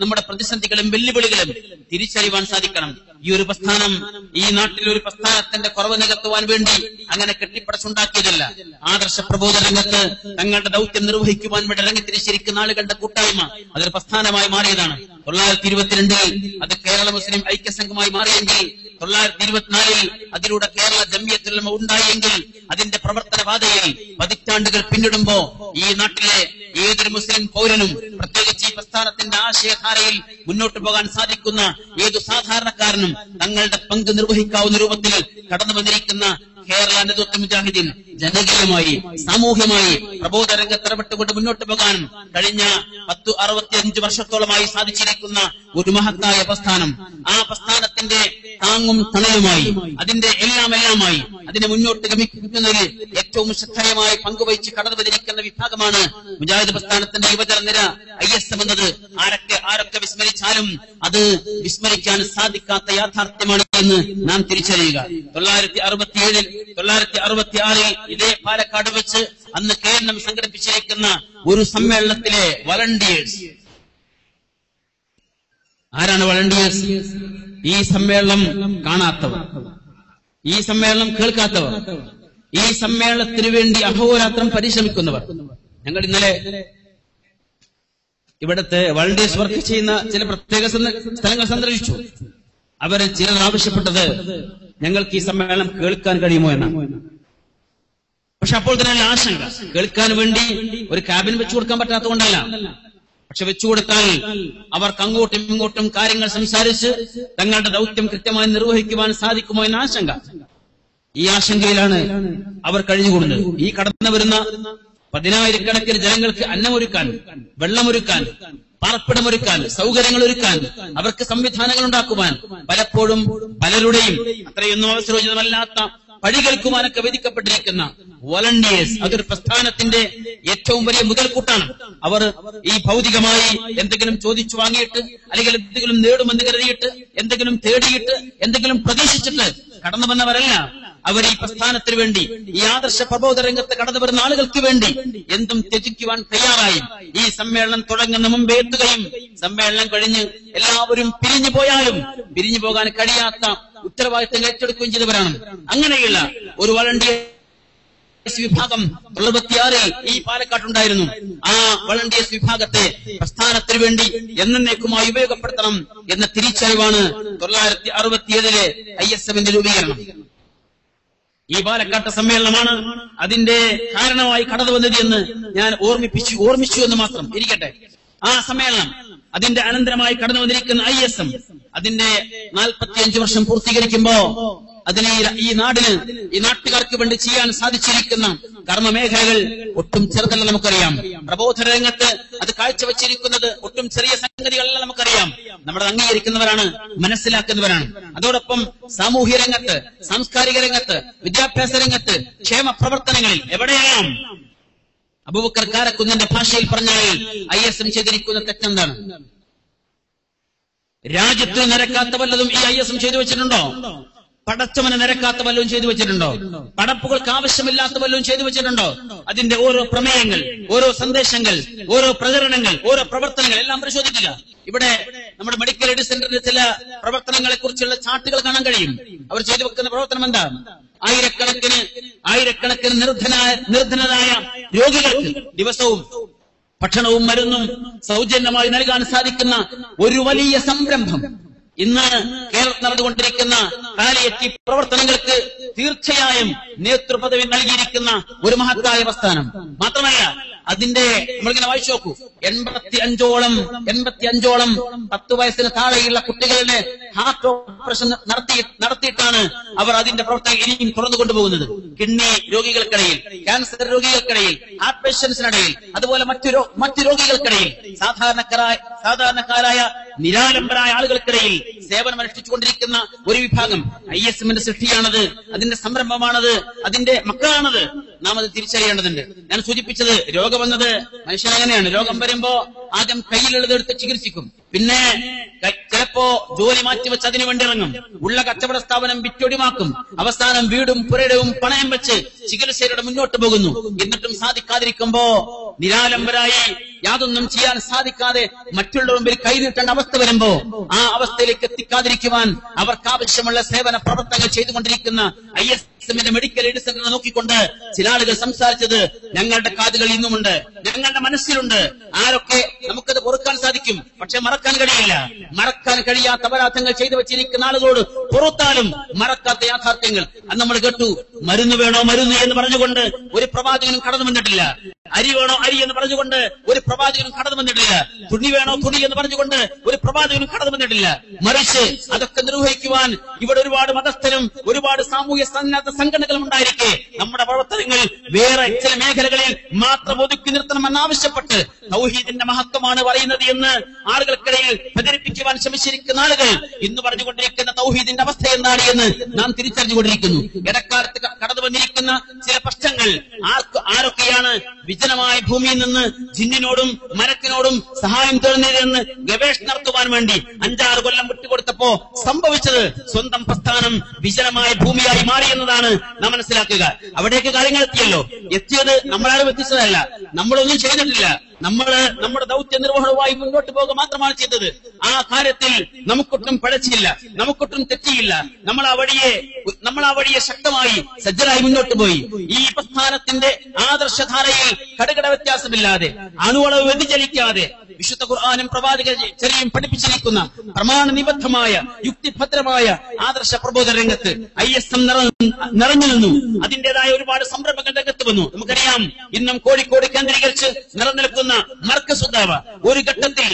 നമ്മുടെ പ്രതിസന്ധികളും വെല്ലുവിളികളും തിരിച്ചറിയുവാൻ സാധിക്കണം. ഈ ഒരു പ്രസ്ഥാനം ഈ നാട്ടിൽ ഒരു പ്രസ്ഥാനത്തിന്റെ കുറവ് നികത്തുവാൻ വേണ്ടി അങ്ങനെ കെട്ടിപ്പടച്ചുണ്ടാക്കിയതല്ല. ആദർശ പ്രബോധന രംഗത്ത് തങ്ങളുടെ ദൗത്യം നിർവഹിക്കുവാൻ വേണ്ടി ഇറങ്ങിത്തിരിച്ചിരിക്കുന്ന ആളുകളുടെ കൂട്ടായ്മ അതൊരു പ്രസ്ഥാനമായി മാറിയതാണ്. 1922 അത് കേരള മുസ്ലിം ഐക്യസംഘമായി മാറിയെങ്കിൽ 1924 അതിലൂടെ കേരള ജംഇയ്യത്തുൽ ഉലമ ഉണ്ടായെങ്കിൽ അതിന്റെ പ്രവർത്തന പാതയിൽ പതിറ്റാണ്ടുകൾ പിന്നിടുമ്പോ ഈ നാട്ടിലെ ഏതൊരു മുസ്ലിം പൗരനും, പ്രത്യേകിച്ച് ഈ പ്രസ്ഥാനത്തിന്റെ ആശയധാരയിൽ മുന്നോട്ട് പോകാൻ സാധിക്കുന്ന ഏതു സാധാരണക്കാരനും തങ്ങളുടെ പങ്ക് നിർവഹിക്കാവുന്ന രൂപത്തിൽ കടന്നു വന്നിരിക്കുന്ന കേരള നേതൃത്വ മുജാഹിദീൻ ജനകീയമായി, സാമൂഹ്യമായി പ്രബോധന രംഗത്ത് ഇടപെട്ടുകൊണ്ട് മുന്നോട്ട് പോകാൻ കഴിഞ്ഞ 65 വർഷത്തോളമായി സാധിച്ചിരിക്കുന്ന ഒരു മഹത്തായ പ്രസ്ഥാനം. ആ പ്രസ്ഥാനത്തിന്റെ താങ്ങും തണലുമായി, അതിന്റെ എല്ലാമായി അതിനെ മുന്നോട്ട് ഗമിക്കുന്നതിൽ ഏറ്റവും ശ്രദ്ധേയമായി പങ്കുവഹിച്ച് കടന്നു വന്നിരിക്കുന്ന വിഭാഗമാണ് മുജാഹിദ് പ്രസ്ഥാനത്തിന്റെ യുവജന നിര ISM എന്നത്. ആരൊക്കെ വിസ്മരിച്ചാലും അത് വിസ്മരിക്കാൻ സാധിക്കാത്ത യാഥാർത്ഥ്യമാണ് എന്ന് നാം തിരിച്ചറിയുക. 1966 ഇതേ പാലക്കാട് വെച്ച് അന്ന് കേരളം സംഘടിപ്പിച്ചിരിക്കുന്ന ഒരു സമ്മേളനത്തിലെ വളണ്ടിയേഴ്സ് ആരാണ് വളണ്ടിയേഴ്സ്? ഈ സമ്മേളനം കാണാത്തവർ, ഈ സമ്മേളനം കേൾക്കാത്തവർ, ഈ സമ്മേളനത്തിനു വേണ്ടി അഹോരാത്രം പരിശ്രമിക്കുന്നവർ. ഞങ്ങൾ ഇന്നലെ ഇവിടുത്തെ വളണ്ടിയേഴ്സ് വർക്ക് ചെയ്യുന്ന ചില പ്രത്യേക സ്ഥലങ്ങൾ സന്ദർശിച്ചു. അവര് ചിലർ ആവശ്യപ്പെട്ടത് ഞങ്ങൾക്ക് ഈ സമ്മേളനം കേൾക്കാൻ കഴിയുമോ എന്നാണ്. പക്ഷെ അപ്പോൾ തന്നെ ആശങ്ക, കേൾക്കാൻ വേണ്ടി ഒരു ക്യാബിൻ വെച്ചു കൊടുക്കാൻ പറ്റാത്തതുകൊണ്ടല്ല, പക്ഷെ വെച്ചുകൊടുത്താൽ അവർക്ക് അങ്ങോട്ടും ഇങ്ങോട്ടും കാര്യങ്ങൾ സംസാരിച്ച് തങ്ങളുടെ ദൗത്യം കൃത്യമായി നിർവഹിക്കുവാൻ സാധിക്കുമോ എന്ന ആശങ്ക. ഈ ആശങ്കയിലാണ് അവർ കഴിഞ്ഞുകൂടുന്നത്. ഈ കടന്നു വരുന്ന 10,000-കണക്കിന് ജനങ്ങൾക്ക് അന്നമൊരുക്കാൻ, വെള്ളമൊരുക്കാൻ, പാർപ്പിടമൊരുക്കാൻ, സൗകര്യങ്ങൾ ഒരുക്കാൻ, അവർക്ക് സംവിധാനങ്ങൾ ഉണ്ടാക്കുവാൻ പലപ്പോഴും പലരുടെയും അത്രയൊന്നും അവസരോചിതമല്ലാത്ത പഴികേൽക്കുവാനൊക്കെ വിധിക്കപ്പെട്ടിരിക്കുന്ന വോളണ്ടിയേഴ്സ്, അതൊരു പ്രസ്ഥാനത്തിന്റെ ഏറ്റവും വലിയ മുതൽക്കൂട്ടാണ്. അവർ ഈ ഭൗതികമായി എന്തെങ്കിലും ചോദിച്ചു വാങ്ങിയിട്ട്, അല്ലെങ്കിൽ എന്തെങ്കിലും നേടുമെന്ന് കരുതിയിട്ട്, എന്തെങ്കിലും തേടിയിട്ട്, എന്തെങ്കിലും പ്രതീക്ഷിച്ചിട്ട് കടന്നു വന്നവരല്ല. അവർ ഈ പ്രസ്ഥാനത്തിന് വേണ്ടി, ഈ ആദർശ പ്രബോധന രംഗത്ത് കടന്നു വരുന്ന ആളുകൾക്ക് വേണ്ടി എന്തും ത്യജിക്കുവാൻ തയ്യാറായി ഈ സമ്മേളനം തുടങ്ങുന്ന മുമ്പേ എത്തുകയും സമ്മേളനം കഴിഞ്ഞ് എല്ലാവരും പിരിഞ്ഞു പോയാലും പിരിഞ്ഞു പോകാൻ കഴിയാത്ത ഉത്തരവാദിത്തങ്ങൾ ഏറ്റെടുക്കുകയും ചെയ്തവരാണ്. അങ്ങനെയുള്ള ഒരു വളണ്ടിയേഴ്സ് വിഭാഗം 76-ൽ ഈ പാലക്കാട്ടുണ്ടായിരുന്നു. ആ വളണ്ടിയേഴ്സ് വിഭാഗത്തെ പ്രസ്ഥാനത്തിനു വേണ്ടി എന്നേക്കുമായി ഉപയോഗപ്പെടുത്തണം എന്ന തിരിച്ചറിവാണ് 1967-ലെ ISMന്റെ രൂപീകരണം. ഈ പാലക്കാട്ട് സമ്മേളനമാണ് അതിന്റെ കാരണമായി കടന്നു വന്നത് എന്ന് ഞാൻ ഓർമ്മിച്ചു എന്ന് മാത്രം ഇരിക്കട്ടെ. ആ സമ്മേളനം, അതിന്റെ അനന്തരമായി കടന്നു വന്നിരിക്കുന്ന ISM, അതിന്റെ 45 വർഷം പൂർത്തീകരിക്കുമ്പോ അതിന് ഈ നാടിന്, ഈ നാട്ടുകാർക്ക് വേണ്ടി ചെയ്യാൻ സാധിച്ചിരിക്കുന്ന കർമ്മമേഖലകൾ ഒട്ടും ചെറുതല്ല നമുക്കറിയാം. പ്രബോധന രംഗത്ത് അത് കാഴ്ചവെച്ചിരിക്കുന്നത് ഒട്ടും ചെറിയ സംഗതികളല്ല നമുക്കറിയാം. നമ്മൾ അംഗീകരിക്കുന്നവരാണ്, മനസ്സിലാക്കുന്നവരാണ്. അതോടൊപ്പം സാമൂഹ്യ രംഗത്ത്, സാംസ്കാരിക രംഗത്ത്, വിദ്യാഭ്യാസ രംഗത്ത്, ക്ഷേമ പ്രവർത്തനങ്ങളിൽ എവിടെയെല്ലാം അബൂബക്കർ കാരക്കുന്നിന്റെ ഭാഷയിൽ പറഞ്ഞാൽ ISM ചെയ്തിരിക്കുന്ന തെറ്റെന്താണ്? രാജ്യത്ത് നിരക്കാത്ത വല്ലതും ഈ ISM ചെയ്തു വെച്ചിട്ടുണ്ടോ? പടച്ചവന് നിരക്കാത്ത വല്ലതും ചെയ്തു വെച്ചിട്ടുണ്ടോ? പടപ്പുകൾക്ക് ആവശ്യമില്ലാത്ത വല്ലതും ചെയ്തു വെച്ചിട്ടുണ്ടോ? അതിന്റെ ഓരോ പ്രമേയങ്ങൾ, ഓരോ സന്ദേശങ്ങൾ, ഓരോ പ്രചരണങ്ങൾ, ഓരോ പ്രവർത്തനങ്ങൾ എല്ലാം പരിശോധിക്കുക. ഇവിടെ നമ്മുടെ മെഡിക്കൽ എയ്ഡ് സെന്ററിന്റെ ചില പ്രവർത്തനങ്ങളെ കുറിച്ചുള്ള ചാർട്ടുകൾ കാണാൻ കഴിയും. അവർ ചെയ്തു വെക്കുന്ന പ്രവർത്തനം എന്താ? ആയിരക്കണക്കിന് നിർധനരായ രോഗികൾക്ക് ദിവസവും ഭക്ഷണവും മരുന്നും സൗജന്യമായി നൽകാൻ സാധിക്കുന്ന ഒരു വലിയ സംരംഭം ഇന്ന് കേരളത്തിൽ നടന്നുകൊണ്ടിരിക്കുന്ന പാലിയേറ്റീവ് പ്രവർത്തനങ്ങൾക്ക് തീർച്ചയായും നേതൃപദവി നൽകിയിരിക്കുന്ന ഒരു മഹത്തായ പ്രസ്ഥാനം. മാത്രമല്ല, അതിന്റെ നമ്മളിങ്ങനെ വായിച്ചു നോക്കൂ, 85ഓളം 10 വയസ്സിന് താഴെയുള്ള കുട്ടികളുടെ ഹാർട്ട് ഓപ്പറേഷൻ നടത്തിയിട്ടാണ് അവർ അതിന്റെ പ്രവർത്തനം ഇനിയും തുറന്നു കൊണ്ടുപോകുന്നത്. കിഡ്നി രോഗികൾക്കിടയിൽ, ക്യാൻസർ രോഗികൾക്കിടയിൽ, ഹാർട്ട് പേഷ്യൻസിനിടയിൽ, അതുപോലെ മറ്റു രോഗികൾക്കിടയിൽ, സാധാരണക്കാരായ നിരാലംബരായ ആളുകൾക്കിടയിൽ സേവനം അനുഷ്ഠിച്ചുകൊണ്ടിരിക്കുന്ന ഒരു വിഭാഗം ISMന്റെ സൃഷ്ടിയാണത്, അതിന്റെ സംരംഭമാണത്, അതിന്റെ മക്കളാണത്. നാം അത് തിരിച്ചറിയേണ്ടതുണ്ട്. ഞാൻ സൂചിപ്പിച്ചത്, രോഗം വന്നത് മനുഷ്യനങ്ങനെയാണ്. രോഗം വരുമ്പോ ആദ്യം കയ്യിലുള്ളതെടുത്ത് ചികിത്സിക്കും, പിന്നെ ചിലപ്പോ ജോലി മാറ്റിവെച്ച് അതിനു വേണ്ടി ഇറങ്ങും, ഉള്ള കച്ചവട സ്ഥാപനം വിറ്റൊടിമാക്കും, അവസാനം വീടും പുരയിടവും പണയം വെച്ച് ചികിത്സയിലൂടെ മുന്നോട്ട് പോകുന്നു. എന്നിട്ടും സാധിക്കാതിരിക്കുമ്പോ നിരാലംബരായി യാതൊന്നും ചെയ്യാൻ സാധിക്കാതെ മറ്റുള്ളവരുടെ മുമ്പിൽ കൈനീട്ടേണ്ട അവസ്ഥ വരുമ്പോ ആ അവസ്ഥയിലേക്ക് എത്തിക്കാതിരിക്കുവാൻ അവർക്കാവശ്യമുള്ള സേവന പ്രവർത്തനങ്ങൾ ചെയ്തുകൊണ്ടിരിക്കുന്ന ISMന്റെ മെഡിക്കൽ എയ്ഡ് സെന്റർ നോക്കിക്കൊണ്ട് ചില ആളുകൾ സംസാരിച്ചത് ഞങ്ങളുടെ കാതുകൾ ഇന്നുമുണ്ട്, ഞങ്ങളുടെ മനസ്സിലുണ്ട്. ആരൊക്കെ നമുക്കത് പൊറുക്കാൻ സാധിക്കും, പക്ഷെ മറക്കാൻ കഴിയില്ല. മറക്കാൻ കഴിയാത്ത അപരാധങ്ങൾ ചെയ്തു വെച്ചിരിക്കുന്ന ആളുകളോട് പുറത്താലും മറക്കാത്ത യാഥാർത്ഥ്യങ്ങൾ. അത് നമ്മൾ കേട്ടു. മരുന്ന് വേണോ മരുന്ന് എന്ന് പറഞ്ഞുകൊണ്ട് ഒരു പ്രവാചകനും കടന്നു വന്നിട്ടില്ല. അരി വേണോ അരി എന്ന് പറഞ്ഞുകൊണ്ട് ഒരു പ്രവാചകനും കടന്നു വന്നിട്ടില്ല. തുണി വേണോ തുണി എന്ന് പറഞ്ഞുകൊണ്ട് ഒരു പ്രവാചകനും കടന്നു വന്നിട്ടില്ല. മറിച്ച് അതൊക്കെ നിർവഹിക്കുവാൻ ഇവിടെ ഒരുപാട് മതസ്ഥരും ഒരുപാട് സാമൂഹ്യ സന്നദ്ധ സംഘടനകളും ഉണ്ടായിരിക്കെ നമ്മുടെ പ്രവർത്തനങ്ങൾ വേറെ ചില മേഖലകളിൽ മാത്രം ഒതുക്കി നിർത്തണമെന്നാവശ്യപ്പെട്ട് തൗഹീദിന്റെ മഹത്വമാണ് പറയുന്നത് എന്ന് ആളുകൾക്കിടയിൽ പ്രചരിപ്പിക്കുവാൻ ശ്രമിച്ചിരിക്കുന്ന ആളുകൾ ഇന്ന് പറഞ്ഞുകൊണ്ടിരിക്കുന്ന തൗഹീദിന്റെ അവസ്ഥ എന്താണ് എന്ന് നാം തിരിച്ചറിഞ്ഞുകൊണ്ടിരിക്കുന്നു. ഇടക്കാലത്ത് കടന്നു വന്നിരിക്കുന്ന ചില പ്രശ്നങ്ങൾ ആരൊക്കെയാണ് വിജനമായ ഭൂമിയിൽ നിന്ന് ജിന്നിനോടും മരത്തിനോടും സഹായം തേടുന്നതെന്ന് ഗവേഷണം നടത്തുവാൻ വേണ്ടി 5-6 കൊല്ലം വിട്ടുകൊടുത്തപ്പോ സംഭവിച്ചത് സ്വന്തം പ്രസ്ഥാനം വിജനമായ ഭൂമിയായി മാറി എന്നതാണ് നാം മനസ്സിലാക്കുക. അവിടേക്ക് കാര്യങ്ങൾ എത്തിയല്ലോ. എത്തിയത് നമ്മളാരും എത്തിച്ചതല്ല, നമ്മളൊന്നും ചെയ്തിട്ടില്ല. നമ്മുടെ ദൗത്യ നിർവഹണവുമായി മുന്നോട്ട് പോകുക മാത്രമാണ് ചെയ്തത്. ആ കാര്യത്തിൽ നമുക്കൊട്ടും പിഴച്ചില്ല, നമുക്കൊട്ടും തെറ്റിയില്ല. നമ്മൾ ആ വഴിയെ ശക്തമായി സജ്ജരായി മുന്നോട്ട് പോയി. ഈ പ്രസ്ഥാനത്തിന്റെ ആദർശധാരയിൽ കടുകട വ്യത്യാസമില്ലാതെ, അണുവളവ് വ്യതിചലിക്കാതെ വിശുദ്ധ ഖുർആനും പ്രവാചക ചര്യയും പഠിപ്പിച്ചിരിക്കുന്ന പ്രമാണനിബദ്ധമായ യുക്തിഭദ്രമായ ആദർശ പ്രബോധന രംഗത്ത് ISM നിറഞ്ഞു നിന്നു. അതിന്റേതായ ഒരുപാട് സംരംഭങ്ങൾ രംഗത്ത് വന്നു. നമുക്കറിയാം, ഇന്നും കോഴിക്കോട് കേന്ദ്രീകരിച്ച് നിലനിൽക്കുന്ന മർക്കസ് ഉദാവ ഒരു ഘട്ടത്തിൽ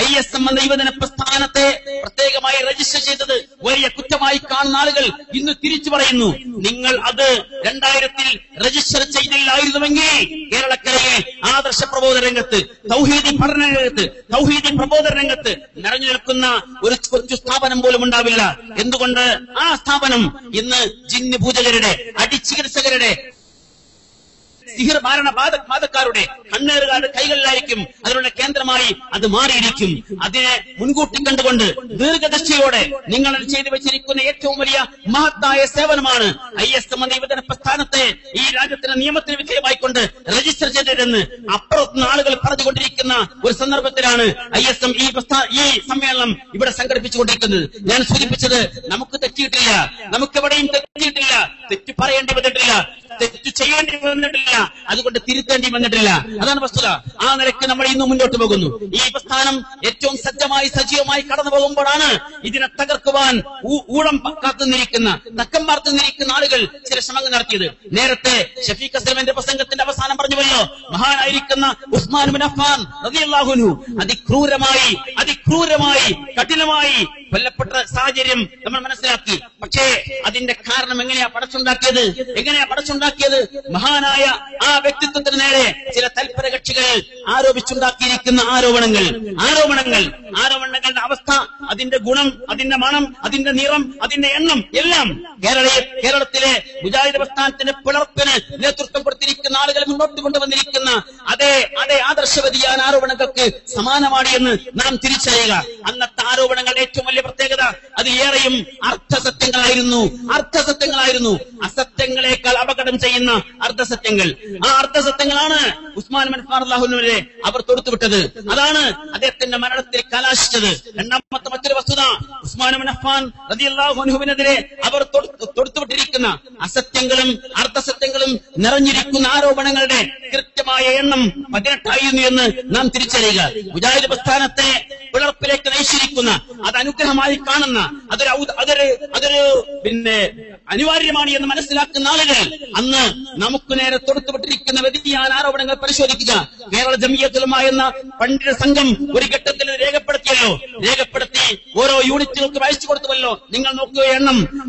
ISM എന്ന യുവജന പ്രസ്ഥാനത്തെ പ്രത്യേകമായി രജിസ്റ്റർ ചെയ്തത് വലിയ കുറ്റമായി കാണുന്ന ആളുകൾ ഇന്ന് തിരിച്ചു പറയുന്നു, നിങ്ങൾ അത് 2000 രജിസ്റ്റർ ചെയ്തില്ലായിരുന്നുവെങ്കിൽ കേരളക്കരയിൽ ആദർശ പ്രബോധന രംഗത്ത്, തൗഹീദി പഠന രംഗത്ത്, തൗഹീദി പ്രബോധന രംഗത്ത് നിറഞ്ഞു നിൽക്കുന്ന ഒരു കൊച്ചു സ്ഥാപനം പോലും ഉണ്ടാവില്ല. എന്തുകൊണ്ട്? ആ സ്ഥാപനം ഇന്ന് ജിന്ന് പൂജകരുടെ, അടിച്ചികിത്സകരുടെ, സിഹിർ ബാധക്കാരുടെ, കണ്ണേറുകാരുടെ കൈകളിലായിരിക്കും അതിനുള്ള കേന്ദ്രമായി അത് മാറിയിരിക്കും. അതിനെ മുൻകൂട്ടി കണ്ടുകൊണ്ട് ദീർഘദൃഷ്ടിയോടെ നിങ്ങൾ ചെയ്തു വെച്ചിരിക്കുന്ന ഏറ്റവും വലിയ മഹത്തായ സേവനമാണ് ISM എന്ന യുവജന പ്രസ്ഥാനത്തെ ഈ രാജ്യത്തിന്റെ നിയമത്തിന് വിധേയമായിക്കൊണ്ട് രജിസ്റ്റർ ചെയ്തതെന്ന് അപ്പുറത്തുനിന്ന് ആളുകൾ പറഞ്ഞുകൊണ്ടിരിക്കുന്ന ഒരു സന്ദർഭത്തിലാണ് ISM ഈ സമ്മേളനം ഇവിടെ സംഘടിപ്പിച്ചുകൊണ്ടിരിക്കുന്നത്. ഞാൻ സൂചിപ്പിച്ചത്, നമുക്ക് തെറ്റിയിട്ടില്ല, നമുക്കെവിടെയും തെറ്റിയിട്ടില്ല, തെറ്റു പറയേണ്ടി വന്നിട്ടില്ല, തെറ്റു ചെയ്യേണ്ടി വന്നിട്ടില്ല, അതുകൊണ്ട് തിരുത്തേണ്ടി വന്നിട്ടില്ല. അതാണ് വസ്തുത. ആ നിലയ്ക്ക് നമ്മൾ ഇന്ന് മുന്നോട്ട് പോകുന്നു. ഈ പ്രസ്ഥാനം ഏറ്റവും സജീവമായി കടന്നു പോകുമ്പോഴാണ് ഇതിനെ തകർക്കുവാൻ ഊഴം കാത്തുനിന്നിരിക്കുന്ന, തക്കം പാർത്തുനിന്നിരിക്കുന്ന ആളുകൾ ചില ശ്രമങ്ങൾ നടത്തിയത്. നേരത്തെ ഷഫീഖ് അസ്ലമിന്റെ പ്രസംഗത്തിന്റെ അവസാനം പറഞ്ഞുവല്ലോ, മഹാനായിരിക്കുന്ന ഉസ്മാൻ ബിൻ അഫ്ഫാൻ റളിയല്ലാഹു അൻഹു അതിക്രൂരമായി കഠിനമായി കൊല്ലപ്പെട്ട സാഹചര്യം നമ്മൾ മനസ്സിലാക്കി. പക്ഷേ അതിന്റെ കാരണം എങ്ങനെയാ പടച്ചുണ്ടാക്കിയത്? മഹാനായ ആ വ്യക്തിത്വത്തിന് നേരെ ചില തൽപര കക്ഷികൾ ആരോപിച്ചുണ്ടാക്കിയിരിക്കുന്ന ആരോപണങ്ങളുടെ അവസ്ഥ, അതിന്റെ ഗുണം, അതിന്റെ മണം, അതിന്റെ നിറം, അതിന്റെ എണ്ണം എല്ലാം കേരളത്തിലെ മുജാഹിദ് പ്രസ്ഥാനത്തിന്റെ പിളർപ്പിന് നേതൃത്വം കൊടുത്തിരിക്കുന്ന ആളുകൾ മുന്നോട്ട് കൊണ്ടുവന്നിരിക്കുന്ന അതേ ആദർശ വ്യതിയാന ആരോപണങ്ങൾക്ക് സമാനമാണ് എന്ന് നാം തിരിച്ചറിയുക. അന്നത്തെ ആരോപണങ്ങളുടെ ഏറ്റവും വലിയ പ്രത്യേകത അത് ഏറെയും അർത്ഥസത്യങ്ങളായിരുന്നു. അസത്യങ്ങളെക്കാൾ അപകടം ചെയ്യുന്ന അർദ്ധസത്യങ്ങൾ. ആ അർദ്ധസത്യങ്ങളാണ് ഉസ്മാൻ ബിൻ അഫ്ഫാൻ റളിയല്ലാഹു അൻഹുവിനെ അവർ തൊടുത്തുവിട്ടത്. അതാണ് അദ്ദേഹത്തിന്റെ മരണത്തിൽ കലാശിച്ചത്. രണ്ടാമത്തെ മറ്റൊരു വസ്തുത, ഉസ്മാൻ ബിൻ അഫ്ഫാൻ റളിയല്ലാഹു അൻഹുവിനെതിരെ അവർ തൊടുത്തുവിട്ടിരിക്കുന്ന അസത്യങ്ങളും അർദ്ധസത്യങ്ങളും നിറഞ്ഞിരിക്കുന്ന ആരോപണങ്ങളുടെ കൃത്യമായ എണ്ണം 18 ആയിരുന്നു എന്ന് നാം തിരിച്ചറിയുക. മുജാഹിദ് പ്രസ്ഥാനത്തെ പിളർപ്പിലേക്ക് നയിച്ചിരിക്കുന്ന, അത് അനുഗ്രഹമായി കാണുന്ന, അതൊരു അനിവാര്യമാണ് എന്ന് മനസ്സിലാക്കുന്ന ആളുകൾ അന്ന് നമുക്ക് നേരെ തൊടുത്തുവിട്ടിരിക്കുന്ന വ്യതിയാന ആരോപണങ്ങൾ പരിശോധിക്കുക. കേരള ജംഇയ്യത്തുൽ ഉലമ എന്ന പണ്ഡിത സംഘം ഒരു ഘട്ടത്തിൽ രേഖപ്പെടുത്തി ഓരോ യൂണിറ്റുകൾക്ക് അയച്ചു കൊടുത്തുവല്ലോ. നിങ്ങൾ നോക്കുക,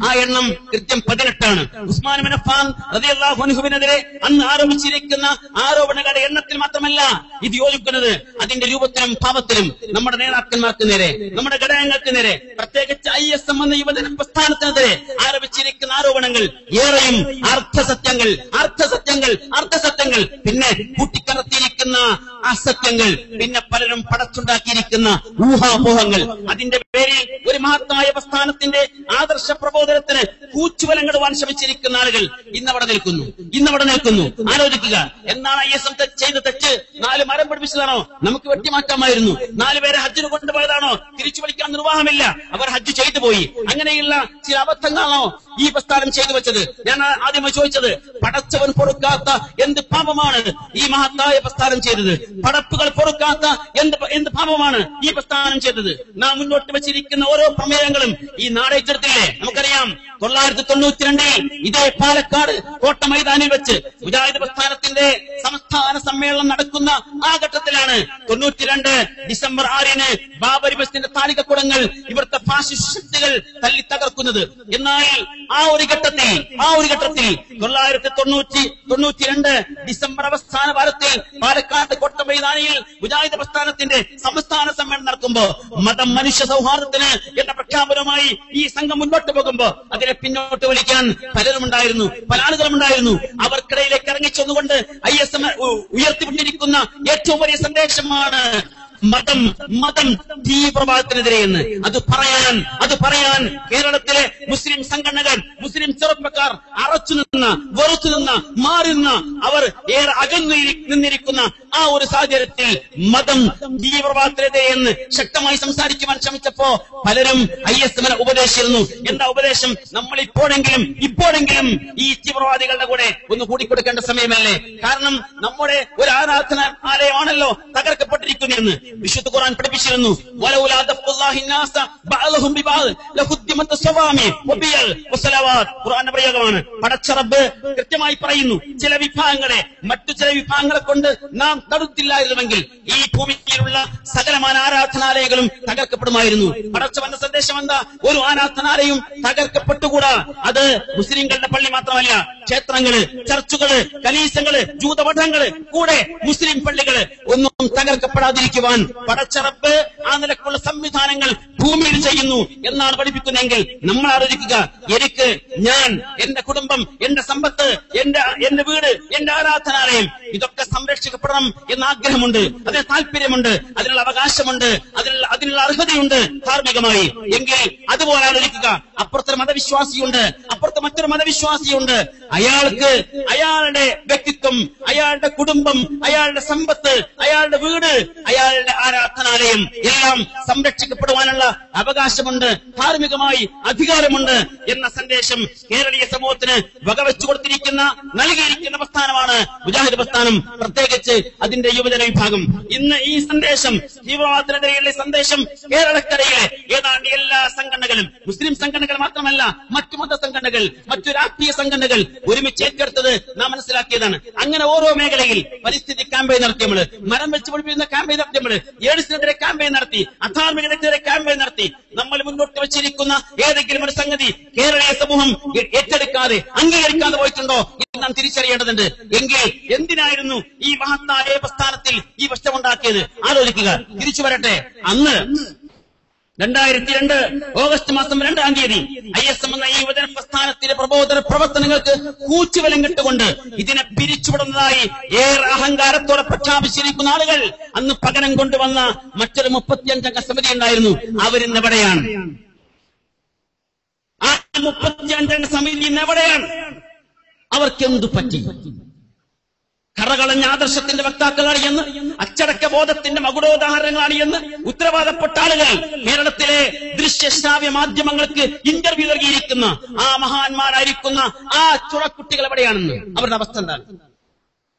ആ എണ്ണം കൃത്യം 18 ആണ്. ഉസ്മാൻ ബിൻ അഫ്ഫാൻ റളിയല്ലാഹു അൻഹുവിനെതിരെ അന്ന് ആരോപിച്ചിരിക്കുന്ന ആരോപണങ്ങളുടെ എണ്ണത്തിൽ മാത്രമല്ല ഇത് യോജിക്കുന്നത്, അതിന്റെ രൂപത്തിലും ഭാവത്തിലും നമ്മുടെ നേതാക്കന്മാർക്ക് നേരെ, നമ്മുടെ ഘടകങ്ങൾക്ക് നേരെ, പ്രത്യേകിച്ച് ISM എന്ന യുവജന പ്രസ്ഥാനത്തിനെതിരെ ആരോപിച്ചിരിക്കുന്ന ആരോപണങ്ങൾ ഏറെയും അർത്ഥസത്യങ്ങൾ, പിന്നെ കൂട്ടിക്കലർത്തിയിരിക്കുന്ന അസത്യങ്ങൾ, പിന്നെ പലരും പടച്ചുണ്ടാക്കിയിരിക്കുന്ന ഊഹാപോഹങ്ങൾ. അതിന്റെ പേരിൽ ഒരു മഹത്തായ പ്രസ്ഥാനത്തിന്റെ ആദർശ പ്രബോധനത്തിന് കൂച്ചുവലങ്ങിടുവാൻ ശ്രമിച്ചിരിക്കുന്ന ആളുകൾ ഇന്നവിടെ നിൽക്കുന്നു. ആലോചിക്കുക, എന്താണ് ISM ചെയ്ത തെറ്റ്? 4 മരം പിടിപ്പിച്ചതാണോ? നമുക്ക് വെട്ടിമാറ്റാമായിരുന്നു. 4 പേരെ ഹജ്ജിന് കൊണ്ടുപോയതാണോ? തിരിച്ചു വിളിക്കാൻ നിർവാഹമില്ല, അവർ ഹജ്ജ് ചെയ്തു പോയി. അങ്ങനെയുള്ള ചില അബദ്ധങ്ങളാണോ ഈ പ്രസ്ഥാനം ചെയ്തു വെച്ചത്? ഞാൻ ആദ്യമായി ചോദിച്ചത്, പടച്ചവൻ പൊറുക്കാത്ത എന്ത് പാപമാണ് ഈ മഹത്തായ പ്രസ്ഥാനം ചെയ്തത്? പടപ്പുകൾ പൊറുക്കാത്ത എന്ത് പാപമാണ് ഈ പ്രസ്ഥാനം ചെയ്തത്? നാം മുന്നോട്ട് വെച്ചിരിക്കുന്ന ഓരോ പ്രമേയങ്ങളും ഈ നാടേറ്റെടുത്തില്ലേ? നമുക്കറിയാം, 1992 ഇതേ പാലക്കാട് കോട്ട മൈതാനിൽ വെച്ച് മുജാഹിദ് പ്രസ്ഥാനത്തിന്റെ സംസ്ഥാന സമ്മേളനം നടക്കുന്ന ആ ഘട്ടത്തിലാണ് 92 ഡിസംബർ 6 ബാബരി മസ്ജിദിന്റെ താലികക്കുടങ്ങൾ ഇവിടുത്തെ ഫാസിസ്റ്റ് ശക്തികൾ തല്ലി തകർക്കുന്നത്. എന്നാൽ ആ ഒരു ഘട്ടത്തിൽ 1992 ഡിസംബർ അവസാന വാരത്തിൽ പാലക്കാട് കോട്ട മൈതാനിയിൽ മുജാഹിദ് പ്രസ്ഥാനത്തിന്റെ സംസ്ഥാന സമ്മേളനം നടക്കുമ്പോ മതം മനുഷ്യ സൗഹാർദ്ദത്തിന് എന്ന പ്രഖ്യാപനവുമായി ഈ സംഘം മുന്നോട്ട് പോകുമ്പോ അതിനെ പിന്നോട്ട് വലിക്കാൻ പലരുമുണ്ടായിരുന്നു, പല ആളുകളുമുണ്ടായിരുന്നു. അവർക്കിടയിലേക്ക് ഇറങ്ങിച്ചെന്നുകൊണ്ട് ISM ഉയർത്തിവിട്ടിരിക്കുന്ന ഏറ്റവും വലിയ സന്ദേശമാണ് മതം തീവ്രവാദത്തിനെതിരെ എന്ന്. അത് പറയാൻ കേരളത്തിലെ മുസ്ലിം സംഘടനകൾ, മുസ്ലിം ചെറുപ്പക്കാർ വെറുത്തുനിന്ന, മാറി നിന്ന, അവർ ഏറെ അകന്നു നിന്നിരിക്കുന്ന ആ ഒരു സാഹചര്യത്തിൽ മതം തീവ്രവാദത്തിനെതിരെ എന്ന് ശക്തമായി സംസാരിക്കുവാൻ ശ്രമിച്ചപ്പോ പലരും ISMനെ ഉപദേശിച്ചിരുന്നു. എന്താ ഉപദേശം? നമ്മൾ ഇപ്പോഴെങ്കിലും ഈ തീവ്രവാദികളുടെ കൂടെ ഒന്ന് കൂടിക്കൊടുക്കേണ്ട സമയമല്ലേ? കാരണം നമ്മുടെ ഒരു ആരാധനാലയമാണല്ലോ തകർക്കപ്പെട്ടിരിക്കുന്നതെന്ന് വിശുദ്ധ ഖുർആൻ പഠിപ്പിച്ചിരുന്നു. ഖുർആന്റെ പ്രയോഗമാണ്. പടച്ച റബ്ബ് കൃത്യമായി പറയുന്നു, ചില വിഭാഗങ്ങളെ മറ്റു ചില വിഭാഗങ്ങളെ കൊണ്ട് നാം തടുത്തില്ലായിരുന്നുവെങ്കിൽ ഈ ഭൂമിയിലുള്ള സകലമായ ആരാധനാലയങ്ങളും തകർക്കപ്പെടുമായിരുന്നു. പടച്ചവന്റെ സന്ദേശം എന്താ? ഒരു ആരാധനാലയം തകർക്കപ്പെട്ടുകൂടാ. അത് മുസ്ലിങ്ങളുടെ പള്ളി മാത്രമല്ല, ക്ഷേത്രങ്ങള്, ചർച്ചുകള്, കലീസകള്, ജൂതമഠങ്ങള്, കൂടെ മുസ്ലിം പള്ളികള് ഒന്നും തകർക്കപ്പെടാതിരിക്കുവാൻ പടച്ച റബ്ബ് ആ നിലക്കുള്ള സംവിധാനങ്ങൾ ഭൂമിയിൽ ചെയ്യുന്നു എന്നാണ് പഠിപ്പിക്കുന്നതെങ്കിൽ നമ്മൾ ആലോചിക്കുക, എനിക്ക്, ഞാൻ, എന്റെ കുടുംബം, എന്റെ സമ്പത്ത്, എന്റെ വീട്, എന്റെ ആരാധനാലയം, ഇതൊക്കെ സംരക്ഷിക്കപ്പെടണം എന്ന ആഗ്രഹമുണ്ട്, അതിന് താല്പര്യമുണ്ട്, അതിനുള്ള അവകാശമുണ്ട്, അതിനുള്ള അർഹതയുണ്ട് ധാർമ്മികമായി. എങ്കിൽ അതുപോലെ ആലോചിക്കുക, അപ്പുറത്തൊരു മതവിശ്വാസിയുണ്ട്, അപ്പുറത്ത് മറ്റൊരു മതവിശ്വാസിയുണ്ട്. അയാൾക്ക് അയാളുടെ വ്യക്തിത്വം, അയാളുടെ കുടുംബം, അയാളുടെ സമ്പത്ത്, അയാളുടെ വീട്, അയാളുടെ ആരാധനാലയം എല്ലാം സംരക്ഷിക്കപ്പെടുവാനുള്ള അവകാശമുണ്ട്, ധാർമ്മികമായി അധികാരമുണ്ട് എന്ന സന്ദേശം കേരളീയ സമൂഹത്തിന് വകവെച്ചു കൊടുത്തിരിക്കുന്ന, നൽകിയിരിക്കുന്ന പ്രസ്ഥാനമാണ് മുജാഹിദ് പ്രസ്ഥാനം, പ്രത്യേകിച്ച് അതിന്റെ യുവജന വിഭാഗം. ഇന്ന് ഈ സന്ദേശം, തീവ്രവാദത്തിനെതിരെയുള്ള സന്ദേശം കേരളക്കരയിലെ ഏതാണ്ട് എല്ലാ സംഘടനകളും, മുസ്ലിം സംഘടനകൾ മാത്രമല്ല മറ്റു മത സംഘടനകൾ, മറ്റു രാഷ്ട്രീയ സംഘടനകൾ ഒരുമിച്ച് ഏറ്റെടുത്തത് നാം മനസ്സിലാക്കിയതാണ്. അങ്ങനെ ഓരോ മേഖലയിൽ പരിസ്ഥിതി ക്യാമ്പയിൻ നടത്തി, നമ്മള് മരം വെച്ച് പിടിപ്പിക്കുന്ന ക്യാമ്പയിൻ നടത്തി, നമ്മള് എയ്ഡ്സിനെതിരെ ക്യാമ്പയിൻ നടത്തി, അധാർമികതയ്ക്കെതിരെ ക്യാമ്പയിൻ നടത്തി. നമ്മൾ മുന്നോട്ട് വെച്ചിരിക്കുന്ന ഏതെങ്കിലും ഒരു സംഗതി കേരളീയ സമൂഹം ഏറ്റെടുക്കാതെ, അംഗീകരിക്കാതെ പോയിട്ടുണ്ടോ എന്ന് നാം തിരിച്ചറിയേണ്ടതുണ്ട്. എങ്കിൽ എന്തിനായിരുന്നു ഈ മഹത്തായ പ്രസ്ഥാനത്തിൽ ഈ പ്രശ്നമുണ്ടാക്കിയത്? ആലോചിക്കുക. തിരിച്ചു വരട്ടെ. അന്ന് 2002 ഓഗസ്റ്റ് മാസം 2-ാം തീയതി ISM എന്ന ഈ യുവജന പ്രസ്ഥാനത്തിലെ പ്രബോധന പ്രവർത്തനങ്ങൾക്ക് കൂച്ചുവലം കെട്ടുകൊണ്ട് ഇതിനെ പിരിച്ചുവിടുന്നതായി ഏറെ അഹങ്കാരത്തോടെ പ്രഖ്യാപിച്ചിരിക്കുന്ന ആളുകൾ അന്ന് പകരം കൊണ്ടുവന്ന മറ്റൊരു 35-അംഗ സമിതി ഉണ്ടായിരുന്നു. അവരിന്ന് എവിടെയാണ്? ആ 35-അംഗ സമിതി ഇന്ന് എവിടെയാണ്? അവർക്കെന്തു പറ്റി? കറകളഞ്ഞ ആദർശത്തിന്റെ വക്താക്കളാണ് എന്ന്, അച്ചടക്ക ബോധത്തിന്റെ മകുടോദാഹരണങ്ങളാണ് എന്ന് ഉത്തരവാദപ്പെട്ട ആളുകൾ കേരളത്തിലെ ദൃശ്യശ്രാവ്യ മാധ്യമങ്ങൾക്ക് ഇന്റർവ്യൂ നൽകിയിരിക്കുന്ന ആ മഹാന്മാരായിരിക്കുന്ന ആ ചുണക്കുട്ടികൾ എവിടെയാണെന്ന്, അവരുടെ അവസ്ഥ എന്താണ്?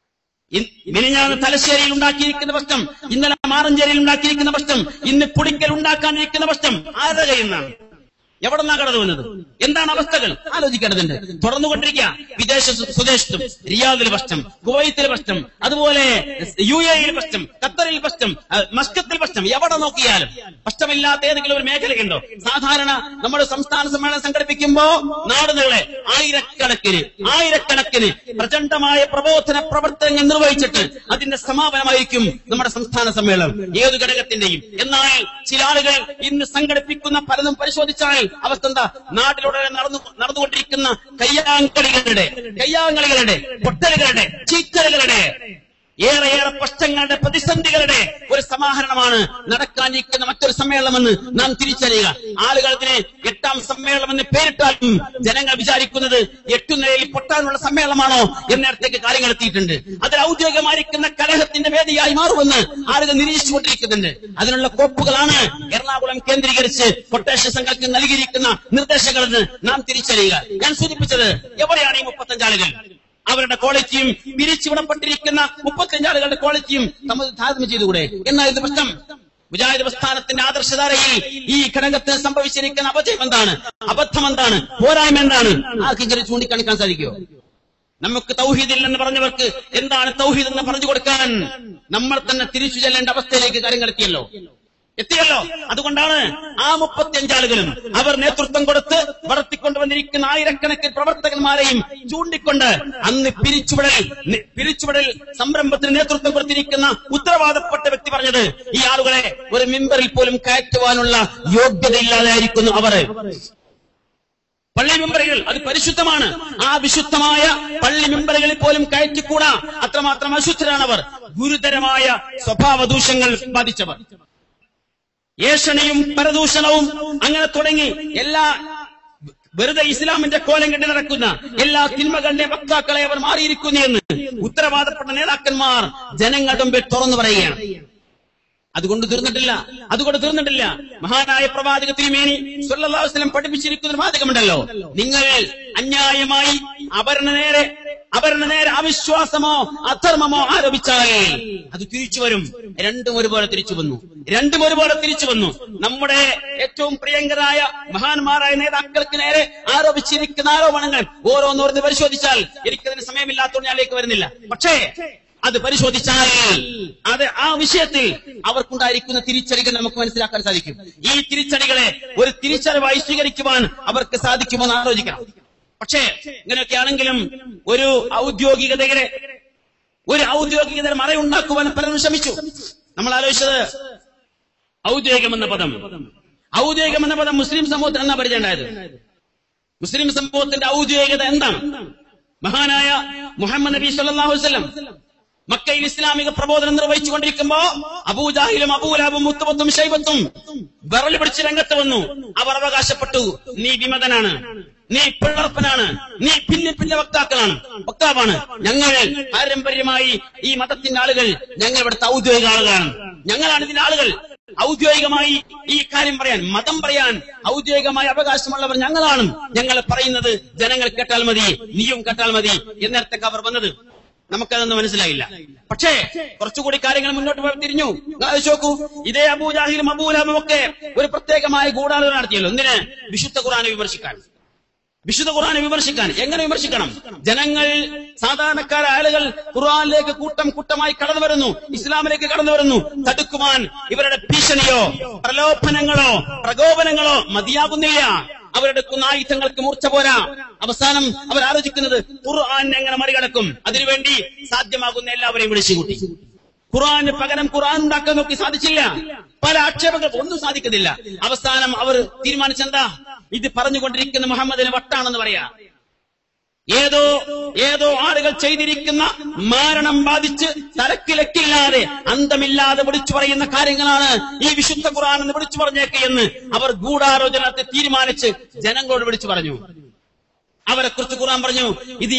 മിനിഞ്ഞാന്ന് തലശ്ശേരിയിൽ ഉണ്ടാക്കിയിരിക്കുന്ന പ്രശ്നം, ഇന്നലെ മാറഞ്ചേരിയിൽ ഉണ്ടാക്കിയിരിക്കുന്ന പ്രശ്നം, ഇന്ന് പുളിക്കൽ ഉണ്ടാക്കാനിരിക്കുന്ന പ്രശ്നം ആരുടെ കയ്യുന്നാണ്? എവിടെ നിന്നാ കടന്നു വന്നത്? എന്താണ് അവസ്ഥകൾ? ആലോചിക്കേണ്ടതുണ്ട്. തുറന്നുകൊണ്ടിരിക്കുക. വിദേശ സ്വദേശത്തും, റിയാദിൽ പ്രശ്നം, കുവൈത്തിൽ പ്രശ്നം, അതുപോലെ UAE പ്രശ്നം, ഖത്തറിൽ പ്രശ്നം, മസ്കത്തിൽ പ്രശ്നം. എവിടെ നോക്കിയാലും പ്രശ്നമില്ലാത്ത ഏതെങ്കിലും ഒരു മേഖലയുണ്ടോ? സാധാരണ നമ്മുടെ സംസ്ഥാന സമ്മേളനം സംഘടിപ്പിക്കുമ്പോ നാടുകളെ ആയിരക്കണക്കിന് പ്രചണ്ഡമായ പ്രബോധന പ്രവർത്തനങ്ങൾ നിർവഹിച്ചിട്ട് അതിന്റെ സമാപനമായിരിക്കും നമ്മുടെ സംസ്ഥാന സമ്മേളനം, ഏതു ഘടകത്തിന്റെയും. എന്നാൽ ചില ആളുകൾ ഇന്ന് സംഘടിപ്പിക്കുന്ന പലതും പരിശോധിച്ചാൽ അവസ്ഥ എന്താ? നാട്ടിലൂടെ നടന്നുകൊണ്ടിരിക്കുന്ന കയ്യാങ്കളികളുടെ പൊട്ടലുകളുടെ ചീറ്റലുകളുടെ ഏറെയേറെ പ്രശ്നങ്ങളുടെ പ്രതിസന്ധികളുടെ ഒരു സമാഹരണമാണ് നടക്കാനിരിക്കുന്ന മറ്റൊരു സമ്മേളനമെന്ന് നാം തിരിച്ചറിയുക. ആളുകൾ ഇതിന് 8-ാം സമ്മേളനമെന്ന് പേരിട്ടാലും ജനങ്ങൾ വിചാരിക്കുന്നത് 8 നിലയിൽ പൊട്ടാനുള്ള സമ്മേളനമാണോ എന്നിടത്തേക്ക് കാര്യങ്ങൾ എത്തിയിട്ടുണ്ട്. അതിൽ ഔദ്യോഗികമായിരിക്കുന്ന കലഹത്തിന്റെ വേദിയായി മാറുമെന്ന് ആളുകൾ നിരീക്ഷിച്ചുകൊണ്ടിരിക്കുന്നുണ്ട്. അതിനുള്ള കോപ്പുകളാണ് എറണാകുളം കേന്ദ്രീകരിച്ച് കൊട്ടേഷൻ സംഘങ്ങൾക്ക് നൽകിയിരിക്കുന്ന നിർദ്ദേശങ്ങളെന്ന് നാം തിരിച്ചറിയുക. ഞാൻ സൂചിപ്പിച്ചത്, എവിടെയാണ് ഈ 35 ആളുകൾ? അവരുടെ ക്വാളിറ്റിയും പിരിച്ചുവിടപ്പെട്ടിരിക്കുന്ന 35 ആളുകളുടെ ക്വാളിറ്റിയും നമ്മൾ താരതമ്യം ചെയ്തുകൂടെ? എന്നായിരുന്നു പ്രശ്നം. മുജാഹിദ് പ്രസ്ഥാനത്തിന്റെ ആദർശധാരയിൽ ഈ ഘടകത്തിന് സംഭവിച്ചിരിക്കുന്ന അപജയം എന്താണ്? അബദ്ധം എന്താണ്? പോരായ്മ എന്താണ്? ആർക്കെങ്കിലും ചൂണ്ടിക്കാണിക്കാൻ സാധിക്കുമോ? നമുക്ക് തൗഹീദില്ലെന്ന് പറഞ്ഞവർക്ക് എന്താണ് തൗഹീദ് എന്ന് പറഞ്ഞു കൊടുക്കാൻ നമ്മൾ തന്നെ തിരിച്ചു ചെല്ലേണ്ട അവസ്ഥയിലേക്ക് കാര്യങ്ങൾ എത്തിയല്ലോ. അതുകൊണ്ടാണ് ആ 35 ആളുകളും അവർ നേതൃത്വം കൊടുത്ത് വളർത്തിക്കൊണ്ടുവന്നിരിക്കുന്ന ആയിരക്കണക്കിന് പ്രവർത്തകന്മാരെയും ചൂണ്ടിക്കൊണ്ട് അന്ന് പിരിച്ചുവിടൽ സംരംഭത്തിന് നേതൃത്വം കൊടുത്തിരിക്കുന്ന ഉത്തരവാദപ്പെട്ട വ്യക്തി പറഞ്ഞത്, ഈ ആളുകളെ ഒരു മിമ്പറിൽ പോലും കയറ്റുവാനുള്ള യോഗ്യതയില്ലാതെയായിരിക്കുന്നു അവർ. പള്ളി മെമ്പറുകൾ അത് പരിശുദ്ധമാണ്. ആ വിശുദ്ധമായ പള്ളി മെമ്പറുകളിൽ പോലും കയറ്റിക്കൂടാ. അത്രമാത്രം അശുദ്ധരാണവർ. ഗുരുതരമായ സ്വഭാവ ദൂഷ്യങ്ങൾ ബാധിച്ചവർ. ഏഷണിയും പരദൂഷണവും അങ്ങനെ തുടങ്ങി എല്ലാ വെറുതെ ഇസ്ലാമിന്റെ കോലം കെട്ടി നടക്കുന്ന എല്ലാ തിന്മകളുടെ വക്താക്കളെ അവർ മാറിയിരിക്കുന്നു എന്ന് ഉത്തരവാദപ്പെട്ട നേതാക്കന്മാർ ജനങ്ങളുടെ മുമ്പിൽ തുറന്നു പറയുകയാണ്. അതുകൊണ്ട് തീർന്നിട്ടില്ല. മഹാനായ പ്രവാചക തിരുമേനി സ്വല്ലല്ലാഹു അലൈഹി വസല്ലം പഠിപ്പിച്ചിരിക്കുന്ന ഒരു വാചകമുണ്ടല്ലോ, നിങ്ങൾ അന്യായമായി അവരുടെ നേരെ അവിശ്വാസമോ അധർമ്മമോ ആരോപിച്ചാൽ അത് തിരിച്ചു വരും. രണ്ടും ഒരുപോലെ തിരിച്ചു വന്നു. നമ്മുടെ ഏറ്റവും പ്രിയങ്കരായ മഹാന്മാരായ നേതാക്കൾക്ക് നേരെ ആരോപിച്ചിരിക്കുന്ന ആരോപണങ്ങൾ ഓരോന്നോർന്ന് പരിശോധിച്ചാൽ, എനിക്കതിന് സമയമില്ലാത്തതുകൊണ്ട് ഞാനിലേക്ക് വരുന്നില്ല, പക്ഷേ അത് പരിശോധിച്ചാൽ ആ വിഷയത്തിൽ അവർക്കുണ്ടായിരിക്കുന്ന തിരിച്ചടികൾ നമുക്ക് മനസ്സിലാക്കാൻ സാധിക്കും. ഈ തിരിച്ചടികളെ ഒരു തിരിച്ചറിവായി സ്വീകരിക്കുവാൻ അവർക്ക് സാധിക്കുമോ എന്ന് ആലോചിക്കണം. പക്ഷേ ഇങ്ങനെയൊക്കെയാണെങ്കിലും ഒരു ഔദ്യോഗികതയുടെ മറയുണ്ടാക്കുവാൻ പലരും ശ്രമിച്ചു. നമ്മൾ ആലോചിച്ചത് ഔദ്യോഗികമെന്ന പദം മുസ്ലിം സമൂഹത്തിന് എന്നാ പരിചയമുണ്ടായത്? മുസ്ലിം സമൂഹത്തിന്റെ ഔദ്യോഗികത എന്താണ്? മഹാനായ മുഹമ്മദ് നബി സല്ലല്ലാഹു അലൈഹി വസല്ലം മക്കയിൽ ഇസ്ലാമിക പ്രബോധനം നിർവഹിച്ചുകൊണ്ടിരിക്കുമ്പോ അബൂജാഹിലും അബൂലഹബും മുത്തുബത്തും ശൈബത്തും വിറൽ പിടിച്ച് രംഗത്ത് വന്നു. അവർ അവകാശപ്പെട്ടു, നീ വിമതനാണ്, നീ പിളർപ്പനാണ്, നീ ഭിന്നിപ്പിന്റെ വക്താവാണ്. ഞങ്ങൾ പാരമ്പര്യമായി ഈ മതത്തിന്റെ ആളുകൾ, ഞങ്ങൾ ഇവിടുത്തെ ഔദ്യോഗിക ആളുകളാണ്, ഞങ്ങളാണ് ഇതിന്റെ ആളുകൾ. ഔദ്യോഗികമായി ഈ കാര്യം പറയാൻ, മതം പറയാൻ ഔദ്യോഗികമായ അവകാശമുള്ളവർ ഞങ്ങളാണ്. ഞങ്ങൾ പറയുന്നത് ജനങ്ങൾ കേട്ടാൽ മതി, നീയും കേട്ടാൽ മതി എന്നിടത്തേക്ക് അവർ വന്നത്. നമുക്കതൊന്നും മനസ്സിലായില്ല. പക്ഷേ കുറച്ചുകൂടി കാര്യങ്ങൾ മുന്നോട്ട് പോയി തിരിഞ്ഞു. നോക്കൂ, ഇതേ അബൂജാഹിലും അബൂലഹബും ഒക്കെ ഒരു പ്രത്യേകമായ ഗൂഢാലോചന നടത്തിയല്ലോ. എന്തിന്? വിശുദ്ധ ഖുർആനെ വിമർശിക്കാൻ. എങ്ങനെ വിമർശിക്കണം? ജനങ്ങൾ, സാധാരണക്കാരായ ആളുകൾ ഖുർആനിലേക്ക് കൂട്ടമായി കടന്നു വരുന്നു, ഇസ്ലാമിലേക്ക് കടന്നു വരുന്നു. തടുക്കുവാൻ ഇവരുടെ ഭീഷണിയോ പ്രലോഭനങ്ങളോ പ്രകോപനങ്ങളോ മതിയാകുന്നില്ല. അവരെടുക്കുന്ന ആയുധങ്ങൾക്ക് മൂർച്ച പോരാ. അവസാനം അവർ ആലോചിക്കുന്നത് ഖുർആനെ എങ്ങനെ മറികടക്കും. അതിനുവേണ്ടി സാധ്യമാകുന്ന എല്ലാവരെയും വിളിച്ചുകൂട്ടി. ഖുർആന് പകരം ഖുർആൻ ഉണ്ടാക്കാൻ നോക്കി, സാധിച്ചില്ല. പല ആക്ഷേപങ്ങൾ, ഒന്നും സാധിക്കുന്നില്ല. അവസാനം അവർ തീരുമാനിച്ചെന്താ, ഇത് പറഞ്ഞുകൊണ്ടിരിക്കുന്ന മുഹമ്മദിന് വട്ടാണെന്ന് പറയാ. ഏതോ ആളുകൾ ചെയ്തിരിക്കുന്ന മാരണം ബാധിച്ച് തലക്കിലക്കില്ലാതെ അന്തമില്ലാതെ വിളിച്ചു പറയുന്ന കാര്യങ്ങളാണ് ഈ വിശുദ്ധ ഖുർആൻ എന്ന് വിളിച്ചു പറഞ്ഞേക്കെന്ന് അവർ ഗൂഢാലോചന തീരുമാനിച്ച് ജനങ്ങളോട് വിളിച്ചു പറഞ്ഞു. അവരെ കുറിച്ച് ഖുർആൻ പറഞ്ഞു, ഇത്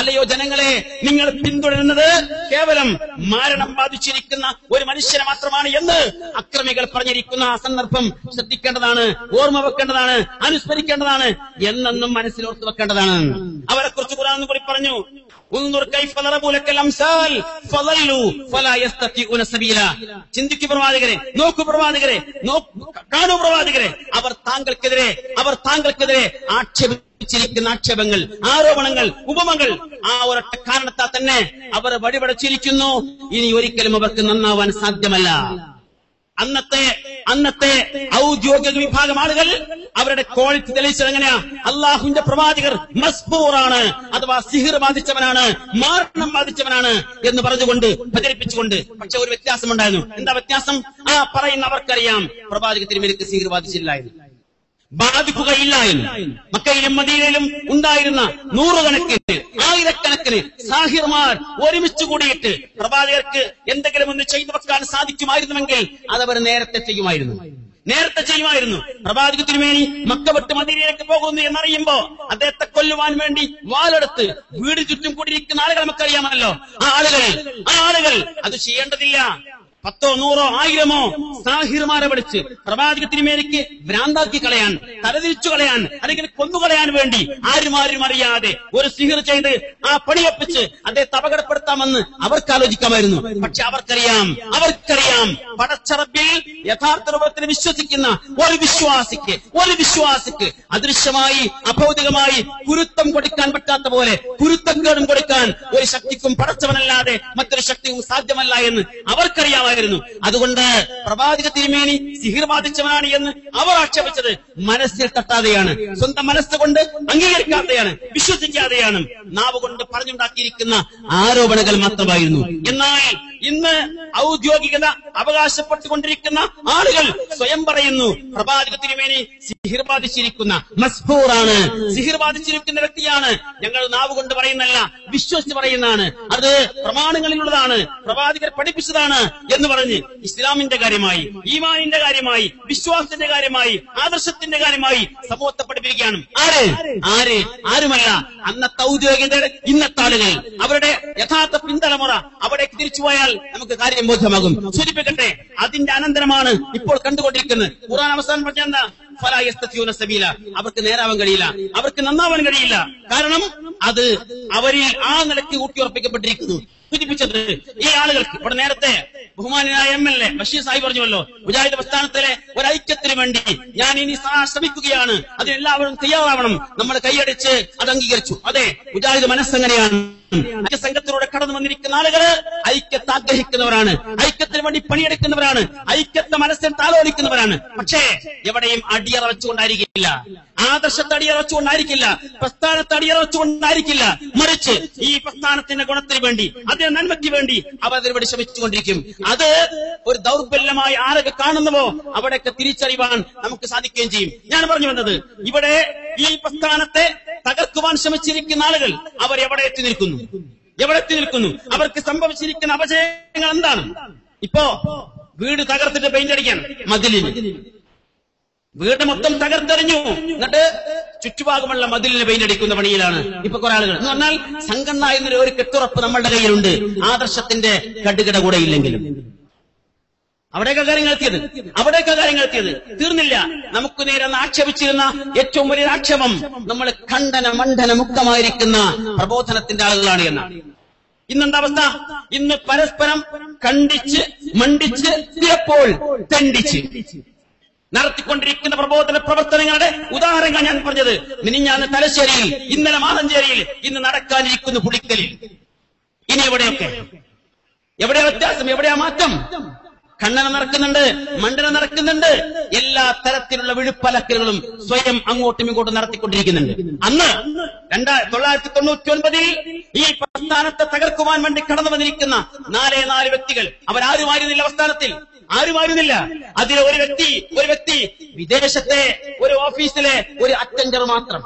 അല്ലയോ ജനങ്ങളെ, നിങ്ങൾ പിന്തുടരുന്നത് കേവലം മരണം ബാധിച്ചിരിക്കുന്ന ഒരു മനുഷ്യനെ മാത്രമാണ് എന്ന് അക്രമികൾ പറഞ്ഞിരിക്കുന്ന ആ സന്ദർഭം ശ്രദ്ധിക്കേണ്ടതാണ്, ഓർമ്മ വെക്കേണ്ടതാണ്, അനുസ്മരിക്കേണ്ടതാണ്, എന്നെന്നും മനസ്സിലോർത്ത് വെക്കേണ്ടതാണ്. അവരെ കുറിച്ച് ഖുർആൻ കൂടി പറഞ്ഞു, ചിന്തിക്കൂ പ്രവാചകരെ, നോക്കൂ പ്രവാചകരെ, കാണൂ പ്രവാചകരെ, അവർ താങ്കൾക്കെതിരെ ആക്ഷേപിച്ചിരിക്കുന്ന ആക്ഷേപങ്ങൾ, ആരോപണങ്ങൾ, ഉപമകൾ, ആ ഒരൊറ്റ കാരണത്താൽ തന്നെ അവർ വഴിപടച്ചിരിക്കുന്നു. ഇനി ഒരിക്കലും അവർക്ക് നന്നാവാൻ സാധ്യമല്ല. അന്നത്തെ ഔദ്യോഗിക വിഭാഗം ആളുകൾ അവരുടെ ക്വാളിറ്റി തെളിയിച്ചത് എങ്ങനെയാ? അള്ളാഹുവിന്റെ പ്രവാചകർ മസ്ബൂറാണ്, അഥവാ സിഹിർ ബാധിച്ചവനാണ്, മാരണം ബാധിച്ചവനാണ് എന്ന് പറഞ്ഞുകൊണ്ട് പ്രചരിപ്പിച്ചുകൊണ്ട്. പക്ഷെ ഒരു വ്യത്യാസമുണ്ടായിരുന്നു. എന്താ വ്യത്യാസം? പറയുന്നവർക്കറിയാം പ്രവാചക തിരുമേനിക്ക് സിഹിർ ബാധിക്കുകയില്ല എന്ന്. മക്കയിലും മദീനയിലും ഉണ്ടായിരുന്ന നൂറുകണക്കിന്, ആയിരക്കണക്കിന് സാഹിർമാർ ഒരുമിച്ച് കൂടിയിട്ട് പ്രവാചകർക്ക് എന്തെങ്കിലും ഒന്ന് ചെയ്തു വെക്കാൻ സാധിക്കുമായിരുന്നുവെങ്കിൽ അതവർ നേരത്തെ ചെയ്യുമായിരുന്നു. പ്രവാചക തിരുമേനി മക്ക വിട്ട് മദീനയിലേക്ക് പോകുന്നു എന്നറിയുമ്പോ അദ്ദേഹത്തെ കൊല്ലുവാൻ വേണ്ടി വാലെടുത്ത് വീട് ചുറ്റും കൂടിയിരിക്കുന്ന ആളുകൾ നമുക്കറിയാമല്ലോ. ആ ആളുകൾ അത് ചെയ്യേണ്ടതില്ല. 10, 100, 1000 സാഹിർമാരെ വിളിച്ച് പ്രവാചക തിരുമേനിക്ക് ഭ്രാന്താക്കി കളയാൻ, തലതിരിച്ചു കളയാൻ, അല്ലെങ്കിൽ കൊന്നുകളയാൻ വേണ്ടി ആരും അറിയാതെ ഒരു സിഹിർ ചെയ്ത് ആ പണിയൊപ്പിച്ച് അദ്ദേഹത്തെ അപകടപ്പെടുത്താമെന്ന് അവർക്ക് ആലോചിക്കാമായിരുന്നു. പക്ഷെ അവർക്കറിയാം പടച്ചറബിൽ യഥാർത്ഥ രൂപത്തിൽ വിശ്വസിക്കുന്ന ഒരു വിശ്വാസിക്ക് അദൃശ്യമായി, അഭൗതികമായി കുരുത്തം കൊടുക്കാൻ പറ്റാത്ത പോലെ കുരുത്തക്കേടും കൊടുക്കാൻ ഒരു ശക്തിക്കും പടച്ചവനല്ലാതെ മറ്റൊരു ശക്തിയും സാധ്യമല്ല എന്ന് അവർക്കറിയാമായിരുന്നു. അതുകൊണ്ട് പ്രവാചക തിരുമേനി സിഹിർ ബാധിച്ചവനാണ് എന്ന് അവർ ആക്ഷേപിച്ചത് മനസ്സിൽ തട്ടാതെയാണ്, സ്വന്തം മനസ്സുകൊണ്ട് അംഗീകരിക്കാതെയാണ്, വിശ്വസിക്കാതെയാണ്, നാവ് കൊണ്ട് പറഞ്ഞുണ്ടാക്കിയിരിക്കുന്ന ആരോപണങ്ങൾ മാത്രമായിരുന്നു. എന്നാൽ ഇന്ന് ഔദ്യോഗികത അവകാശപ്പെട്ടുകൊണ്ടിരിക്കുന്ന ആളുകൾ സ്വയം പറയുന്നു പ്രവാചക തിരുമേനി സിഹിർ ബാധിച്ചിരിക്കുന്ന മസ്ഫൂറാണ്, സിഹിർ ബാധിച്ചിരിക്കുന്ന വ്യക്തിയാണ്. ഞങ്ങൾ നാവ് കൊണ്ട് പറയുന്നല്ല, വിശ്വസിച്ച് പറയുന്നതാണ്, അത് പ്രമാണങ്ങളിലുള്ളതാണ്, പ്രവാചകർ പഠിപ്പിച്ചതാണ് എന്ന് പറഞ്ഞ് ഇസ്ലാമിന്റെ കാര്യമായി, ഈമാനിന്റെ കാര്യമായി, വിശ്വാസത്തിന്റെ കാര്യമായി, ആദർശത്തിന്റെ കാര്യമായി സമൂഹത്തെ പഠിപ്പിക്കുകയാണ്. ആരുമല്ല. അന്നത്തെ ഔദ്യോഗികതയുടെ ഇന്നത്തെ ആളുകൾ, അവരുടെ യഥാർത്ഥ പിന്തലമുറ അവിടേക്ക് തിരിച്ചുപോയാൽ നമുക്ക് കാര്യം ബോധ്യമാകും. സൂചിപ്പിക്കട്ടെ, അതിന്റെ അനന്തരമാണ് ഇപ്പോൾ കണ്ടുകൊണ്ടിരിക്കുന്നത്. ഖുർആൻ അവസാനം പറഞ്ഞ എന്താ? ഫലാ യസ്തതിഊന സബീല. അവർക്ക് നേരാവാൻ കഴിയില്ല, അവർക്ക് നന്നാവാൻ കഴിയില്ല. കാരണം അത് അവരിൽ ആ നിലയ്ക്ക് ഊട്ടിയുറപ്പിക്കപ്പെട്ടിരിക്കുന്നു. സൂചിപ്പിച്ചത് ഈ ആളുകൾക്ക് ഇവിടെ നേരത്തെ ബഹുമാനായ MLA ബഷീർ സാഹിബ് പറഞ്ഞുവല്ലോ, മുജാഹിദ് പ്രസ്ഥാനത്തിലെ ഒരു ഐക്യത്തിന് വേണ്ടി ഞാൻ ഇനി ശ്രമിക്കുകയാണ്, അതിനെല്ലാവരും തയ്യാറാവണം. നമ്മൾ കൈയടിച്ച് അത് അംഗീകരിച്ചു. അതെ, മുജാഹിദ് മനസ്സെങ്ങനെയാണ്? ഐക്യസംഘത്തിലൂടെ കടന്നു വന്നിരിക്കുന്ന ആളുകള് ഐക്യത്തെ ആഗ്രഹിക്കുന്നവരാണ്, ഐക്യത്തിന് വേണ്ടി പണിയെടുക്കുന്നവരാണ്, ഐക്യത്തെ മനസ്സിൽ താലോലിക്കുന്നവരാണ്. പക്ഷേ എവിടെയും അടിയറ വെച്ചുകൊണ്ടായിരിക്കില്ല, ആദർശത്തെ അടിയറ വെച്ചുകൊണ്ടായിരിക്കില്ല, പ്രസ്ഥാനത്തെ അടിയറ വെച്ചുകൊണ്ടായിരിക്കില്ല. മറിച്ച് ഈ പ്രസ്ഥാനത്തിന്റെ ഗുണത്തിന് വേണ്ടി, അതിന്റെ നന്മയ്ക്ക് വേണ്ടി അവർ അതിനുവേണ്ടി ശ്രമിച്ചുകൊണ്ടിരിക്കും. അത് ഒരു ദൗർബല്യമായി ആരൊക്കെ കാണുന്നുവോ അവിടെയൊക്കെ തിരിച്ചറിയുവാൻ നമുക്ക് സാധിക്കുകയും ചെയ്യും. ഞാൻ പറഞ്ഞു വന്നത്, ഇവിടെ ഈ പ്രസ്ഥാനത്തെ തകർക്കുവാൻ ശ്രമിച്ചിരിക്കുന്ന ആളുകൾ അവർ എവിടെ എത്തി നിൽക്കുന്നു? അവർക്ക് സംഭവിച്ചിരിക്കുന്ന അപജയങ്ങൾ എന്താണ്? ഇപ്പോ വീട് തകർത്തിട്ട് പെയിന്റ് അടിക്കാൻ, മതിലിന് വീട് മൊത്തം തകർത്തെറിഞ്ഞു, എന്നിട്ട് ചുറ്റുഭാഗമുള്ള മതിലിന് പെയിന്റ് അടിക്കുന്ന പണിയിലാണ് ഇപ്പൊ കുറെ ആളുകൾ. എന്ന് പറഞ്ഞാൽ സംഘടന എന്നൊരു ഒരു കെട്ടുറപ്പ് നമ്മളുടെ കയ്യിലുണ്ട്, ആദർശത്തിന്റെ കടുകിട കൂടെ ഇല്ലെങ്കിലും. അവിടേക്ക് കാര്യങ്ങൾ എത്തിയത് തീർന്നില്ല. നമുക്ക് നേരെ ആക്ഷേപിച്ചിരുന്ന ഏറ്റവും വലിയ ആക്ഷേപം നമ്മൾ ഖണ്ഡന മണ്ഡന മുക്തമായിരിക്കുന്ന പ്രബോധനത്തിന്റെ ആളുകളാണ് എന്നാണ്. ഇന്നെന്താ അവസ്ഥ? ഇന്ന് പരസ്പരം കണ്ടിച്ച് മണ്ടിച്ച് ചിലപ്പോൾ തെണ്ടിച്ച് നടത്തിക്കൊണ്ടിരിക്കുന്ന പ്രബോധന പ്രവർത്തനങ്ങളുടെ ഉദാഹരണങ്ങൾ ഞാൻ പറഞ്ഞത്. മിനിഞ്ഞാന്ന് തലശ്ശേരിയിൽ, ഇന്നലെ മാതഞ്ചേരിയിൽ, ഇന്ന് നടക്കാനിരിക്കുന്നു പുളിക്കലിൽ. ഇനി എവിടെയൊക്കെ വ്യത്യാസം, എവിടെയാ മാറ്റം? ഖണ്ഡനം നടക്കുന്നുണ്ട്, മണ്ഡനം നടക്കുന്നുണ്ട്, എല്ലാ തരത്തിലുള്ള വിഴുപ്പലക്കലുകളും സ്വയം അങ്ങോട്ടും ഇങ്ങോട്ടും നടത്തിക്കൊണ്ടിരിക്കുന്നുണ്ട്. അന്ന് 1999 ഈ പ്രസ്ഥാനത്തെ തകർക്കുവാൻ വേണ്ടി കടന്നു വന്നിരിക്കുന്ന 4 വ്യക്തികൾ, അവരാരുമായിരുന്നില്ല പ്രസ്ഥാനത്തിൽ, ആരുമായിരുന്നില്ല. അതിലെ ഒരു വ്യക്തി വിദേശത്തെ ഒരു ഓഫീസിലെ ഒരു അറ്റൻഡർ മാത്രം,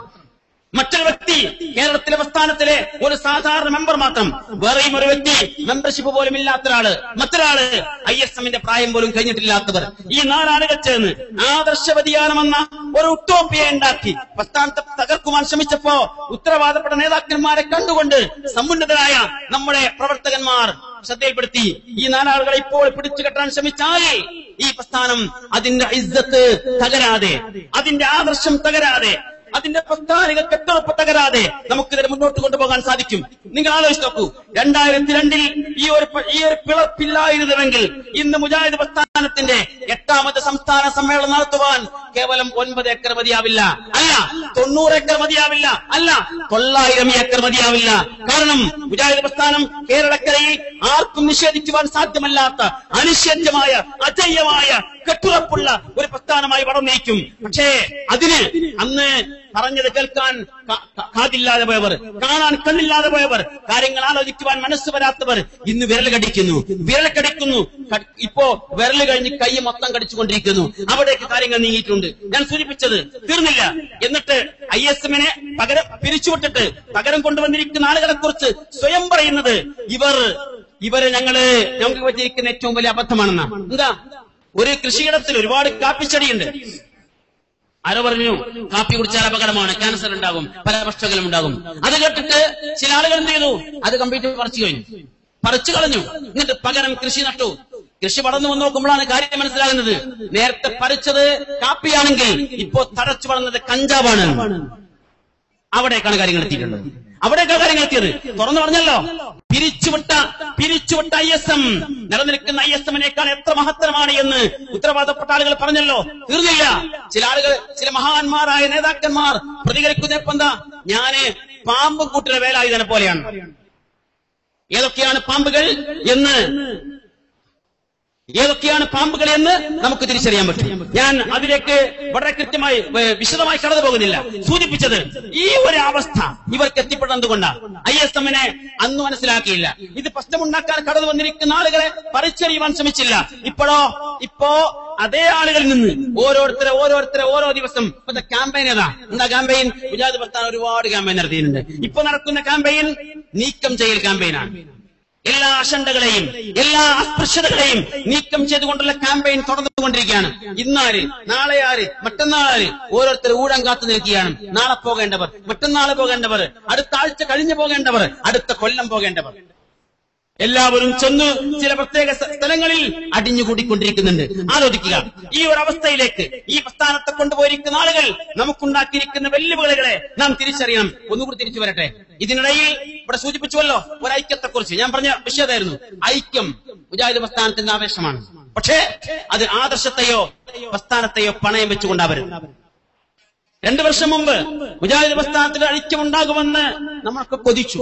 മറ്റൊരു വ്യക്തി കേരളത്തിലെ പ്രസ്ഥാനത്തിലെ ഒരു സാധാരണ മെമ്പർ മാത്രം, വേറെയും ഒരു വ്യക്തി മെമ്പർഷിപ്പ് പോലും ഇല്ലാത്ത ഒരാള്, മറ്റൊരാള് ISMന്റെ പ്രായം പോലും കഴിഞ്ഞിട്ടില്ലാത്തവർ. ഈ 4 ആളുകൾ ചേർന്ന് ആദർശ വ്യതിയാനമെന്ന ഒരു ഉട്ടോപ്പിയെ ഉണ്ടാക്കി പ്രസ്ഥാനത്തെ തകർക്കുവാൻ ശ്രമിച്ചപ്പോ ഉത്തരവാദപ്പെട്ട നേതാക്കന്മാരെ കണ്ടുകൊണ്ട് സമുന്നതരായ നമ്മുടെ പ്രവർത്തകന്മാർ ശ്രദ്ധയിൽപ്പെടുത്തി, ഈ 4 ആളുകളെ ഇപ്പോൾ പിടിച്ചു കെട്ടാൻ ശ്രമിച്ചാൽ ഈ പ്രസ്ഥാനം അതിന്റെ ഇസ്സത്ത് തകരാതെ, അതിന്റെ ആദർശം തകരാതെ, അതിന്റെ പ്രസ്ഥാനിക കെട്ടുറപ്പ് തകരാതെ നമുക്കിതിനെ മുന്നോട്ട് കൊണ്ടുപോകാൻ സാധിക്കും. നിങ്ങൾ ആലോചിച്ച് നോക്കൂ, 2002 ഈ ഒരു പിളർപ്പില്ലായിരുന്നുവെങ്കിൽ ഇന്ന് മുജാഹിദ് പ്രസ്ഥാനത്തിന്റെ 8ാമത് സംസ്ഥാന സമ്മേളനം നടത്തുവാൻ കേവലം 9 ഏക്കർ മതിയാവില്ല, അല്ല 90 ഏക്കർ മതിയാവില്ല, അല്ല 900 ഏക്കർ മതിയാവില്ല. കാരണം മുജാഹിദ് പ്രസ്ഥാനം കേരളക്കരയിൽ ആർക്കും നിഷേധിക്കുവാൻ സാധ്യമല്ലാത്ത അനിഷേധ്യമായ അജയ്യമായ കെട്ടുറപ്പുള്ള ഒരു പ്രസ്ഥാനമായി വളർന്നിരിക്കും. പക്ഷേ അതിന് അന്ന് പറഞ്ഞത് കേൾക്കാൻ കാതില്ലാതെ പോയവർ, കാണാൻ കണ്ണില്ലാതെ പോയവർ, കാര്യങ്ങൾ ആലോചിക്കുവാൻ മനസ്സ് വരാത്തവർ ഇന്ന് വിരൽ കടിക്കുന്നു. ഇപ്പോ വിരൽ കഴിഞ്ഞ് കൈ മൊത്തം കടിച്ചുകൊണ്ടിരിക്കുന്നു. അവിടേക്ക് കാര്യങ്ങൾ നീങ്ങിയിട്ടുണ്ട്. ഞാൻ സൂചിപ്പിച്ചത് തീർന്നില്ല. എന്നിട്ട് ISMനെ പകരം പിരിച്ചുവിട്ടിട്ട് പകരം കൊണ്ടുവന്നിരിക്കുന്ന ആളുകളെ കുറിച്ച് സ്വയം പറയുന്നത് ഇവര് ഞങ്ങൾക്ക് പറ്റിയിരിക്കുന്ന ഏറ്റവും വലിയ അബദ്ധമാണെന്നാ. എന്താ? ഒരു കൃഷിയിടത്തിൽ ഒരുപാട് കാപ്പിച്ചെടിയുണ്ട്. ആരോ പറഞ്ഞു കാപ്പി കുടിച്ചാൽ അപകടമാണ്, ക്യാൻസർ ഉണ്ടാകും, പല പ്രശ്നങ്ങളും ഉണ്ടാകും. അത് കേട്ടിട്ട് ചില ആളുകൾ എന്ത് ചെയ്തു? അത് കംപ്ലീറ്റ് പറിച്ചു കളഞ്ഞു. എന്നിട്ട് പകരം കൃഷി നട്ടു. കൃഷി വളർന്നു വന്ന് നോക്കുമ്പോഴാണ് കാര്യം മനസ്സിലാകുന്നത്. നേരത്തെ പറിച്ചത് കാപ്പിയാണെങ്കിൽ ഇപ്പോ തടച്ചു വളർന്നത് കഞ്ചാവാണ്. അവിടേക്കാണ് കാര്യങ്ങൾ എത്തിയിട്ടുള്ളത്. തുറന്നു പറഞ്ഞല്ലോ, പിരിച്ചുവിട്ട ISM, നിലനിൽക്കുന്ന ISMനേക്കാൾ എത്ര മഹത്തരമാണ് എന്ന് ഉത്തരവാദപ്പെട്ട ആളുകൾ പറഞ്ഞല്ലോ. തീർന്നില്ല. ചില മഹാന്മാരായ നേതാക്കന്മാർ പ്രതികരിക്കുന്നപ്പോ എന്താ? ഞാന് പാമ്പ് കൂട്ടിലെ വേലായുധനെ പോലെയാണ്. ഏതൊക്കെയാണ് പാമ്പുകൾ എന്ന് ഏതൊക്കെയാണ് പാമ്പുകൾ എന്ന് നമുക്ക് തിരിച്ചറിയാൻ പറ്റും. ഞാൻ അതിലേക്ക് വളരെ കൃത്യമായി വിശദമായി കടന്നു പോകുന്നില്ല. സൂചിപ്പിച്ചത് ഈ ഒരു അവസ്ഥ ഇവർക്ക് എത്തിപ്പെടുന്നതുകൊണ്ടാണ്. ISMനെ അന്ന് മനസ്സിലാക്കിയില്ല. ഇത് പ്രശ്നമുണ്ടാക്കാൻ കടന്നു വന്നിരിക്കുന്ന ആളുകളെ പറിച്ചറിയുവാൻ ശ്രമിച്ചില്ല. ഇപ്പോ അതേ ആളുകളിൽ നിന്ന് ഓരോരുത്തരെ ഓരോ ദിവസം ഇപ്പോഴത്തെ ക്യാമ്പയിൻ എന്താ ക്യാമ്പയിൻ? മുജാഹിദ് പ്രസ്ഥാനം ഒരുപാട് ക്യാമ്പയിൻ നടത്തിയിട്ടുണ്ട്. ഇപ്പൊ നടക്കുന്ന ക്യാമ്പയിൻ നീക്കം ചെയ്യൽ ക്യാമ്പയിനാണ്. എല്ലാ അശണ്ടകളെയും എല്ലാ അസ്പൃശ്യതകളെയും നീക്കം ചെയ്തുകൊണ്ടുള്ള ക്യാമ്പയിൻ തുടർന്നുകൊണ്ടിരിക്കുകയാണ്. ഇന്നാര്, നാളെ ആര്, മറ്റന്നാളാര്, ഓരോരുത്തർ ഊഴം കാത്തു നിൽക്കുകയാണ്. നാളെ പോകേണ്ടവർ, മറ്റന്നാളെ പോകേണ്ടവർ, അടുത്ത ആഴ്ച കഴിഞ്ഞു പോകേണ്ടവർ, അടുത്ത കൊല്ലം പോകേണ്ടവർ, എല്ലാവരും ചെന്ന് ചില പ്രത്യേക സ്ഥലങ്ങളിൽ അടിഞ്ഞുകൂടിക്കൊണ്ടിരിക്കുന്നുണ്ട്. ആലോചിക്കുക, ഈ ഒരു അവസ്ഥയിലേക്ക് ഈ പ്രസ്ഥാനത്തെ കൊണ്ടുപോയിരിക്കുന്ന ആളുകൾ നമുക്കുണ്ടാക്കിയിരിക്കുന്ന വെല്ലുവിളികളെ നാം തിരിച്ചറിയണം. ഒന്നുകൂടി തിരിച്ചു വരട്ടെ. ഇതിനിടയിൽ ഇവിടെ സൂചിപ്പിച്ചുവല്ലോ ഒരു ഐക്യത്തെക്കുറിച്ച്. ഞാൻ പറഞ്ഞ വിഷയമായിരുന്നു ഐക്യം. മുജാഹിദ് പ്രസ്ഥാനത്തിന്റെ ആവേശമാണ്. പക്ഷേ അത് ആദർശത്തെയോ പ്രസ്ഥാനത്തെയോ പണയം വെച്ചുകൊണ്ടാവരുത്. 2 വർഷം മുമ്പ് മുജാഹിദ് പ്രസ്ഥാനത്തിൽ ഐക്യമുണ്ടാകുമെന്ന് നമ്മളൊക്കെ കൊതിച്ചു,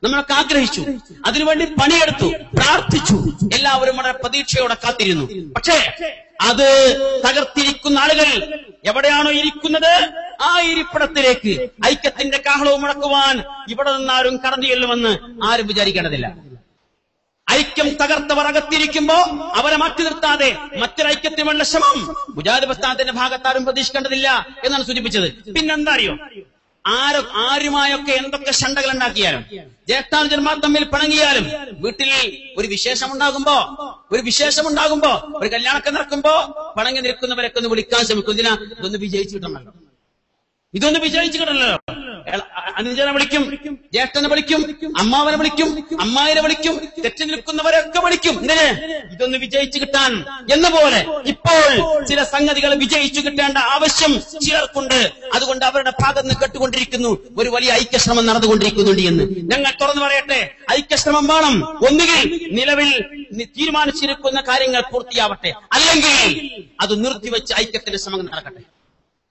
നമ്മളൊക്കെ ആഗ്രഹിച്ചു, അതിനുവേണ്ടി പണിയെടുത്തു, പ്രാർത്ഥിച്ചു, എല്ലാവരും വളരെ പ്രതീക്ഷയോടെ കാത്തിരുന്നു. പക്ഷേ അത് തകർത്തിരിക്കുന്ന ആളുകൾ എവിടെയാണോ ഇരിക്കുന്നത് ആ ഇരിപ്പിടത്തിലേക്ക് ഐക്യത്തിന്റെ കാഹളവും മുടക്കുവാൻ ഇവിടെ നിന്നാരും കടന്നു ചെല്ലുമെന്ന് ആരും വിചാരിക്കേണ്ടതില്ല. ഐക്യം തകർത്തവർ അകത്തിരിക്കുമ്പോ അവരെ മാറ്റി നിർത്താതെ മറ്റൊരൈക്യത്തിനുള്ള ശ്രമം മുജാഹിദ് പ്രസ്ഥാനത്തിന്റെ ഭാഗത്താരും പ്രതീക്ഷിക്കേണ്ടതില്ല എന്നാണ് സൂചിപ്പിച്ചത്. പിന്നെന്താ അറിയോ, ആരുമായൊക്കെ എന്തൊക്കെ ശണ്ടകൾ ഉണ്ടാക്കിയാലും, ജ്യേഷ്ഠാനുജന്മാർ തമ്മിൽ പിണങ്ങിയാലും, വീട്ടിൽ ഒരു വിശേഷമുണ്ടാകുമ്പോ ഒരു കല്യാണമൊക്കെ നടക്കുമ്പോ പിണങ്ങി നിൽക്കുന്നവരൊക്കെ ഒന്ന് വിളിക്കാൻ ശ്രമിക്കും. ഇതൊന്ന് വിജയിച്ചു കിട്ടണല്ലോ. അനുജനെ വിളിക്കും, ജ്യേഷ്ഠനെ വിളിക്കും, അമ്മാവനെ വിളിക്കും, അമ്മായിനെ വിളിക്കും, തെറ്റി നിൽക്കുന്നവരൊക്കെ വിളിക്കും. ഇതൊന്ന് വിജയിച്ചു കിട്ടാൻ എന്ന പോലെ ഇപ്പോൾ ചില സംഗതികൾ വിജയിച്ചു കിട്ടേണ്ട ആവശ്യം ചിലർക്കുണ്ട്. അതുകൊണ്ട് അവരുടെ ഭാഗത്ത് നിന്ന് കേട്ടുകൊണ്ടിരിക്കുന്നു ഒരു വലിയ ഐക്യശ്രമം നടന്നുകൊണ്ടിരിക്കുന്നുണ്ട് എന്ന്. ഞങ്ങൾ തുറന്നു പറയട്ടെ, ഐക്യശ്രമം വേണം. ഒന്നുകിൽ നിലവിൽ തീരുമാനിച്ചിരിക്കുന്ന കാര്യങ്ങൾ പൂർത്തിയാവട്ടെ, അല്ലെങ്കിൽ അത് നിർത്തിവെച്ച് ഐക്യത്തിന്റെ ശ്രമം നടക്കട്ടെ.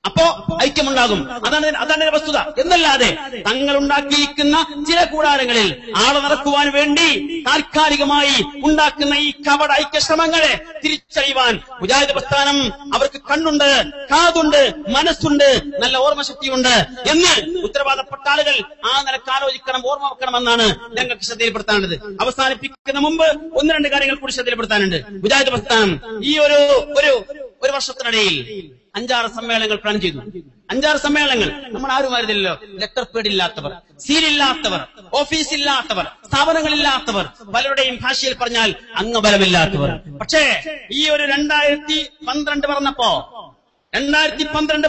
അപ്പോ ഐക്യമുണ്ടാകും. അതാണ് വസ്തുത. എന്നല്ലാതെ തങ്ങൾ ഉണ്ടാക്കിയിരിക്കുന്ന ചില കൂടാരങ്ങളിൽ ആളെ നടക്കുവാൻ വേണ്ടി താൽക്കാലികമായി ഉണ്ടാക്കുന്ന ഈ കപട ഐക്യശ്രമങ്ങളെ തിരിച്ചറിയുവാൻ മുജാഹിദ് പ്രസ്ഥാനം അവർക്ക് കണ്ണുണ്ട്, കാതുണ്ട്, മനസ്സുണ്ട്, നല്ല ഓർമ്മശക്തിയുണ്ട് എന്ന് ഉത്തരവാദപ്പെട്ട ആളുകൾ ആ നിലക്ക് ആലോചിക്കണം, ഓർമ്മ വെക്കണമെന്നാണ് ഞങ്ങൾക്ക് ശ്രദ്ധയിൽപ്പെടുത്താനുള്ളത്. അവസാനിപ്പിക്കുന്ന മുമ്പ് 1-2 കാര്യങ്ങൾ കൂടി ശ്രദ്ധയിൽപ്പെടുത്താനുണ്ട്. മുജാഹിദ് പ്രസ്ഥാനം ഈ ഒരു വർഷത്തിനിടയിൽ 5-6 സമ്മേളനങ്ങൾ പ്ലാൻ ചെയ്തു. 5-6 സമ്മേളനങ്ങൾ. നമ്മൾ ആരുമായിരുന്നില്ലല്ലോ. ലെറ്റർ പേഡ് ഇല്ലാത്തവർ, സീലില്ലാത്തവർ, ഓഫീസില്ലാത്തവർ, സ്ഥാപനങ്ങളില്ലാത്തവർ, പലരുടെയും ഭാഷയിൽ പറഞ്ഞാൽ അംഗബലമില്ലാത്തവർ. പക്ഷേ ഈ ഒരു 2012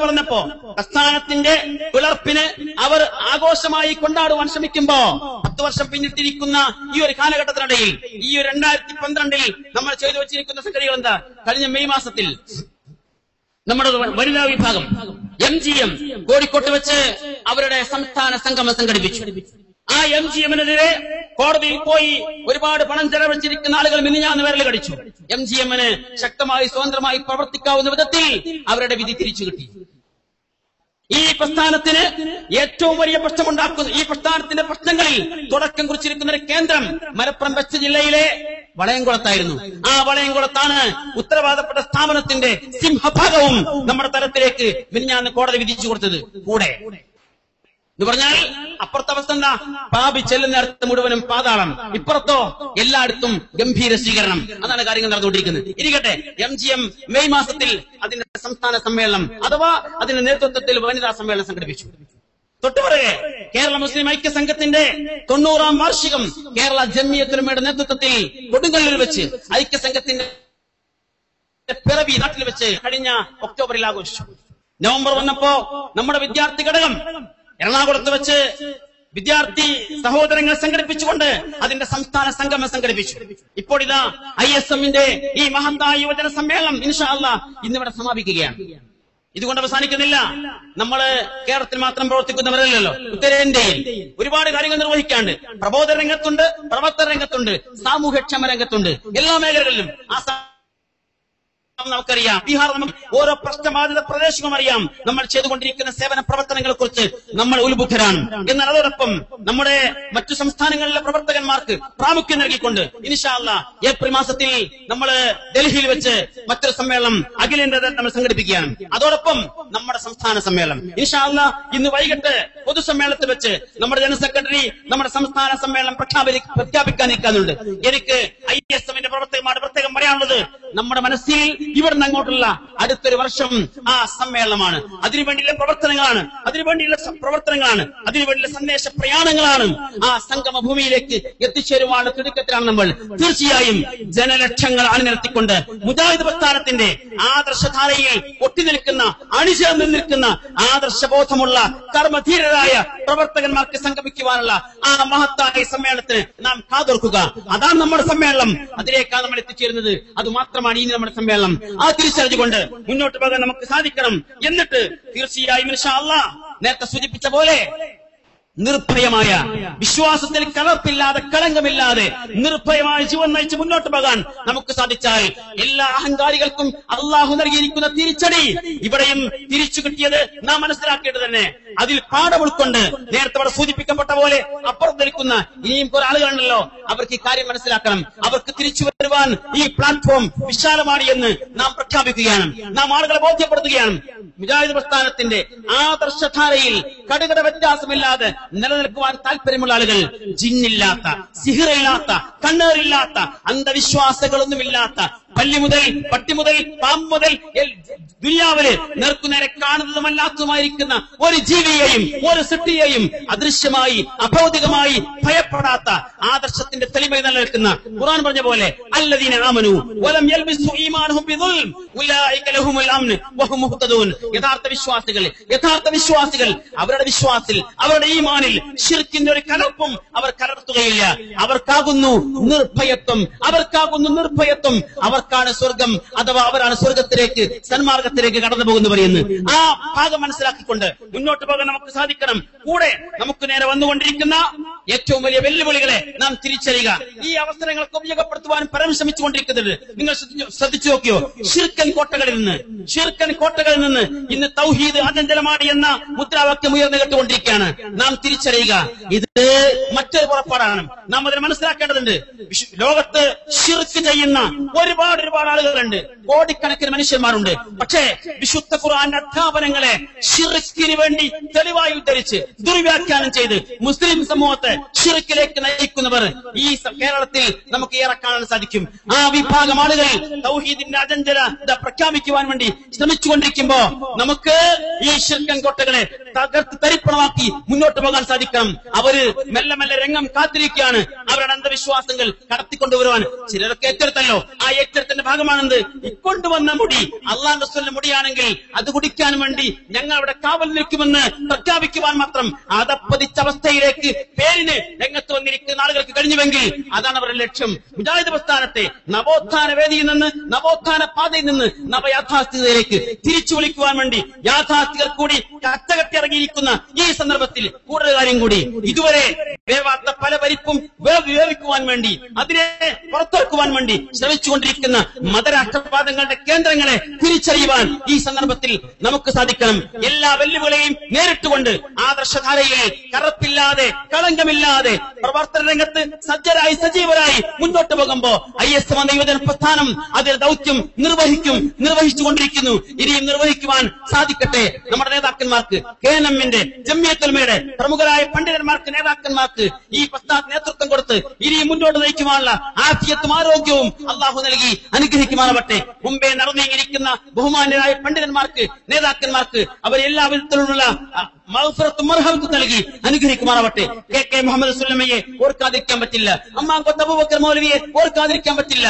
പറഞ്ഞപ്പോ പ്രസ്ഥാനത്തിന്റെ പിളർപ്പിന് അവർ ആഘോഷമായി കൊണ്ടാടുവാൻ ശ്രമിക്കുമ്പോ 10 വർഷം പിന്നിട്ടിരിക്കുന്ന ഈ ഒരു കാലഘട്ടത്തിനിടയിൽ ഈ ഒരു 2012 നമ്മൾ ചെയ്തു വെച്ചിരിക്കുന്ന സംഗതികൾ എന്താ? കഴിഞ്ഞ മെയ് മാസത്തിൽ നമ്മുടെ വനിതാ വിഭാഗം MGM കോഴിക്കോട്ട് വെച്ച് അവരുടെ സംസ്ഥാന സംഗമം സംഘടിപ്പിച്ചു. ആ MGMനെതിരെ കോടതിയിൽ പോയി ഒരുപാട് പണം ചെലവഴിച്ചിരിക്കുന്ന ആളുകൾ മിനിഞ്ഞാന്ന് വിരൽ കടിച്ചു. MGMന് ശക്തമായി സ്വതന്ത്രമായി പ്രവർത്തിക്കാവുന്ന വിധത്തിൽ അവരുടെ വിധി തിരിച്ചു കിട്ടി. ഈ പ്രസ്ഥാനത്തിന് ഏറ്റവും വലിയ പ്രശ്നമുണ്ടാക്കുന്ന ഈ പ്രസ്ഥാനത്തിന്റെ പ്രശ്നങ്ങളിൽ തുടക്കം കുറിച്ചിരിക്കുന്ന ഒരു കേന്ദ്രം മലപ്പുറം വെസ്റ്റ് ജില്ലയിലെ വളയംകുളത്തായിരുന്നു. ആ വളയംകുളത്താണ് ഉത്തരവാദപ്പെട്ട സ്ഥാപനത്തിന്റെ സിംഹഭാഗവും നമ്മുടെ തലത്തിലേക്ക് മിനിഞ്ഞാന്ന് കോടതി വിധിച്ചു കൊടുത്തത്. കൂടെ എന്ന് പറഞ്ഞാൽ അപ്പുറത്തെ അവസ്ഥ എന്താ? പാപി ചെല്ലുന്നിടത്ത് മുഴുവനും പാതാളം, ഇപ്പുറത്തോ എല്ലായിടത്തും ഗംഭീര സ്വീകരണം. അതാണ് കാര്യങ്ങൾ നടന്നുകൊണ്ടിരിക്കുന്നത്. ഇരിക്കട്ടെ, MGM മെയ് മാസത്തിൽ അതിന്റെ സംസ്ഥാന സമ്മേളനം അഥവാ അതിന്റെ നേതൃത്വത്തിൽ വനിതാ സമ്മേളനം സംഘടിപ്പിച്ചു. തൊട്ടുപുറകെ കേരള മുസ്ലിം ഐക്യ സംഘത്തിന്റെ 90ാം വാർഷികം കേരള ജംഇയ്യത്തുലമയുടെ നേതൃത്വത്തിൽ കൊടുങ്ങല്ലൂരിൽ വെച്ച് ഐക്യസംഘത്തിന്റെ പിറവി നാട്ടിൽ വെച്ച് കഴിഞ്ഞ ഒക്ടോബറിൽ ആഘോഷിച്ചു. നവംബർ വന്നപ്പോ നമ്മുടെ വിദ്യാർത്ഥി ഘടകം എറണാകുളത്ത് വെച്ച് വിദ്യാർത്ഥി സഹോദരങ്ങൾ സംഘടിപ്പിച്ചുകൊണ്ട് അതിന്റെ സംസ്ഥാന സംഗമം സംഘടിപ്പിച്ചു. ഇപ്പോൾ ഇതാ ISMന്റെ ഈ മഹത്തായ യുവജന സമ്മേളനം ഇൻഷാ അല്ലാഹ് ഇന്നിവിടെ സമാപിക്കുകയാണ്. ഇതുകൊണ്ട് അവസാനിക്കുന്നില്ല. നമ്മള് കേരളത്തിൽ മാത്രം പ്രവർത്തിക്കുന്നവരല്ലല്ലോ. ഉത്തരേന്ത്യയിൽ ഒരുപാട് കാര്യങ്ങൾ നിർവഹിക്കാണ്ട്. പ്രബോധന രംഗത്തുണ്ട്, പ്രവർത്തന രംഗത്തുണ്ട്, സാമൂഹ്യക്ഷേമ രംഗത്തുണ്ട്. എല്ലാ മേഖലകളിലും ആ നമുക്കറിയാം. ബീഹാർ നമുക്ക് ഓരോ പ്രശ്നബാധിത പ്രദേശങ്ങളും അറിയാം. നമ്മൾ ചെയ്തുകൊണ്ടിരിക്കുന്ന സേവന പ്രവർത്തനങ്ങളെ കുറിച്ച് നമ്മൾ ഉത്ബുദ്ധരാണ്. എന്നാൽ അതോടൊപ്പം നമ്മുടെ മറ്റു സംസ്ഥാനങ്ങളിലെ പ്രവർത്തകന്മാർക്ക് പ്രാമുഖ്യം നൽകിക്കൊണ്ട് ഇൻഷാ അല്ലാഹ് ഏപ്രിൽ മാസത്തിൽ നമ്മൾ ഡൽഹിയിൽ വെച്ച് മറ്റൊരു സമ്മേളനം അഖിലേന്ത്യാ നമ്മൾ സംഘടിപ്പിക്കുകയാണ്. അതോടൊപ്പം നമ്മുടെ സംസ്ഥാന സമ്മേളനം ഇൻഷാ അല്ലാഹ് ഇന്ന് വൈകിട്ട് പൊതുസമ്മേളനത്തിൽ വെച്ച് നമ്മുടെ ജനറൽ സെക്രട്ടറി നമ്മുടെ സംസ്ഥാന സമ്മേളനം പ്രഖ്യാപിക്കാനിരിക്കുന്നുണ്ട്. എനിക്ക് ISMന്റെ പ്രവർത്തകന്മാരുടെ പ്രത്യേകം പറയാനുള്ളത്, നമ്മുടെ മനസ്സിൽ ഇവിടുന്ന് അങ്ങോട്ടുള്ള അടുത്തൊരു വർഷം ആ സമ്മേളനമാണ്. അതിനുവേണ്ടിയുള്ള പ്രവർത്തനങ്ങളാണ്, അതിനുവേണ്ടിയുള്ള സന്ദേശ പ്രയാണങ്ങളാണ്. ആ സംഗമ ഭൂമിയിലേക്ക് എത്തിച്ചേരുവാനുള്ള തിടുക്കത്തിലാണ് നമ്മൾ. തീർച്ചയായും ജനലക്ഷങ്ങൾ അണിനിരത്തിക്കൊണ്ട് മുജാഹിദ് പ്രസ്ഥാനത്തിന്റെ ആദർശധാരയിൽ ഒട്ടിനിൽക്കുന്ന, അണിചേർന്ന് നിൽക്കുന്ന ആദർശബോധമുള്ള കർമ്മധീരരായ പ്രവർത്തകന്മാർക്ക് സംഗമിക്കുവാനുള്ള ആ മഹത്തായ സമ്മേളനത്തിന് നാം കാതോർക്കുക. അതാണ് നമ്മുടെ സമ്മേളനം. അതിലേക്കാണ് നമ്മൾ എത്തിച്ചേരുന്നത്. അതുമാത്രമാണ് ഇനി നമ്മുടെ സമ്മേളനം. ആ തിരിച്ചറിഞ്ഞുകൊണ്ട് മുന്നോട്ട് പോകാൻ നമുക്ക് സാധിക്കണം. എന്നിട്ട് തീർച്ചയായും ഇൻഷാ അല്ലാഹ് നേരത്തെ സൂചിപ്പിച്ച പോലെ നിർഭയമായ വിശ്വാസത്തിൽ കലർപ്പില്ലാതെ കളങ്കമില്ലാതെ നിർഭയമായ ജീവൻ നയിച്ച് മുന്നോട്ട് പോകാൻ നമുക്ക് സാധിച്ചാൽ എല്ലാ അഹങ്കാരികൾക്കും അള്ളാഹു നൽകിയിരിക്കുന്ന തിരിച്ചടി ഇവിടെയും തിരിച്ചു കിട്ടിയത് നാം മനസ്സിലാക്കേണ്ടത് തന്നെ. അതിൽ പാഠം ഉൾക്കൊണ്ട് നേരത്തെ അവിടെ സൂചിപ്പിക്കപ്പെട്ട പോലെ അപ്പുറത്ത് നിൽക്കുന്ന ഇനിയും കുറെ ആളുകളുണ്ടല്ലോ, അവർക്ക് ഈ കാര്യം മനസ്സിലാക്കണം. അവർക്ക് തിരിച്ചു വരുവാൻ ഈ പ്ലാറ്റ്ഫോം വിശാലമാണ് എന്ന് നാം പ്രഖ്യാപിക്കുകയാണ്. നാം ആളുകളെ ബോധ്യപ്പെടുത്തുകയാണ്. മുജാഹിദ് പ്രസ്ഥാനത്തിന്റെ ആദർശധാരയിൽ കടുകട വ്യത്യാസമില്ലാതെ നിലനിൽക്കുവാൻ താല്പര്യമുള്ള ആളുകൾ, ജിന്നില്ലാത്ത, സിഹിറില്ലാത്ത, കണ്ണേറില്ലാത്ത, അന്ധവിശ്വാസങ്ങളൊന്നുമില്ലാത്ത, പല്ലി മുതൽ പട്ടി മുതൽ പാമ്പ് മുതൽ ദുനിയാവില് നേർക്കുനേരെ കാണുന്നതുമല്ലാത്തതുമായിരിക്കുന്ന ഒരു ജീവിയെയും ഒരു സൃഷ്ടിയെയും അദൃശ്യമായി അഭൗതികമായി ഭയപ്പെടാത്ത ആദർശത്തിന്റെ തെളിമയിൽ നിലനിൽക്കുന്ന ഖുർആൻ പറഞ്ഞ പോലെ അല്ലദീന ആമനു വലം യൽബിസു ഈമാനഹും ബിദുൽം ഉലൈക ലഹുമുൽ അംൻ വഹും മുഹ്തദൂൻ. യഥാർത്ഥ വിശ്വാസികൾ അവരുടെ വിശ്വാസത്തിൽ, അവരുടെ ഈമാനിൽ ശിർക്കിന്റെ ഒരു കലർപ്പും അവർ കലർത്തുകയില്ല. അവർക്കാകുന്നു നിർഭയത്വം, അവർക്കാണ് സ്വർഗം, അഥവാ അവരാണ് സ്വർഗത്തിലേക്ക്, സന്മാർഗത്തിലേക്ക് കടന്നു പോകുന്നു പറയുന്നത്. ആ ഭാഗം മനസ്സിലാക്കിക്കൊണ്ട് മുന്നോട്ട് പോകാൻ നമുക്ക് സാധിക്കണം. കൂടെ നമുക്ക് നേരെ വന്നുകൊണ്ടിരിക്കുന്ന ഏറ്റവും വലിയ വെല്ലുവിളികളെ നാം തിരിച്ചറിയുക. ഈ അവസരങ്ങൾക്ക് ഉപയോഗപ്പെടുത്തുവാൻ പരം ശ്രമിച്ചുകൊണ്ടിരിക്കുന്നുണ്ട്. നിങ്ങൾ ശ്രദ്ധിച്ചു നോക്കിയോ? ശിർക്കൻ കോട്ടകളിൽ നിന്ന് ഇന്ന് തൗഹീദ് അചഞ്ചലമാണ് എന്ന മുദ്രാവാക്യം ഉയർന്നു കേട്ടുകൊണ്ടിരിക്കുകയാണ്. നാം തിരിച്ചറിയുക, ഇത് മറ്റൊരു പുറപ്പാടാണ്. നാം അതിനെ മനസ്സിലാക്കേണ്ടതുണ്ട്. ലോകത്ത് ശിർക്ക് ചെയ്യുന്ന ഒരുപാട് ആളുകളുണ്ട്, കോടിക്കണക്കിന് മനുഷ്യന്മാരുണ്ട്. പക്ഷേ വിശുദ്ധ ഖുർആന്റെ അധ്യാപനങ്ങളെ ശിർക്കിന് വേണ്ടി തെളിവായി ഉദ്ധരിച്ച് ദുർവ്യാഖ്യാനം ചെയ്ത് മുസ്ലിം സമൂഹത്തെ ശിർക്കിലേക്ക് നയിക്കുന്നവർ ഈ കേരളത്തിൽ നമുക്ക് ഏറെ കാണാൻ സാധിക്കും. ആ വിഭാഗം ആളുകൾ തൗഹീദിന്റെ അചഞ്ചലത പ്രഖ്യാപിക്കുവാൻ വേണ്ടി ശ്രമിച്ചുകൊണ്ടിരിക്കുമ്പോ നമുക്ക് ഈ ശിർക്കൻ കോട്ടകളെ തകർത്ത് തരിപ്പണമാക്കി മുന്നോട്ട് പോകാൻ സാധിക്കണം. അവര് മെല്ലെ മെല്ലെ രംഗം കാത്തിരിക്കുകയാണ്. അവരുടെ അന്ധവിശ്വാസങ്ങൾ കടത്തിക്കൊണ്ടുവരുവാൻ ചിലരൊക്കെ ഏറ്റെടുത്തല്ലോ. ആ ഏറ്റെടുത്തിന്റെ ഭാഗമാണെന്ത്? കൊണ്ടുവന്ന മുടി അള്ളാഹുവിന്റെ റസൂലിന്റെ മുടിയാണെങ്കിൽ അത് കുടിക്കാൻ വേണ്ടി ഞങ്ങൾ അവിടെ കാവൽ നിൽക്കുമെന്ന് പ്രഖ്യാപിക്കുവാൻ മാത്രം അതപ്പതിച്ച അവസ്ഥയിലേക്ക് പേരിന് രംഗത്ത് വന്നിരിക്കുന്ന ആളുകൾക്ക് കഴിഞ്ഞുവെങ്കിൽ അതാണ് അവരുടെ ലക്ഷ്യം. മുജാഹിദ് പ്രസ്ഥാനത്തെ നവോത്ഥാന വേദിയിൽ നിന്ന്, നവോത്ഥാന പാതയിൽ നിന്ന് നവയാഥാസ്ഥികതയിലേക്ക് തിരിച്ചു വിളിക്കുവാൻ വേണ്ടി യാഥാസ്ഥികർ കൂടി കച്ചകെട്ടി ഇറങ്ങിയിരിക്കുന്ന ഈ സന്ദർഭത്തിൽ കൂടുതൽ കാര്യം കൂടി, ഇതുവരെ വേവാത്ത പല പരിപ്പും വേവിക്കുവാൻ വേണ്ടി, അതിനെ പുറത്തെടുക്കുവാൻ വേണ്ടി ശ്രമിച്ചുകൊണ്ടിരിക്കുന്ന മതരാഷ്ട്രവാദങ്ങളുടെ കേന്ദ്രങ്ങളെ തിരിച്ചറിയുവാൻ ഈ സന്ദർഭത്തിൽ നമുക്ക് സാധിക്കണം. എല്ലാ വെല്ലുവിളികളെയും നേരിട്ടുകൊണ്ട് ആദർശധാരയിൽ കറപ്പില്ലാതെ കളങ്കമില്ലാതെ പ്രവർത്തന രംഗത്ത് സജീവരായി മുന്നോട്ട് പോകുമ്പോ ISM എന്ന യുവജന പ്രസ്ഥാനം അതിന്റെ ദൗത്യം നിർവഹിച്ചുകൊണ്ടിരിക്കുന്നു. ഇനിയും നിർവഹിക്കുവാൻ സാധിക്കട്ടെ. നമ്മുടെ നേതാക്കന്മാർക്ക്, KNM-ന്റെ, ജംഇയ്യത്തുൽ-ഉലമയുടെ പ്രമുഖരായ പണ്ഡിതന്മാർക്ക്, നേതാക്കന്മാർക്ക് ഈ പ്രസ്ഥാന നേതൃത്വം കൊടുത്ത് ഇനിയും മുന്നോട്ട് നയിക്കുവാനുള്ള ആഫിയത്തും ആരോഗ്യവും അള്ളാഹു നൽകി അനുഗ്രഹിക്കുമാറാവട്ടെ. മുമ്പേ നടന്നിരിക്കുന്ന ബഹുമാന്യരായ പണ്ഡിതന്മാർക്ക്, നേതാക്കന്മാർക്ക് അവരെല്ലാ വിധത്തിലുള്ള മഗ്ഫിറത്തും മർഹമത്തും നൽകി അനുഗ്രഹിക്കുമാറാവട്ടെ. KK മുഹമ്മദ് സുല്ലമയെ ഓർക്കാതിരിക്കാൻ പറ്റില്ല. അമ്മാങ്കൊത്ത് അബൂബക്കർ മൗലവിയെ ഓർക്കാതിരിക്കാൻ പറ്റില്ല.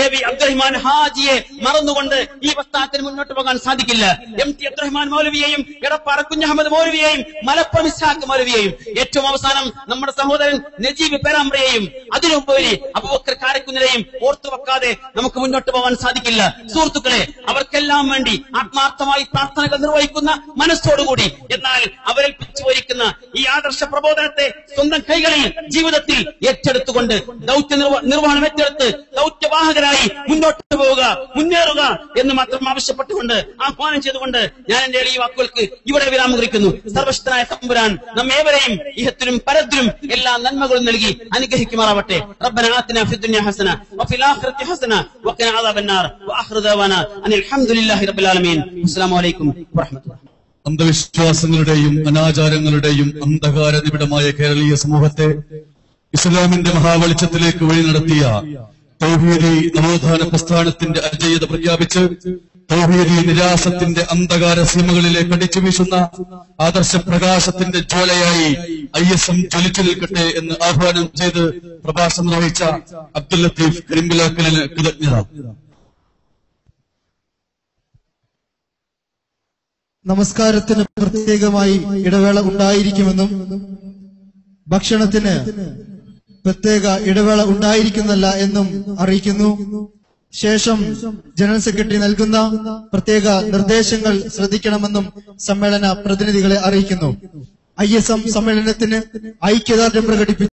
AV അബ്ദുറഹ്മാൻ ഹാജിയെ മറന്നുകൊണ്ട് ഈ പ്രസ്ഥാനത്തിന് മുന്നോട്ട് പോകാൻ സാധിക്കില്ല. MT അബ്ദുറഹ്മാൻ മൗലവിയെയും, എടപ്പാറ കുഞ്ഞഹമ്മദ് മൗലവിയെയും, മലപ്പുറം ഇസ്ഹാഖ് മൗലവിയെയും, ഏറ്റവും അവസാനം നമ്മുടെ സഹോദരൻ നജീബ് പേരാമ്പ്രയെയും, അതിനുപരി അബൂബക്കർ കാരക്കുന്നിനെയും ഓർത്തുവെക്കാതെ നമുക്ക് മുന്നോട്ട് പോകാൻ സാധിക്കില്ല. സുഹൃത്തുക്കളെ, അവർക്കെല്ലാം വേണ്ടി ആത്മാർത്ഥമായി പ്രാർത്ഥനകൾ നിർവഹിക്കുന്ന മനസ്സോടുകൂടി, എന്നാൽ അവരിൽ പിച്ചുപോയിരിക്കുന്ന ഈ ആദർശ പ്രബോധനത്തെ സ്വന്തം കൈകളിൽ ജീവിതത്തിൽ ഏറ്റെടുത്തുകൊണ്ട് ദൗത്യ നിർവഹണം ഏറ്റെടുത്ത് ദൗത്യവാഹകരായി മുന്നോട്ട് പോവുക, മുന്നേറുക എന്ന് മാത്രം ആവശ്യപ്പെട്ടുകൊണ്ട് ആഹ്വാനം ചെയ്തുകൊണ്ട് ഞാൻ എന്റെ എളിയ വാക്കുകൾക്ക് ഇവിടെ വിരാമം കുറിക്കുന്നു. സർവശക്തനായ തമ്പുരാൻ നമ്മേവരെയും ഇഹത്തിലും പരത്തിലും എല്ലാ നന്മകളും നൽകി അനുഗ്രഹിക്കുമാറാവട്ടെ. റബ്ബനാ ആതിനാ ഫിദ്ദുനിയ ഹസന വഫിൽ ആഖിറതി ഹസന വഖിനാ അദാബന്നാർ വആഖിറു ദഅവാനാ അനിൽ ഹംദുലില്ലാഹി റബ്ബിൽ ആലമീൻ. അസ്സലാമു അലൈക്കും വറഹ്മത്തുള്ളാഹി. അന്ധവിശ്വാസങ്ങളുടെയും അനാചാരങ്ങളുടെയും അന്ധകാര നിബിഡമായ കേരളീയ സമൂഹത്തെ ഇസ്ലാമിന്റെ മഹാവെളിച്ചത്തിലേക്ക് വഴി നടത്തിയ തൗഹീദി നവോത്ഥാന പ്രസ്ഥാനത്തിന്റെ അജയ്യത പ്രഖ്യാപിച്ച് തൗഹീദി നിരാസത്തിന്റെ അന്ധകാര സീമകളിലേക്ക് അടിച്ചു വീശുന്ന ആദർശ പ്രകാശത്തിന്റെ ജ്വാലയായി ISM ജ്വലിച്ചു നിൽക്കട്ടെ എന്ന് ആഹ്വാനം ചെയ്ത് പ്രഭാഷണം നിർവഹിച്ച അബ്ദുൽ ലത്തീഫ് കരിമ്പിലാക്കലിന് കൃതജ്ഞത. നമസ്കാരത്തിന് പ്രത്യേകമായി ഇടവേള ഉണ്ടായിരിക്കുമെന്നും ഭക്ഷണത്തിന് പ്രത്യേക ഇടവേള ഉണ്ടായിരിക്കുന്നല്ല എന്നും അറിയിക്കുന്നു. ശേഷം ജനറൽ സെക്രട്ടറി നൽകുന്ന പ്രത്യേക നിർദ്ദേശങ്ങൾ ശ്രദ്ധിക്കണമെന്നും സമ്മേളന പ്രതിനിധികളെ അറിയിക്കുന്നു. ISM സമ്മേളനത്തിന് ഐക്യദാർഢ്യം പ്രകടിപ്പിച്ചു